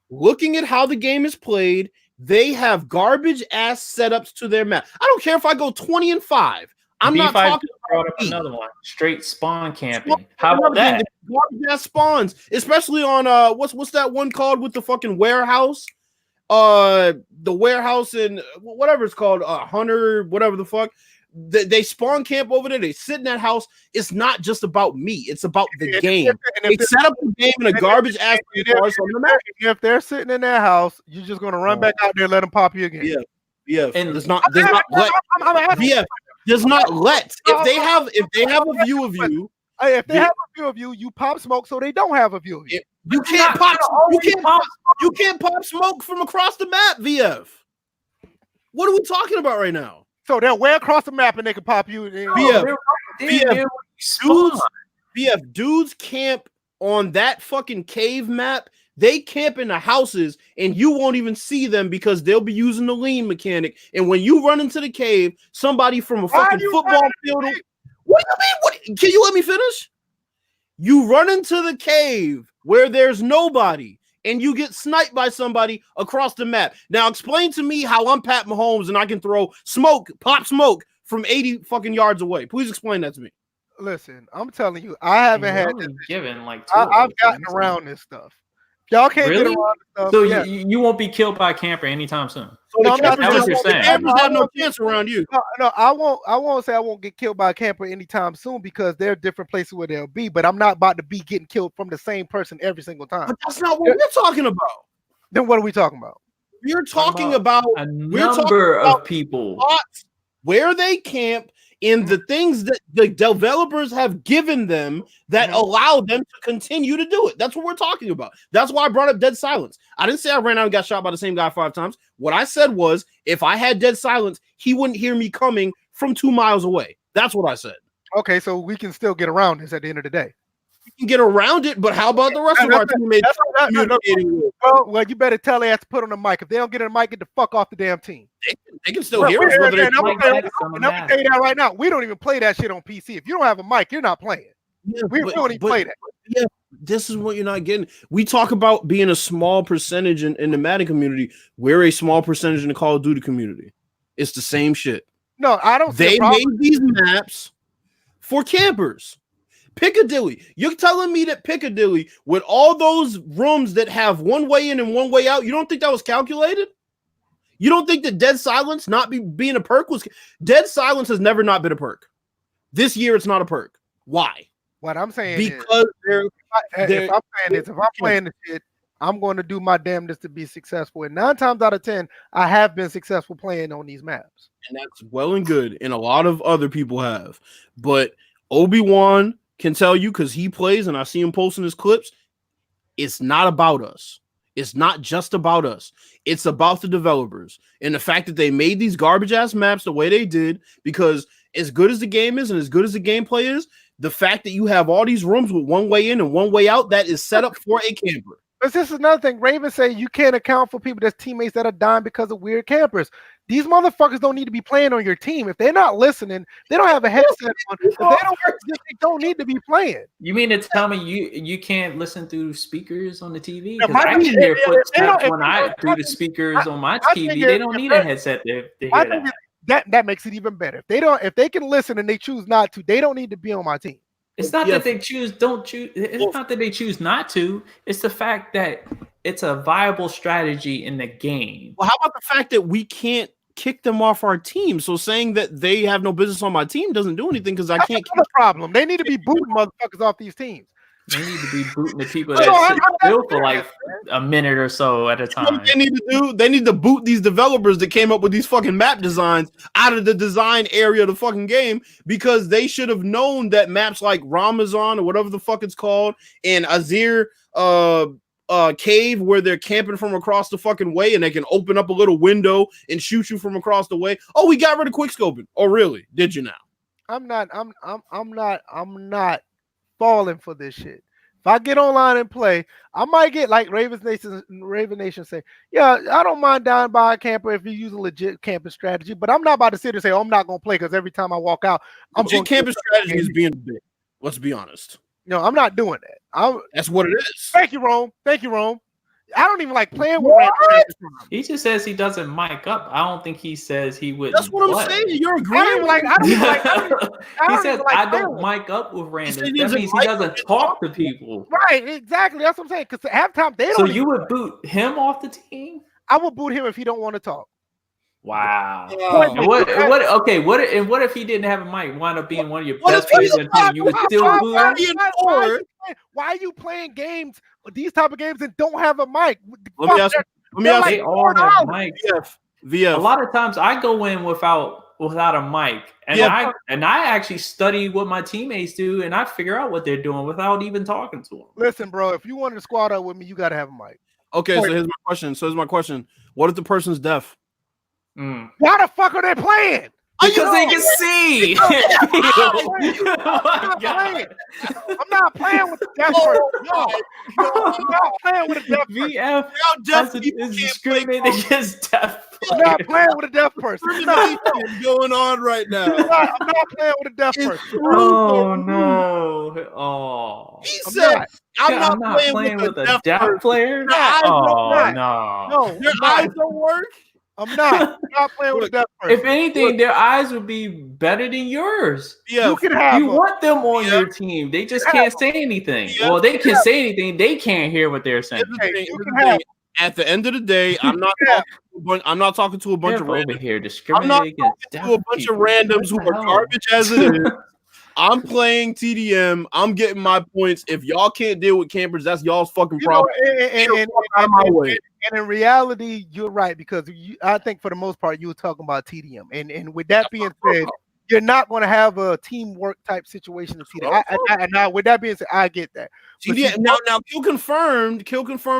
looking at how the game is played, they have garbage ass setups to their map. I don't care if I go 20-5. I'm B5 not talking brought up another one. Straight spawn camping. How about that? Garbage ass spawns, especially on what's that one called with the fucking warehouse? The warehouse in whatever it's called, Hunter, whatever the fuck. They spawn camp over there. They sit in that house. It's not just about me. It's about the game. They set up the game in a garbage ass. If they're sitting in their house, you're just gonna run back out there and let them pop you again. Yeah. And there's not let. There's not let. If they have a view of you. If they have a view of you, you pop smoke so they don't have a view of you. You can't pop smoke from across the map, VF. What are we talking about right now? So they're way across the map and they can pop you. Dudes camp on that fucking cave map. They camp in the houses and you won't even see them because they'll be using the lean mechanic. And when you run into the cave, somebody from a fucking football field. What do you mean? Can you let me finish? You run into the cave where there's nobody and you get sniped by somebody across the map. Now explain to me how I'm Pat Mahomes and I can throw pop smoke from 80 fucking yards away. Please explain that to me. Listen, I'm telling you, I haven't had this. Given like I've gotten around this stuff. Y'all can't get around this stuff. So you won't be killed by a camper anytime soon. So the campers have no chance around you. No, I won't say I won't get killed by a camper anytime soon because there are different places where they'll be, but I'm not about to be getting killed from the same person every single time. But that's not what we're talking about. Then what are we talking about? We're talking about a number of people where they camp in the things that the developers have given them that allow them to continue to do it. That's what we're talking about. That's why I brought up dead silence. I didn't say I ran out and got shot by the same guy 5 times. What I said was, if I had dead silence, he wouldn't hear me coming from 2 miles away. That's what I said. Okay, so we can still get around this at the end of the day. You can get around it, but how about the rest of our teammates? Well, you better tell their ass to put on the mic. If they don't get on the mic, get the fuck off the damn team. They can still hear us. I'm gonna tell you that right now. We don't even play that shit on PC. If you don't have a mic, you're not playing. We don't even play that. Yeah, this is what you're not getting. We talk about being a small percentage in the Madden community. We're a small percentage in the Call of Duty community. It's the same shit. No, I don't. They made these maps for campers. Piccadilly. You're telling me that Piccadilly, with all those rooms that have one way in and one way out, you don't think that was calculated? You don't think that dead silence being a perk was... Dead silence has never not been a perk. This year, it's not a perk. Why? What I'm saying is, because if I'm playing this shit, I'm going to do my damnedest to be successful. And 9 times out of 10, I have been successful playing on these maps. And that's well and good. And a lot of other people have. But Obi-Wan can tell you, because he plays and I see him posting his clips, it's not about us. It's not just about us. It's about the developers. And the fact that they made these garbage-ass maps the way they did, because as good as the game is and as good as the gameplay is, the fact that you have all these rooms with one way in and one way out, that is set up for a camper. But this is another thing. Raven say you can't account for people that's teammates that are dying because of weird campers. These motherfuckers don't need to be playing on your team. If they're not listening, they don't have a headset on. If they don't need to be playing. You mean to tell me you can't listen through speakers on the TV? Yeah, Because I can hear footsteps through the speakers on my TV. They don't need a headset to hear that. That makes it even better. If they can listen and they choose not to, they don't need to be on my team. It's not that they don't choose. It's not that they choose not to. It's the fact that it's a viable strategy in the game. Well, how about the fact that we can't kick them off our team? So saying that they have no business on my team doesn't do anything because I can't. That's the problem. They need to be booting motherfuckers off these teams. They need to be booting the people that sit still for like a minute or so at a time. What they need to do, they need to boot these developers that came up with these fucking map designs out of the design area of the fucking game, because they should have known that maps like Ramazan or whatever the fuck it's called and Azir cave, where they're camping from across the fucking way and they can open up a little window and shoot you from across the way. Oh, we got rid of quick scoping. Oh, really? Did you now? I'm not falling for this shit. If I get online and play, I might get like Raven Nation say, yeah, I don't mind down by a camper if you use a legit camping strategy, but I'm not about to sit and say, oh, I'm not going to play because every time I walk out, I'm going to camping strategy is being a bitch. Let's be honest. No, I'm not doing that. That's what it is. Thank you, Rome. I don't even like playing with Randy. He just says he doesn't mic up. I don't think he says he would. That's what I'm saying. You're agreeing. He says I don't mic up with randoms. That means he doesn't talk to people. Right, exactly. That's what I'm saying. Because half time they don't. So you would boot him off the team? I would boot him if he don't want to talk. Wow. What if he didn't have a mic? Wind up being one of your best players on the team? You would still boot him? Why are you playing games, these type of games, and don't have a mic? Let me ask they all have mics. VF. A lot of times I go in without a mic, and I actually study what my teammates do, and I figure out what they're doing without even talking to them. Listen, bro, if you wanted to squad up with me, you got to have a mic. Okay, so here's my question. What if the person's deaf? Why the fuck are they playing? Because they can see. I'm not playing with the deaf person. No, I'm not playing with a deaf person. VF is discriminating against deaf. I'm not playing with a deaf person. What's going on right now? I'm not playing with a deaf person. Oh no! Oh, he said, "I'm not playing with a deaf player." Oh no! Your eyes don't work. I'm not playing with a deaf person. If anything, their eyes would be better than yours. Yeah, you want them on your team. They just can't say anything. Yeah. Well, they can say anything. They can't hear what they're saying. At the end of the day, I'm not talking to a bunch of randoms. Here discriminating against a bunch of randoms who are garbage as it is. I'm playing TDM. I'm getting my points. If y'all can't deal with campers, that's y'all's fucking problem. And out of my way. And in reality, you're right, because I think for the most part you were talking about TDM. And with that being said, you're not going to have a teamwork type situation in TDM. Now, with that being said, I get that. Now, kill confirmed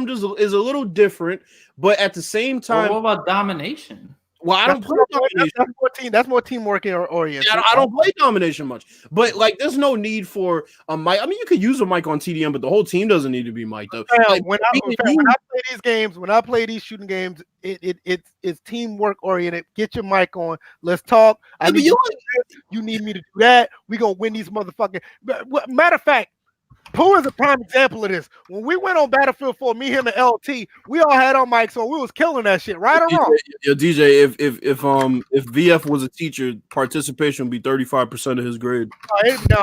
is a little different, but at the same time, what about domination? Well, I don't play domination. That's more teamwork oriented. I don't play domination much, but like, there's no need for a mic. I mean, you could use a mic on TDM, but the whole team doesn't need to be mic'd up. When I play these games, when I play these shooting games, it's teamwork oriented. Get your mic on. Let's talk. You need me to do that. We gonna win these motherfucking. Matter of fact, Pooh is a prime example of this. When we went on Battlefield 4, me, him, and LT, we all had our mics on. We was killing that shit, right or wrong? Yo, DJ, if VF was a teacher, participation would be 35% of his grade. No.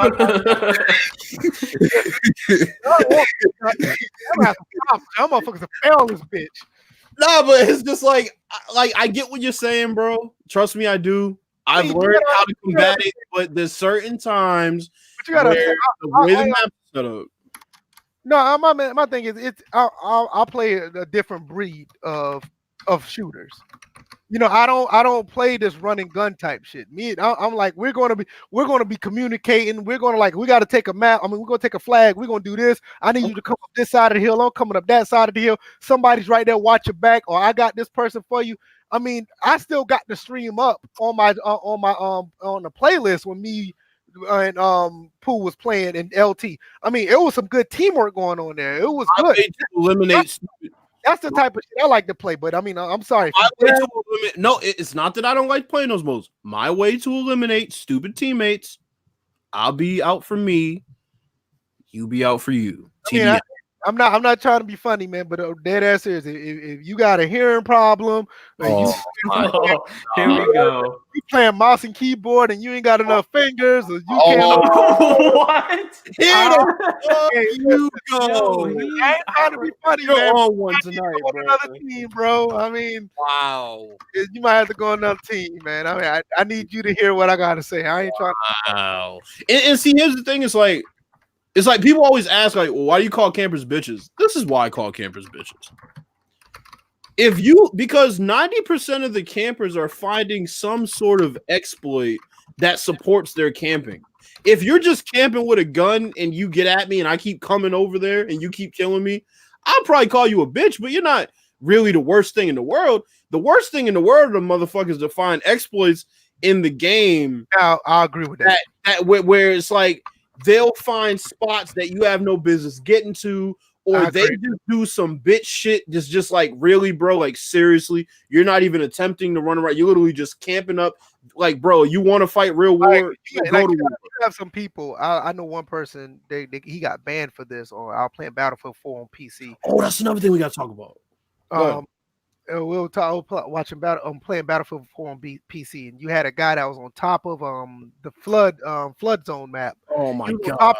I'm motherfuckers to fail this bitch. Nah, but it's just like I get what you're saying, bro. Trust me, I do. I've learned how to combat it, but there's certain times you gotta. the way the map's set up. No, my thing is I'll play a different breed of shooters. You know, I don't play this run and gun type shit. I'm like, we're gonna be communicating. We got to take a map. I mean, we're gonna take a flag. We're gonna do this. I need you to come up this side of the hill. I'm coming up that side of the hill. Somebody's right there. Watch your back, or I got this person for you. I mean, I still got the stream up on the playlist when me and Pooh was playing in LT. I mean, it was some good teamwork going on there. It was good. Eliminate. That's the type of shit I like to play. But I mean, I'm sorry. No, it's not that I don't like playing those modes. My way to eliminate stupid teammates. I'll be out for me. You be out for you. I mean, I'm not trying to be funny, man, but dead ass serious. If you got a hearing problem, here we go. You playing mouse and keyboard and you ain't got enough fingers, or you can't. What? Here you go. I ain't trying to be funny, You're man. on one tonight, bro. Another team, bro. I mean, wow. You might have to go on another team, man. I mean, I need you to hear what I gotta say. I ain't trying. Wow. And see, here's the thing. It's like people always ask, like, well, why do you call campers bitches? This is why I call campers bitches. Because 90% of the campers are finding some sort of exploit that supports their camping. If you're just camping with a gun and you get at me and I keep coming over there and you keep killing me, I'll probably call you a bitch, but you're not really the worst thing in the world. The worst thing in the world are the motherfuckers that find exploits in the game. Now, I agree with that. Where it's like, they'll find spots that you have no business getting to, or they just do some bitch shit. Just like, really, bro, like, seriously, you're not even attempting to run around. You're literally just camping up. Like, bro, you want to fight real war? You have some people. I know one person. He got banned for this, or I was playing Battlefield 4 on PC. Oh, that's another thing we got to talk about. We'll talk playing Battlefield 4 on PC, and you had a guy that was on top of the flood zone map. Oh my god!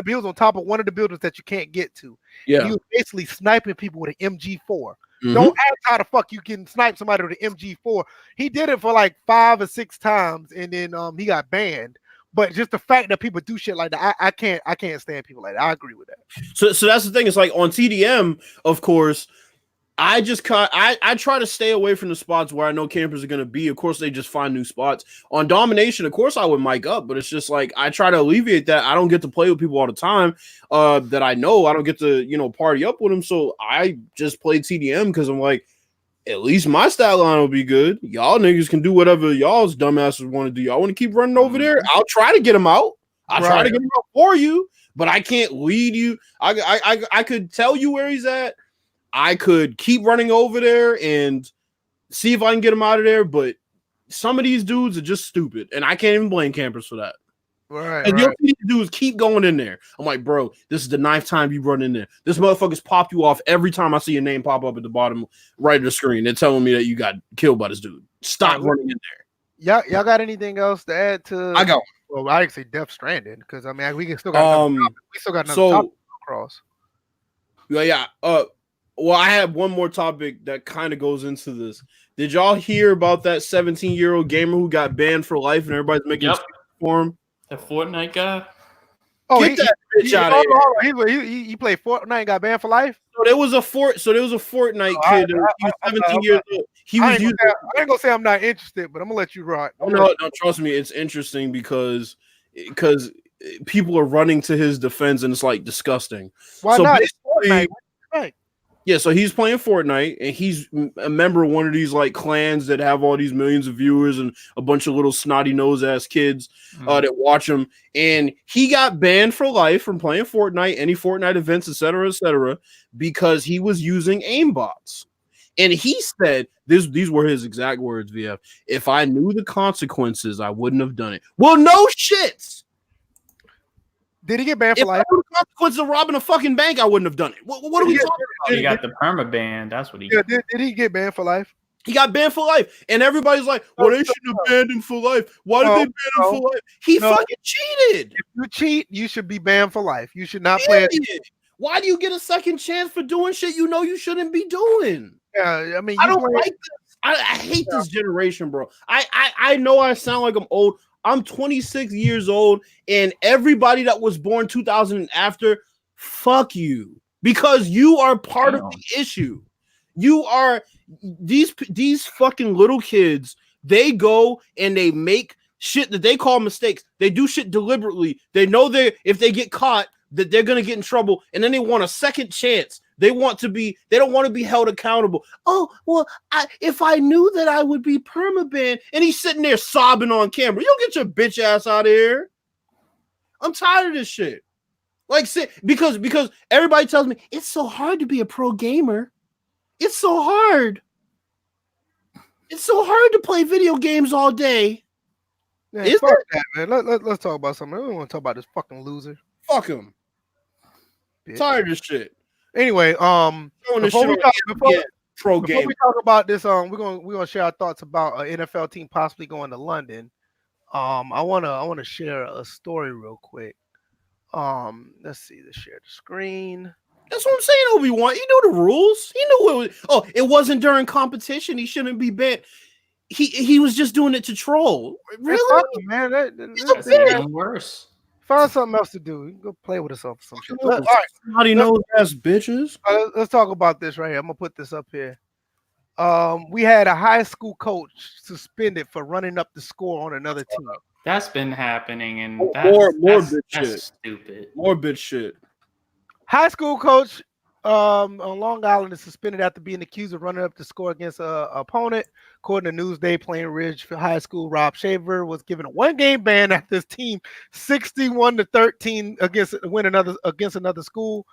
He was on top of one of the buildings that you can't get to. Yeah, he was basically sniping people with an MG4. Mm-hmm. Don't ask how the fuck you can snipe somebody with an MG4. He did it for like 5 or 6 times, and then he got banned. But just the fact that people do shit like that, I can't stand people like that. I agree with that. So that's the thing. It's like on TDM, of course. I try to stay away from the spots where I know campers are going to be. Of course, they just find new spots. On Domination, of course, I would mic up, but it's just like I try to alleviate that. I don't get to play with people all the time that I know. I don't get to, party up with them. So I just play TDM because I'm like, at least my stat line will be good. Y'all niggas can do whatever y'all's dumbasses want to do. Y'all want to keep running over there? I'll try to get them out. I'll try to get them out for you, but I can't lead you. I could tell you where he's at. I could keep running over there and see if I can get him out of there, but some of these dudes are just stupid, and I can't even blame campers for that. Right. And you'll see these dudes keep going in there. I'm like, bro, this is the 9th time you run in there. This motherfucker's popped you off every time I see your name pop up at the bottom right of the screen. They're telling me that you got killed by this dude. Stop running in there. Y'all got anything else to add to? I go. Well, I didn't say Death Stranding because I mean we still got another topic across. Yeah. Well, I have one more topic that kind of goes into this. Did y'all hear about that 17-year-old gamer who got banned for life and everybody's making for him? The Fortnite guy? Oh, get that bitch out of here. He played Fortnite and got banned for life? So there was a Fortnite kid. He was 17 years old. I ain't gonna say I'm not interested, but I'm gonna let you rock. No, trust me, it's interesting because people are running to his defense and it's like disgusting. Why not? It's Fortnite. Yeah, so he's playing Fortnite, and he's a member of one of these like clans that have all these millions of viewers and a bunch of little snotty nose ass kids that watch him. And he got banned for life from playing Fortnite, any Fortnite events, etc., because he was using aimbots. And he said, these were his exact words, VF, if I knew the consequences, I wouldn't have done it. Well, no shit. Did he get banned for life? If I knew the consequences of robbing a fucking bank, I wouldn't have done it. What are we talking about? He got the perma ban. That's what he got. Did he get banned for life? He got banned for life. And everybody's like, well, they shouldn't have banned him for life. Why did they ban him for life? He fucking cheated. If you cheat, you should be banned for life. You should not play it. Why do you get a second chance for doing shit you know you shouldn't be doing? Yeah, I mean, I don't like this. I hate this generation, bro. I know I sound like I'm old. I'm 26 years old, and everybody that was born 2000 and after, fuck you, because you are part of the issue. You are these fucking little kids. They go and they make shit that they call mistakes. They do shit deliberately. They know if they get caught that they're gonna get in trouble, and then they want a second chance. They don't want to be held accountable. Oh, well, if I knew that I would be permabanned, and he's sitting there sobbing on camera. You get your bitch ass out of here. I'm tired of this shit. Like, because everybody tells me it's so hard to be a pro gamer. It's so hard. It's so hard to play video games all day. Man, is fuck that, man. Let's talk about something. We don't want to talk about this fucking loser. Fuck him. Bitch. Tired of this shit. Anyway, before we talk about this, we're gonna share our thoughts about an NFL team possibly going to London. I wanna share a story real quick. Let's see. Let's share the screen. That's what I'm saying, Obi-Wan. He knew the rules. He knew it wasn't during competition. He shouldn't be banned. He was just doing it to troll. Really, man? That's even worse. Find something else to do. You can go play with yourself or some shit. All right. Somebody knows ass bitches. Let's talk about this right here. I'm gonna put this up here. We had a high school coach suspended for running up the score on another team. That's been happening, and more bitch that's shit. Stupid. More bitch shit. High school coach on Long Island is suspended after being accused of running up the score against an opponent. According to Newsday, Plain Ridge High School, Rob Shaver was given a 1-game ban after his team 61-13 against another school.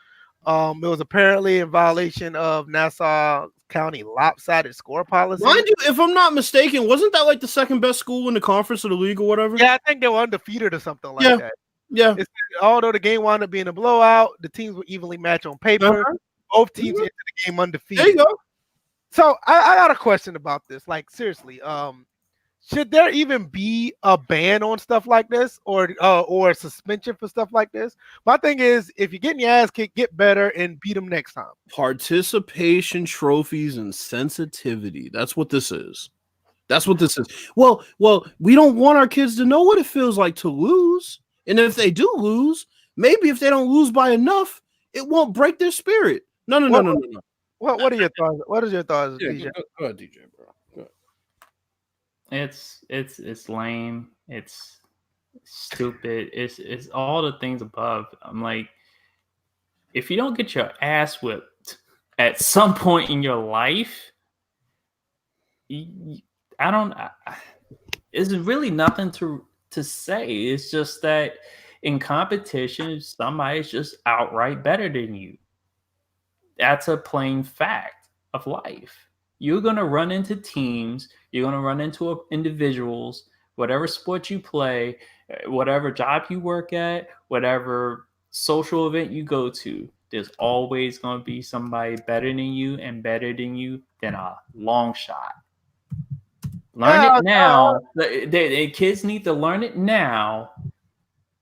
It was apparently in violation of Nassau County lopsided score policy. Mind you, if I'm not mistaken, wasn't that like the second best school in the conference of the league or whatever? Yeah, I think they were undefeated or something like that. Yeah. Although the game wound up being a blowout, the teams were evenly matched on paper. Both teams entered the game undefeated. There you go. So I got a question about this. Like, seriously, should there even be a ban on stuff like this, or a suspension for stuff like this? My thing is, if you're getting your ass kicked, get better and beat them next time. Participation trophies and sensitivity. That's what this is. Well, we don't want our kids to know what it feels like to lose. And if they do lose, maybe if they don't lose by enough, it won't break their spirit. No. What are your thoughts? What is your thoughts, DJ? Go ahead, DJ, bro. Go ahead. It's lame. It's stupid. It's all the things above. I'm like, if you don't get your ass whipped at some point in your life, it's really nothing to say. It's just that in competition, somebody's just outright better than you. That's a plain fact of life. You're going to run into teams. You're going to run into individuals, whatever sport you play, whatever job you work at, whatever social event you go to. There's always going to be somebody better than you and better than you than a long shot. Learn it now. The kids need to learn it now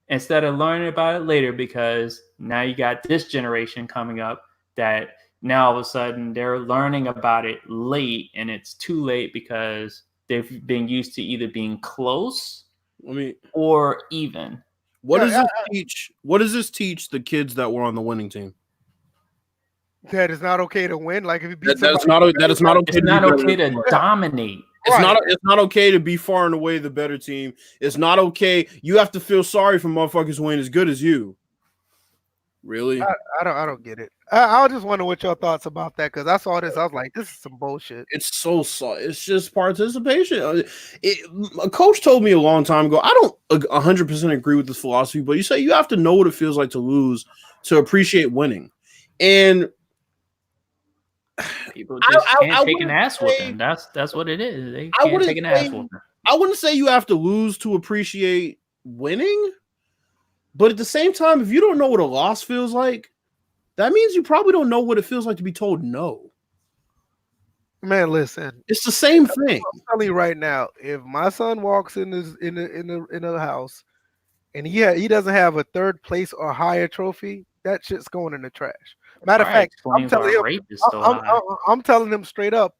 instead of learning about it later, because now you got this generation coming up that now all of a sudden they're learning about it late, and it's too late because they've been used to either being close or even. What does this teach the kids that were on the winning team? That it's not okay to win. Like if you beat it's not okay to dominate. It's not okay to be far and away the better team. It's not okay. You have to feel sorry for motherfuckers who ain't as good as you. Really? I don't get it. I was just wondering what your thoughts about that, because I saw this. I was like, this is some bullshit. It's so it's just participation. A coach told me a long time ago, I don't 100% agree with this philosophy, but you say you have to know what it feels like to lose to appreciate winning. And people just can't take an ass whooping. That's what it is. They can't take an ass whooping. I wouldn't say you have to lose to appreciate winning, but at the same time, if you don't know what a loss feels like, that means you probably don't know what it feels like to be told no. Man, listen, it's the same thing. I'm telling you right now, if my son walks in the house and he doesn't have a third place or higher trophy, that shit's going in the trash. Matter of fact, I'm telling him straight up,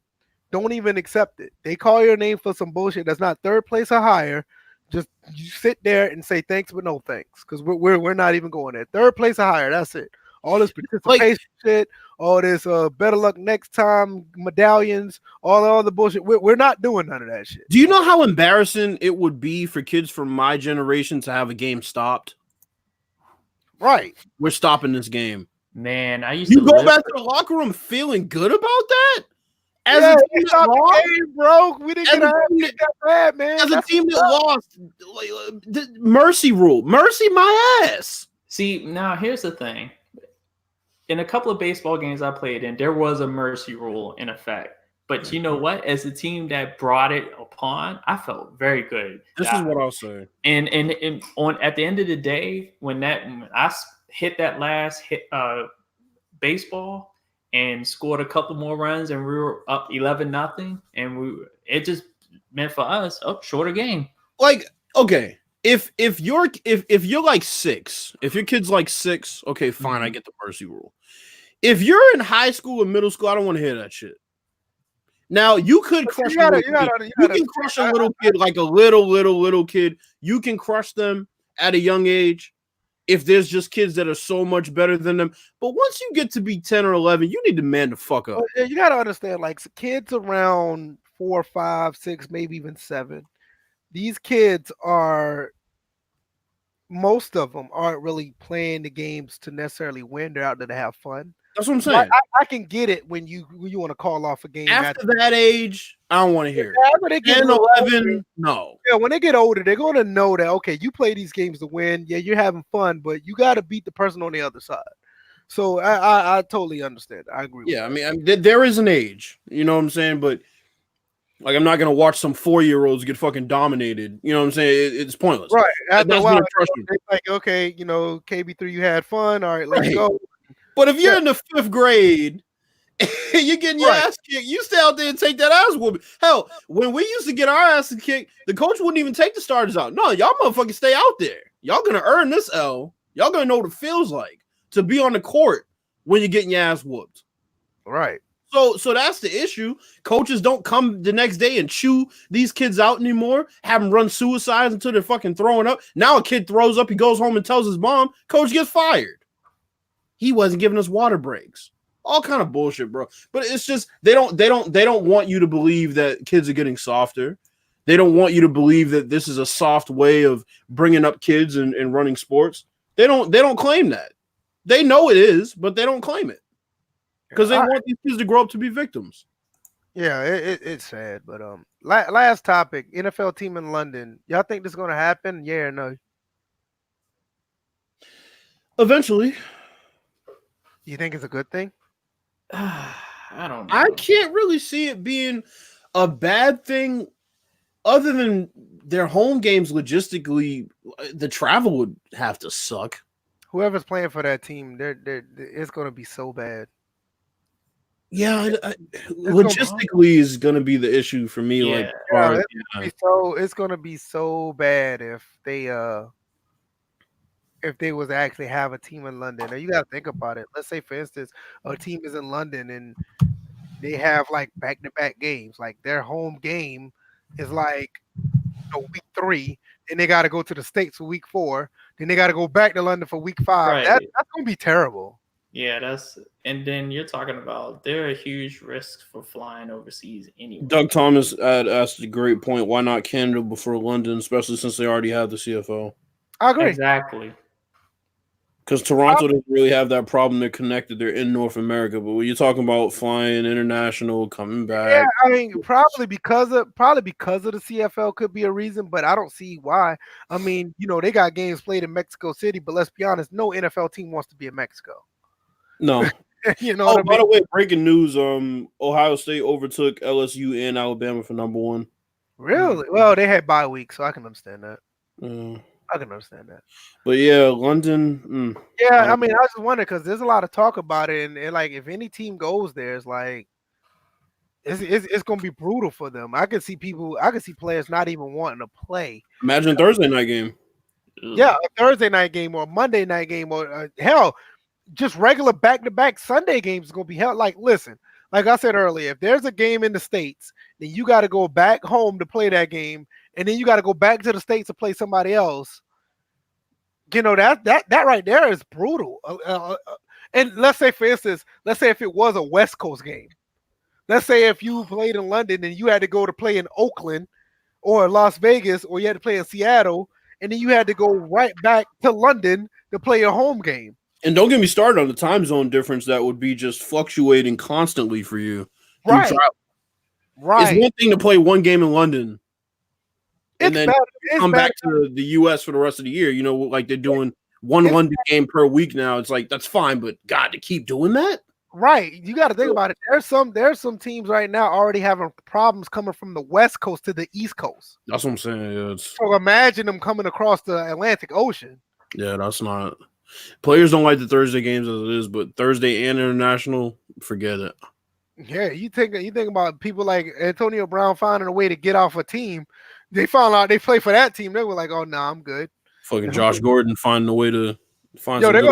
don't even accept it. They call your name for some bullshit that's not third place or higher. Just you sit there and say thanks, but no thanks, because we're not even going there. Third place or higher. That's it. All this participation shit, all this better luck next time medallions, all the bullshit. We're not doing none of that shit. Do you know how embarrassing it would be for kids from my generation to have a game stopped? Right. We're stopping this game. Man, I used You to go live back to the locker room feeling good about that? As a team that lost, game, bro. We didn't get that bad, man. As a team that lost, mercy rule. Mercy my ass. See, now here's the thing. In a couple of baseball games I played in, there was a mercy rule in effect. But you know what? As a team that brought it upon, I felt very good. This is what I'll say. And at the end of the day, when I hit that last baseball and scored a couple more runs, and we were up 11-0, and it just meant for us shorter game. Like, okay, if you're like 6, if your kid's like 6, okay, fine, I get the mercy rule. If you're in high school or middle school, I don't want to hear that shit. Now you could crush a little kid, like a little kid. You can crush them at a young age if there's just kids that are so much better than them. But once you get to be 10 or 11, you need to man the fuck up. You got to understand, like kids around 4, 5, 6, maybe even 7. These kids most of them aren't really playing the games to necessarily win. They're out there to have fun. That's what I'm saying. I can get it when you want to call off a game. After that age, I don't want to hear it. 10, 11, older, no. Yeah, when they get older, they're going to know that, okay, you play these games to win. Yeah, you're having fun, but you got to beat the person on the other side. So I totally understand. I agree with that. I mean, there is an age. You know what I'm saying? But like, I'm not going to watch some 4-year-olds get fucking dominated. You know what I'm saying? It's pointless. Right. After a while, it's like, okay, KB3, you had fun. All right, let's go. But if you're in the 5th grade, you're getting your ass kicked, you stay out there and take that ass whooping. Hell, when we used to get our asses kicked, the coach wouldn't even take the starters out. No, y'all motherfuckers stay out there. Y'all gonna earn this L. Y'all gonna know what it feels like to be on the court when you're getting your ass whooped. Right. So that's the issue. Coaches don't come the next day and chew these kids out anymore, have them run suicides until they're fucking throwing up. Now a kid throws up, he goes home and tells his mom, coach gets fired. He wasn't giving us water breaks. All kind of bullshit, bro. But it's just they don't want you to believe that kids are getting softer. They don't want you to believe that this is a soft way of bringing up kids and running sports. They don't claim that. They know it is, but they don't claim it because they want these kids to grow up to be victims. Yeah, it's sad. But last topic: NFL team in London. Y'all think this is going to happen? Yeah or no? Eventually. You think it's a good thing? I don't know. I can't really see it being a bad thing other than their home games logistically. The travel would have to suck. Whoever's playing for that team, it's going to be so bad. Yeah, logistically is going to be the issue for me. Yeah. It's going to be so bad if they was actually have a team in London. Now you got to think about it. Let's say, for instance, a team is in London and they have like back-to-back games. Like their home game is like week 3, then they got to go to the States for week 4, then they got to go back to London for week 5. Right. That's going to be terrible. Yeah, and then you're talking about there are huge risks for flying overseas anyway. Doug Thomas asked a great point. Why not Canada before London, especially since they already have the CFL? I agree. Exactly. Because Toronto doesn't really have that problem. They're connected. They're in North America. But when you're talking about flying international, coming back. Yeah, I mean, probably because of the CFL could be a reason, but I don't see why. I mean, they got games played in Mexico City, but let's be honest, no NFL team wants to be in Mexico. No. By the way, breaking news, Ohio State overtook LSU and Alabama for number 1. Really? Well, they had bye week, so I can understand that. I can understand that. But yeah, London. Yeah, I mean, I just wonder because there's a lot of talk about it, and like if any team goes there, it's like it's gonna be brutal for them. I can see players not even wanting to play. Imagine Thursday night game. Yeah, a Thursday night game or a Monday night game or hell, just regular back-to-back Sunday games is gonna be hell. Like, listen, like I said earlier, if there's a game in the States, then you got to go back home to play that game. and then you got to go back to the States to play somebody else. You know, that right there is brutal. And let's say, for instance, if it was a West Coast game. Let's say if you played in London and you had to go to play in Oakland or Las Vegas, or you had to play in Seattle, and then you had to go right back to London to play your home game. And don't get me started on the time zone difference that would be just fluctuating constantly for you. Right. It's one thing to play one game in London and then come back to the U.S. for the rest of the year. You know, like they're doing one London game per week now. It's like, that's fine, but God, to keep doing that? Right. You got to think about it. There's some teams right now already having problems coming from the West Coast to the East Coast. That's what I'm saying. Yeah, so imagine them coming across the Atlantic Ocean. Yeah, that's not. Players don't like the Thursday games as it is, but Thursday and international, forget it. Yeah, you think about people like Antonio Brown finding a way to get off a team. They found out they play for that team. They were like, "Oh no, I'm good." Fucking Josh Gordon finding a way to find. They're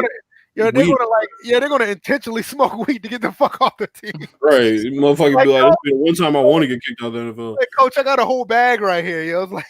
gonna intentionally smoke weed to get the fuck off the team. Right, motherfucker, like, be like, one time I want to get kicked out of the NFL. Like, Coach, I got a whole bag right here. Yo, I was like.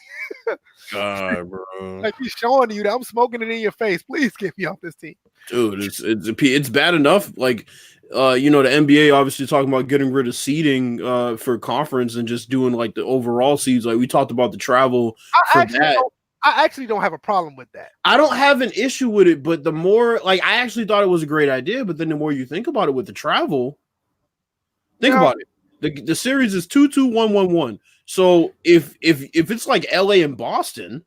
God, bro. Like he's showing you that I'm smoking it in your face. Please get me off this team. Dude, it's bad enough. Like, you know, the NBA obviously talking about getting rid of seeding for conference and just doing like the overall seeds. Like we talked about the travel for that. I actually don't have a problem with that. I don't have an issue with it, but the more like I actually thought it was a great idea, but then the more you think about it with the travel, think about it. The series is 2-2-1-1-1. So if it's like LA and Boston,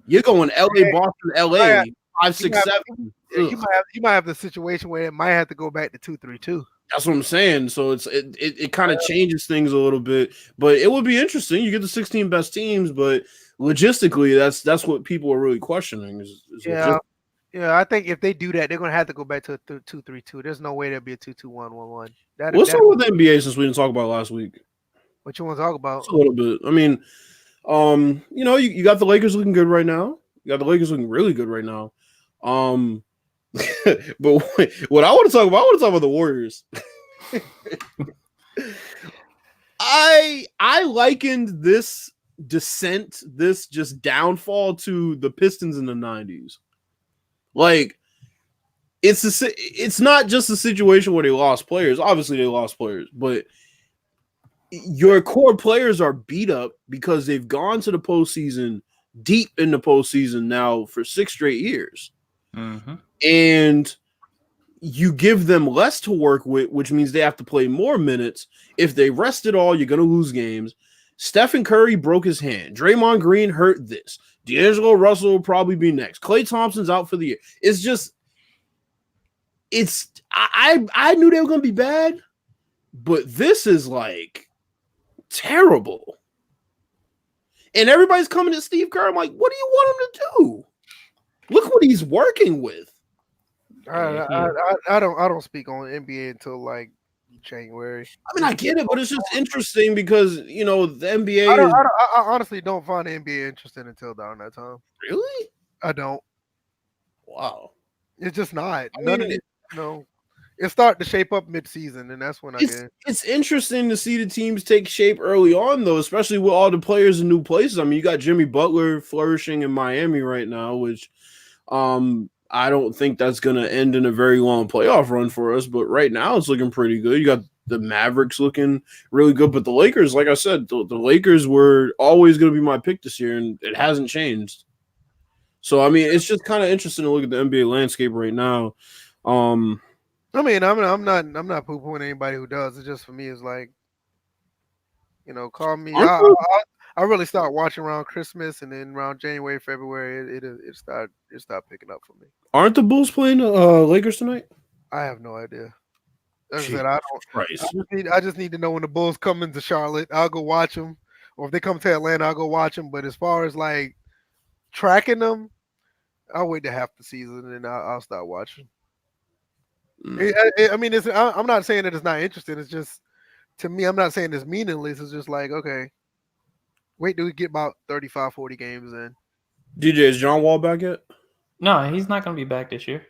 you're going LA, Boston, LA, 5, 6, 7. You might have the situation where it might have to go back to 2-3-2. That's what I'm saying. So it kind of changes things a little bit, but it would be interesting. You get the 16 best teams, but logistically, that's what people are really questioning. Yeah, I think if they do that, they're gonna have to go back to a 2-3-2. There's no way there'll be a 2-2-1-1-1. What's up with the NBA since we didn't talk about last week? What you want to talk about? Just a little bit. I mean, you know, you got the Lakers looking good right now. You got the Lakers looking really good right now. But what I want to talk about the Warriors. I likened this descent, this just downfall to the Pistons in the 90s. Like, it's not just a situation where they lost players. Obviously, they lost players, but your core players are beat up because they've gone to the postseason, deep in the postseason now for 6 straight years. Mm-hmm. And you give them less to work with, which means they have to play more minutes. If they rest it all, you're going to lose games. Stephen Curry broke his hand. Draymond Green hurt this. D'Angelo Russell will probably be next. Klay Thompson's out for the year. It's just, I knew they were going to be bad, but this is like terrible. And everybody's coming to Steve Kerr. I'm like, what do you want him to do? Look what he's working with. I don't speak on NBA until like January. I mean, I get it, but it's just interesting because you know the NBA. I honestly don't find the NBA interesting until down that time. Really? I don't. Wow. It's just not. None of it. You know, it's starting to shape up mid-season, and that's when it's interesting to see the teams take shape early on, though, especially with all the players in new places. I mean, you got Jimmy Butler flourishing in Miami right now, which I don't think that's going to end in a very long playoff run for us, but right now it's looking pretty good. You got the Mavericks looking really good, but the Lakers, like I said, the Lakers were always going to be my pick this year, and it hasn't changed. So, I mean, it's just kind of interesting to look at the NBA landscape right now. I mean, I'm not poo-pooing anybody who does. It's just for me, it's like, you know, call me. I really start watching around Christmas, and then around January, February, it start picking up for me. Aren't the Bulls playing Lakers tonight? I have no idea. As I said, I just need to know when the Bulls come into Charlotte. I'll go watch them, or if they come to Atlanta, I'll go watch them. But as far as like tracking them, I'll wait to half the season and I'll start watching. I mean, I'm not saying that it's not interesting. It's just, to me, I'm not saying it's meaningless. It's just like, okay, wait till we get about 35, 40 games in. DJ, is John Wall back yet? No, he's not going to be back this year.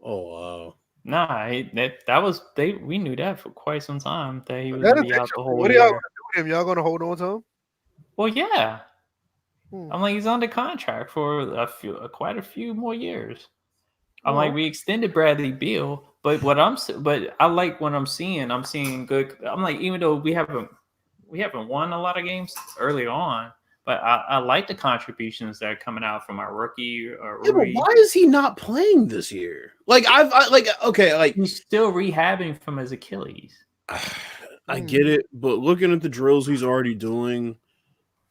Oh, wow. Nah, we knew that for quite some time that he was going to be out the whole year. What are y'all going to do with him? Y'all going to hold on to him? Well, yeah. I'm like, he's under contract for quite a few more years. I'm like, we extended Bradley Beal, but I like what I'm seeing. I'm seeing good. I'm like, even though we haven't won a lot of games early on, but I like the contributions that are coming out from our rookie. Yeah, but why is he not playing this year? Like he's still rehabbing from his Achilles. I get it, but looking at the drills he's already doing,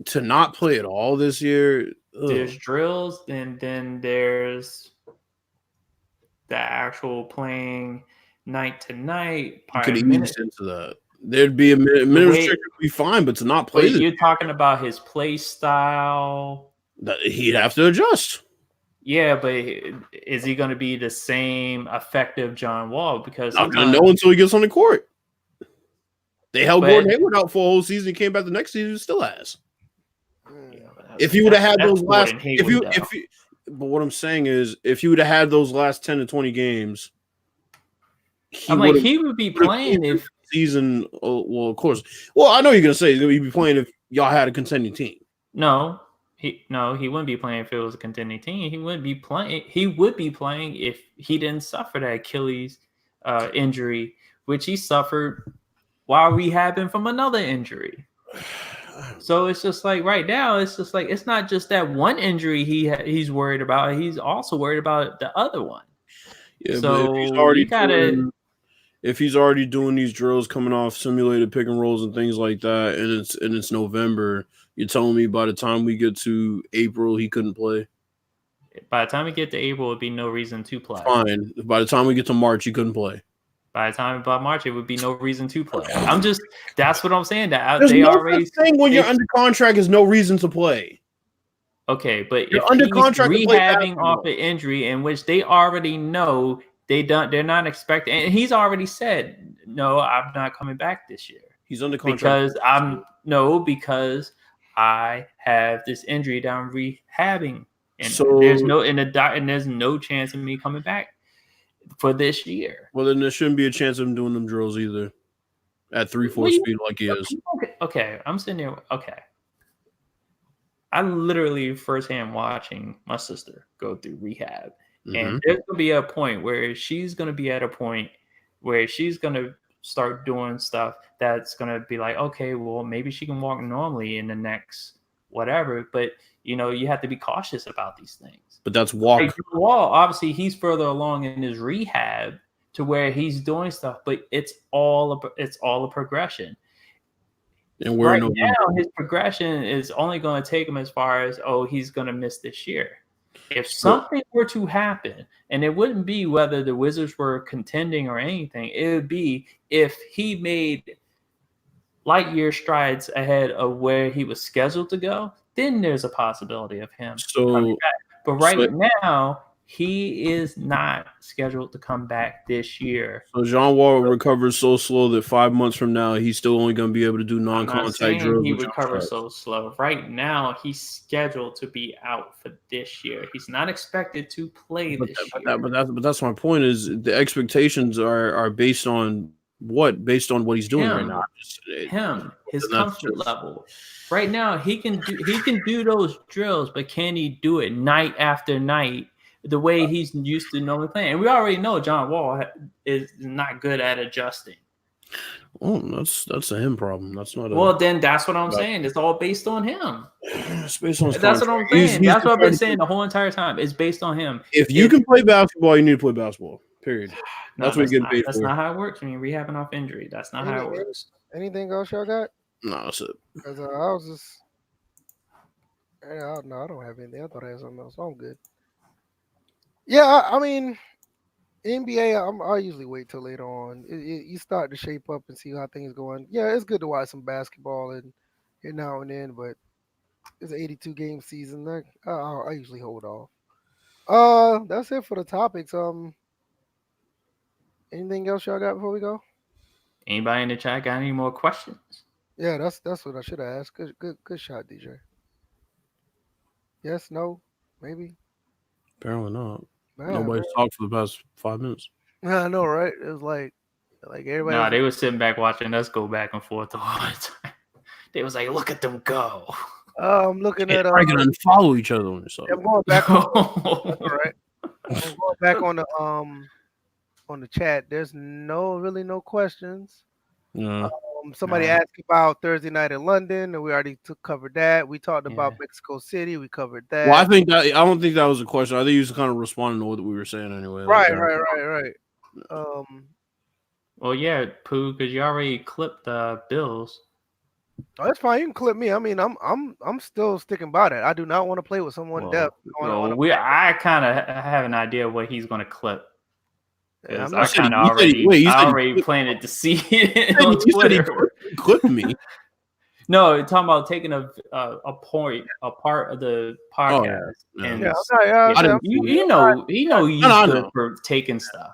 to not play at all this year. There's drills, and then there's the actual playing night to night. You could ease into that. There'd be a minute restriction would be fine, but to not play. You're talking about his play style. That he'd have to adjust. Yeah, but is he going to be the same effective John Wall? Because I'm not going to know until he gets on the court. They held Gordon Hayward out for a whole season. He came back the next season, still has. Yeah, if you would have had those last, but what I'm saying is, if you would have had those last 10 to 20 games, he would be playing if season. Well, of course. Well, I know you're gonna say he'd be playing if y'all had a contending team. No, he wouldn't be playing if it was a contending team. He wouldn't be playing. He would be playing if he didn't suffer that Achilles injury, which he suffered while rehabbing from another injury. So it's just like right now, it's just like it's not just that one injury he's worried about. He's also worried about the other one. Yeah, so if he's already doing these drills coming off simulated pick and rolls and things like that, and it's November, you're telling me by the time we get to April he couldn't play? By the time we get to April, it'd be no reason to play. Fine. By the time we get to March, he couldn't play. By the time about March, it would be no reason to play. That's what I'm saying. That There's no thing when you're under contract is no reason to play. Okay, but you're if under he's contract rehabbing off an injury in which they already know they're not expecting, and he's already said, no, I'm not coming back this year. He's under contract because I have this injury that I'm rehabbing, and so there's no chance of me coming back for this year. Well, then there shouldn't be a chance of him doing them drills either at 3-4 speed like he is. Okay, I'm sitting there. Okay. I literally firsthand watching my sister go through rehab. And there's going to be a point where she's going to be at a point where she's going to start doing stuff that's going to be like, okay, well, maybe she can walk normally in the next whatever. But, you have to be cautious about these things. But that's walk. Like Wall, obviously, he's further along in his rehab to where he's doing stuff, but it's all a progression. And right now, his progression is only going to take him as far as, he's going to miss this year. If something were to happen, and it wouldn't be whether the Wizards were contending or anything, it would be if he made light year strides ahead of where he was scheduled to go, then there's a possibility of him coming back. But right now, he is not scheduled to come back this year. So John Wall recovers so slow that 5 months from now, he's still only going to be able to do non-contact drills. He recovers so slow. Right now, he's scheduled to be out for this year. He's not expected to play this year. But that's my point. Is the expectations are based on what? Based on what he's doing right now. His comfort level. Right now, he can do those drills, but can he do it night after night? The way he's used to normally playing. And we already know John Wall is not good at adjusting. Oh, that's a him problem. That's not then that's what I'm saying. It's all based on him. It's based on his That's what I'm saying. That's what I've been saying the whole entire time. It's based on him. If you can play basketball, you need to play basketball. Period. That's what you're getting paid for. That's not how it works when you're rehabbing off injury. That's not how it works. Anything else y'all got? No, that's it. Because I was just... No, I don't have anything. I thought I had something else. I'm good. Yeah, I mean, NBA, I usually wait till later on. You start to shape up and see how things going. Yeah, it's good to watch some basketball and now and then, but it's an 82-game season. I usually hold off. That's it for the topics. Anything else y'all got before we go? Anybody in the chat got any more questions? Yeah, that's what I should have asked. Good shot, DJ. Yes, no, maybe. Apparently not. Nobody's talked for the past 5 minutes. I know, right? It was like everybody. No, they were sitting back watching us go back and forth the whole time. They was like, "Look at them go." I'm looking at. I can unfollow each other on this. I'm going back on. That's all right. I'm going back on the chat. There's really no questions. Yeah. Somebody asked about Thursday night in London, and we already covered that. We talked about Mexico City. We covered that. Well, I don't think that was a question. I think he was kind of responding to what we were saying anyway. Right. Well, yeah, Pooh, because you already clipped the Bills. Oh, that's fine. You can clip me. I mean, I'm still sticking by that. I do not want to play with someone deaf. I kind of have an idea what he's going to clip. Yeah, I kind of already planted to see it on Twitter. Clip me. No, talking about taking a part of the podcast. You know he's good for taking stuff.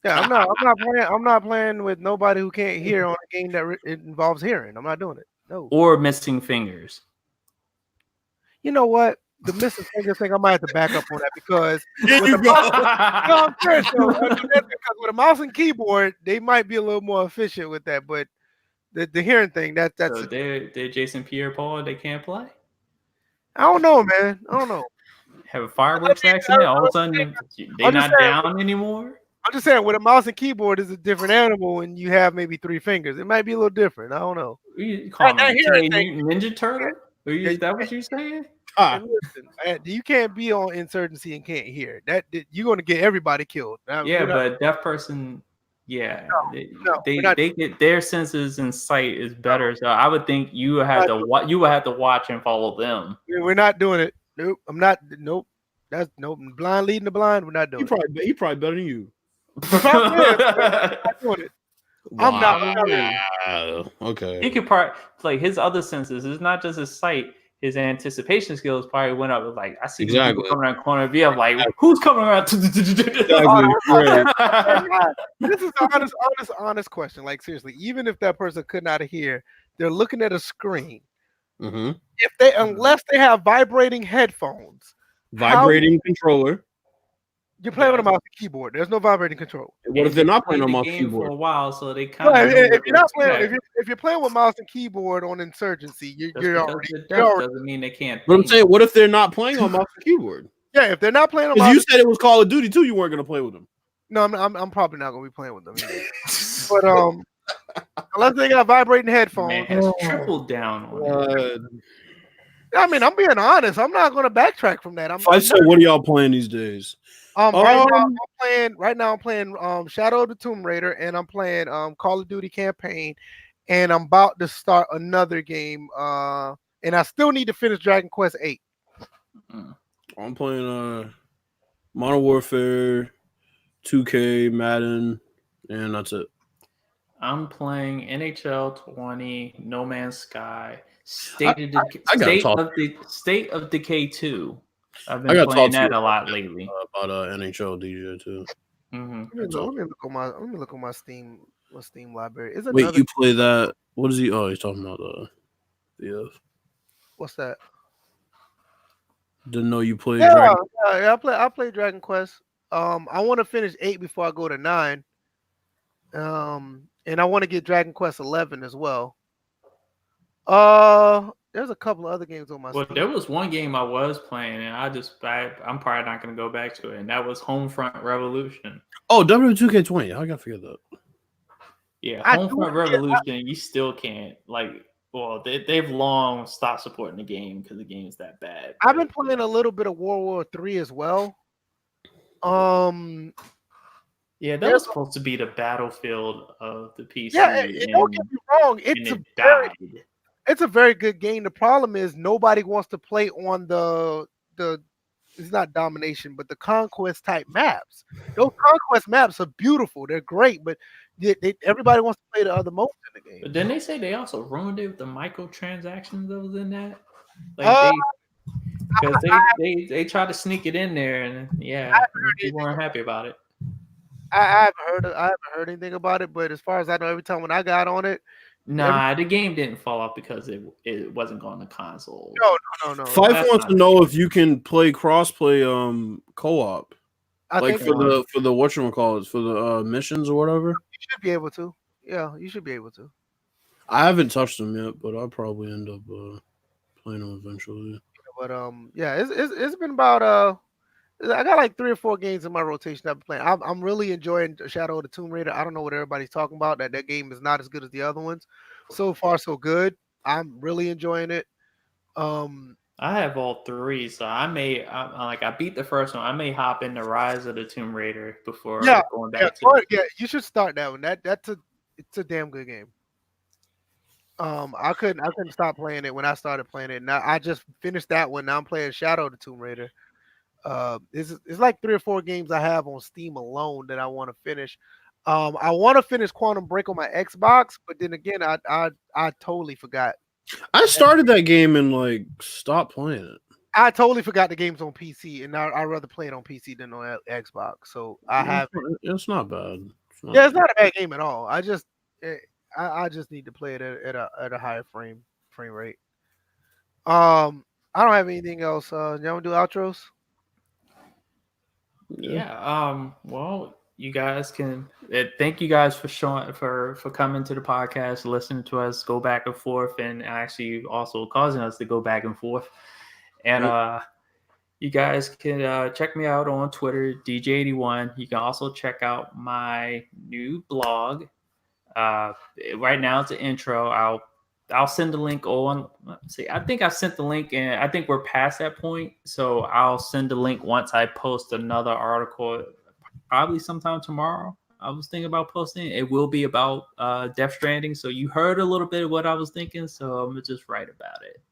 Yeah, I'm not playing with nobody who can't hear on a game that involves hearing. I'm not doing it. No. Or missing fingers. You know what? The missing finger thing, I might have to back up on that because I'm serious, because with a mouse and keyboard, they might be a little more efficient with that. But the hearing thing, that's so they're Jason Pierre-Paul, they can't play. I don't know, man. I don't know. Have a fireworks accident, all of a sudden they're not down anymore. I'm just saying, with a mouse and keyboard is a different animal when you have maybe 3 fingers. It might be a little different. I don't know. You call that Ninja Turtle? Is that what you're saying? Listen, you can't be on insurgency and can't hear. That you're going to get everybody killed. But deaf person, they get their senses and sight is better. So I would think you would have to watch and follow them. We're not doing it. Nope, I'm not. Nope, that's nope. Blind leading the blind. We're not doing it. He probably better than you. I'm not doing it. Wow. I'm not. Okay. He could like his other senses. It's not just his sight. His anticipation skills probably went up. Like I see people coming around the corner. Be like, who's coming around? This is an honest question. Like seriously, even if that person could not hear, they're looking at a screen. Mm-hmm. Unless they have vibrating headphones, controller. You're playing with a mouse and keyboard. There's no vibrating control. What if they're not playing on mouse and keyboard for a while? So they kind of. If you're playing with mouse and keyboard on Insurgency, you're already doesn't mean they can't. But I'm saying, what if they're not playing on mouse and keyboard? Yeah, if they're not playing on. You said it was Call of Duty too. You weren't going to play with them. No, I'm probably not going to be playing with them either. But unless they got vibrating headphones, man has tripled down on it. I mean, I'm being honest. I'm not going to backtrack from that. What are y'all playing these days? Right now I'm playing Shadow of the Tomb Raider, and I'm playing Call of Duty campaign, and I'm about to start another game. And I still need to finish Dragon Quest 8. I'm playing Modern Warfare, 2K, Madden, and that's it. I'm playing NHL 20, No Man's Sky, State of Decay 2. I've been playing that a lot lately. About NHL DJ too. Mm-hmm. Let me look on my Steam library. Wait, you play that? What is he? Oh, he's talking about the. What's that? Didn't know you played. Yeah, I play Dragon Quest. I want to finish 8 before I go to 9. And I want to get Dragon Quest 11 as well. There's a couple of other games on my. Well, there was one game I was playing, and I'm probably not going to go back to it, and that was Homefront Revolution. Oh, W2K20. I gotta forget that. Yeah, Homefront Revolution. You still can't they've long stopped supporting the game because the game's that bad. I've been playing a little bit of World War III as well. Yeah, that was supposed to be the battlefield of the PC. Yeah, don't get me wrong. It's a very good game. The problem is nobody wants to play on the it's not domination, but the conquest type maps. Those conquest maps are beautiful. They're great, but everybody wants to play the other modes in the game. But then they say they also ruined it with the microtransactions that was in that. Because they tried to sneak it in there, and people weren't happy about it. I haven't heard anything about it, but as far as I know, every time when I got on it, the game didn't fall off because it wasn't going to console. No. Fife wants to know if you can play crossplay co-op, for the whatchamacallit, for the missions or whatever. You should be able to. Yeah, you should be able to. I haven't touched them yet, but I'll probably end up playing them eventually. But yeah, it's been about I got like 3 or 4 games in my rotation I've been playing. I'm really enjoying Shadow of the Tomb Raider. I don't know what everybody's talking about. That game is not as good as the other ones. So far, so good. I'm really enjoying it. I have all 3, so I beat the first one. I may hop into Rise of the Tomb Raider before going back to. Yeah, you should start that one. It's a damn good game. I couldn't stop playing it when I started playing it. Now I just finished that one. Now I'm playing Shadow of the Tomb Raider. It's like 3 or 4 games I have on Steam alone that I want to finish. I want to finish Quantum Break on my Xbox, but then again, I totally forgot. I started that game and like stopped playing it. I totally forgot the game's on PC, and I'd rather play it on PC than on Xbox. So I have. It's not bad. It's not a bad game at all. I just need to play it at a higher frame rate. I don't have anything else. Y'all want to do outros? Yeah. Well, you guys can. Thank you guys for coming to the podcast, listening to us go back and forth, and actually also causing us to go back and forth. And you guys can check me out on Twitter, DJ81. You can also check out my new blog. Right now it's an intro. I'll send the link on. Let's see. I think I sent the link, and I think we're past that point. So I'll send the link once I post another article, probably sometime tomorrow. I was thinking about posting. It will be about Death Stranding. So you heard a little bit of what I was thinking. So I'm gonna just write about it.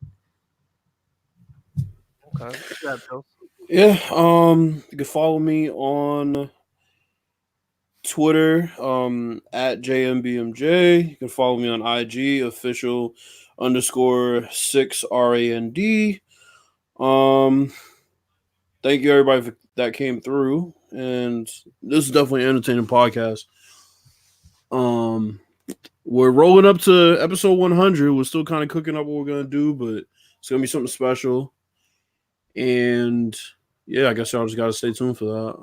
Okay. Yeah. You can follow me on Twitter at JMBMJ. You can follow me on IG official _6RAND. Thank you everybody that came through, and this is definitely an entertaining podcast. We're rolling up to episode 100. We're still kind of cooking up what we're gonna do, but it's gonna be something special. And yeah, I guess y'all just gotta stay tuned for that.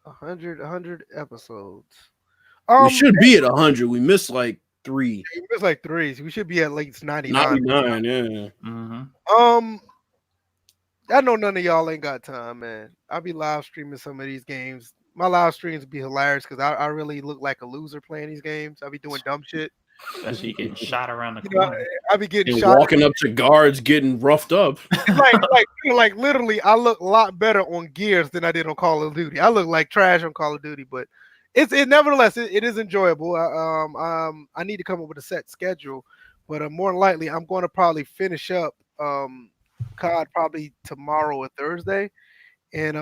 100 episodes. We should be at 100. We missed like 3. We missed like 3. So we should be at least 99. 99, yeah. Mm-hmm. I know none of y'all ain't got time, man. I'll be live streaming some of these games. My live streams would be hilarious because I really look like a loser playing these games. I'll be doing dumb shit. Especially getting shot around the corner. I'll be getting and shot. Walking up to guards, getting roughed up. like literally, I look a lot better on Gears than I did on Call of Duty. I look like trash on Call of Duty, but nevertheless it is enjoyable. I need to come up with a set schedule, but more than likely I'm going to probably finish up COD probably tomorrow or Thursday, and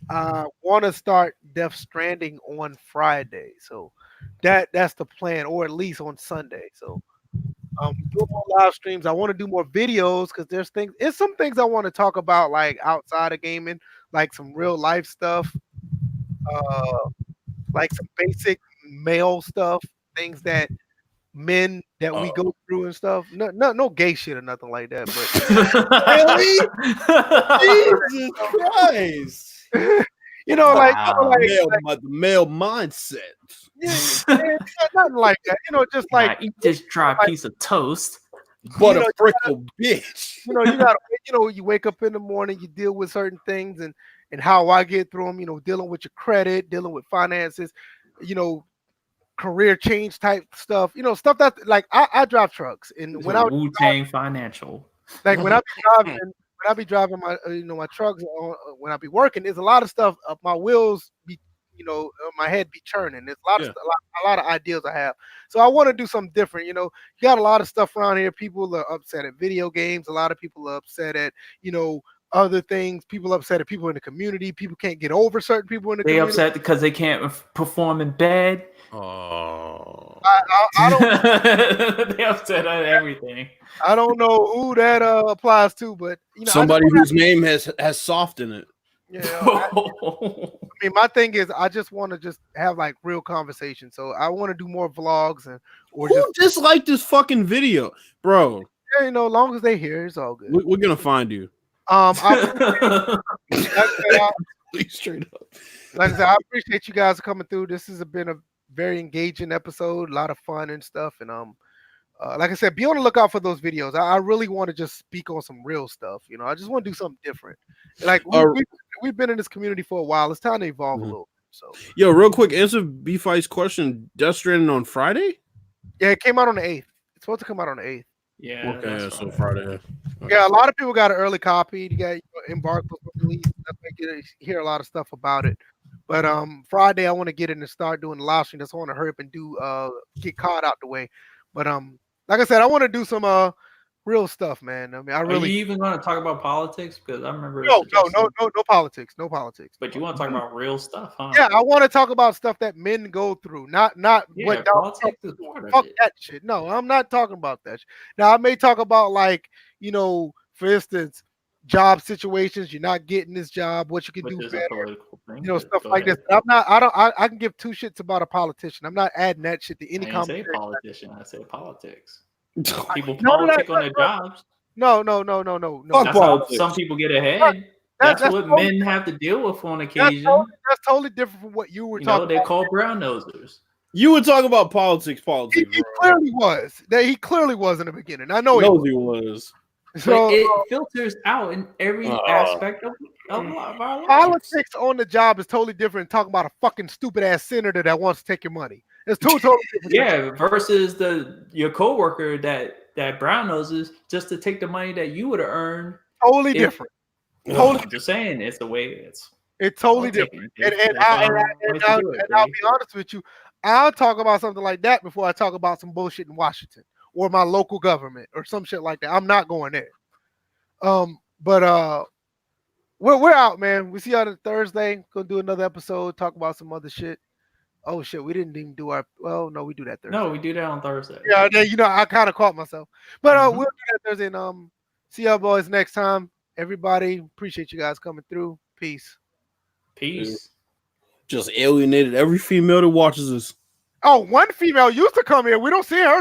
I want to start Death Stranding on Friday. So that's the plan, or at least on Sunday. So do more live streams. I want to do more videos because it's some things I want to talk about, like outside of gaming, like some real life stuff, like some basic male stuff, things that men that we go through and stuff. No gay shit or nothing like that. But really, Jesus Christ, the male mindset. Yeah, nothing like that. Just like eat this dry piece of toast. But a frickle bitch. You wake up in the morning, you deal with certain things, and how I get through them. Dealing with your credit, dealing with finances, career change type stuff. Stuff that like I drive trucks, and when I Wu-Tang Financial, like when I be driving my my trucks, when I be working, there's a lot of stuff. My wheels be my head be churning. There's a lot of ideas I have. So I want to do something different. You got a lot of stuff around here. People are upset at video games. A lot of people are upset at, other things. People are upset at people in the community. People can't get over certain people in the community. They upset because they can't perform in bed. Oh. I don't. They upset at everything. I don't know who that applies to, but somebody whose name has soft in it. Yeah. I mean, my thing is, I just want to have like real conversation. So I want to do more vlogs who disliked this fucking video, bro. Yeah, as long as they hear, it's all good. We're gonna find you. Straight up. Like I said, I appreciate you guys coming through. This has been a very engaging episode, a lot of fun and stuff, and like I said, be on the lookout for those videos. I really want to just speak on some real stuff. I just want to do something different. Like we've been in this community for a while. It's time to evolve a little. So, yo, real quick, answer B-Fight's question. Death Stranding on Friday? Yeah, it came out on the 8th. It's supposed to come out on the 8th. Yeah. Okay, so Friday. Okay. Yeah, a lot of people got an early copy. You got embarked on release. That's make you hear a lot of stuff about it. But Friday I want to get in and start doing the live stream. That's what I want to hurry up and do. Get caught out the way. But like I said, I want to do some real stuff, man. I mean, Are you even going to talk about politics? Because I remember. No politics, no politics. But you want to talk about real stuff, huh? Yeah, I want to talk about stuff that men go through, not what politics is part of fuck it. that shit. No, I'm not talking about that. Now I may talk about like for instance, job situations. You're not getting this job. What you can do better. Stuff like this. I can give two shits about a politician. I'm not adding that shit to any conversation. I say politician. I say politics. People politic on their jobs. No. That's how some people get ahead. That's what men have to deal with on occasion. That's totally different from what you were talking about. They call brown nosers. You were talking about politics. He clearly was. He clearly was in the beginning. I know he was. So it filters out in every aspect of our lives. Politics on the job is totally different than talking about a fucking stupid ass senator that wants to take your money. It's totally different. Yeah, versus your coworker that brown noses just to take the money that you would have earned. Totally different. Totally. I'm just saying, it's the way it's totally different. And I'll be honest with you, I'll talk about something like that before I talk about some bullshit in Washington or my local government or some shit like that. I'm not going there. But we're out, man. We see you on Thursday. Gonna do another episode, talk about some other shit. Oh shit, we didn't even do no, we do that Thursday. No, we do that on Thursday. Yeah, I kind of caught myself. But we'll do that Thursday and see y'all boys next time. Everybody, appreciate you guys coming through. Peace. Just alienated every female that watches us. Oh, one female used to come here. We don't see her no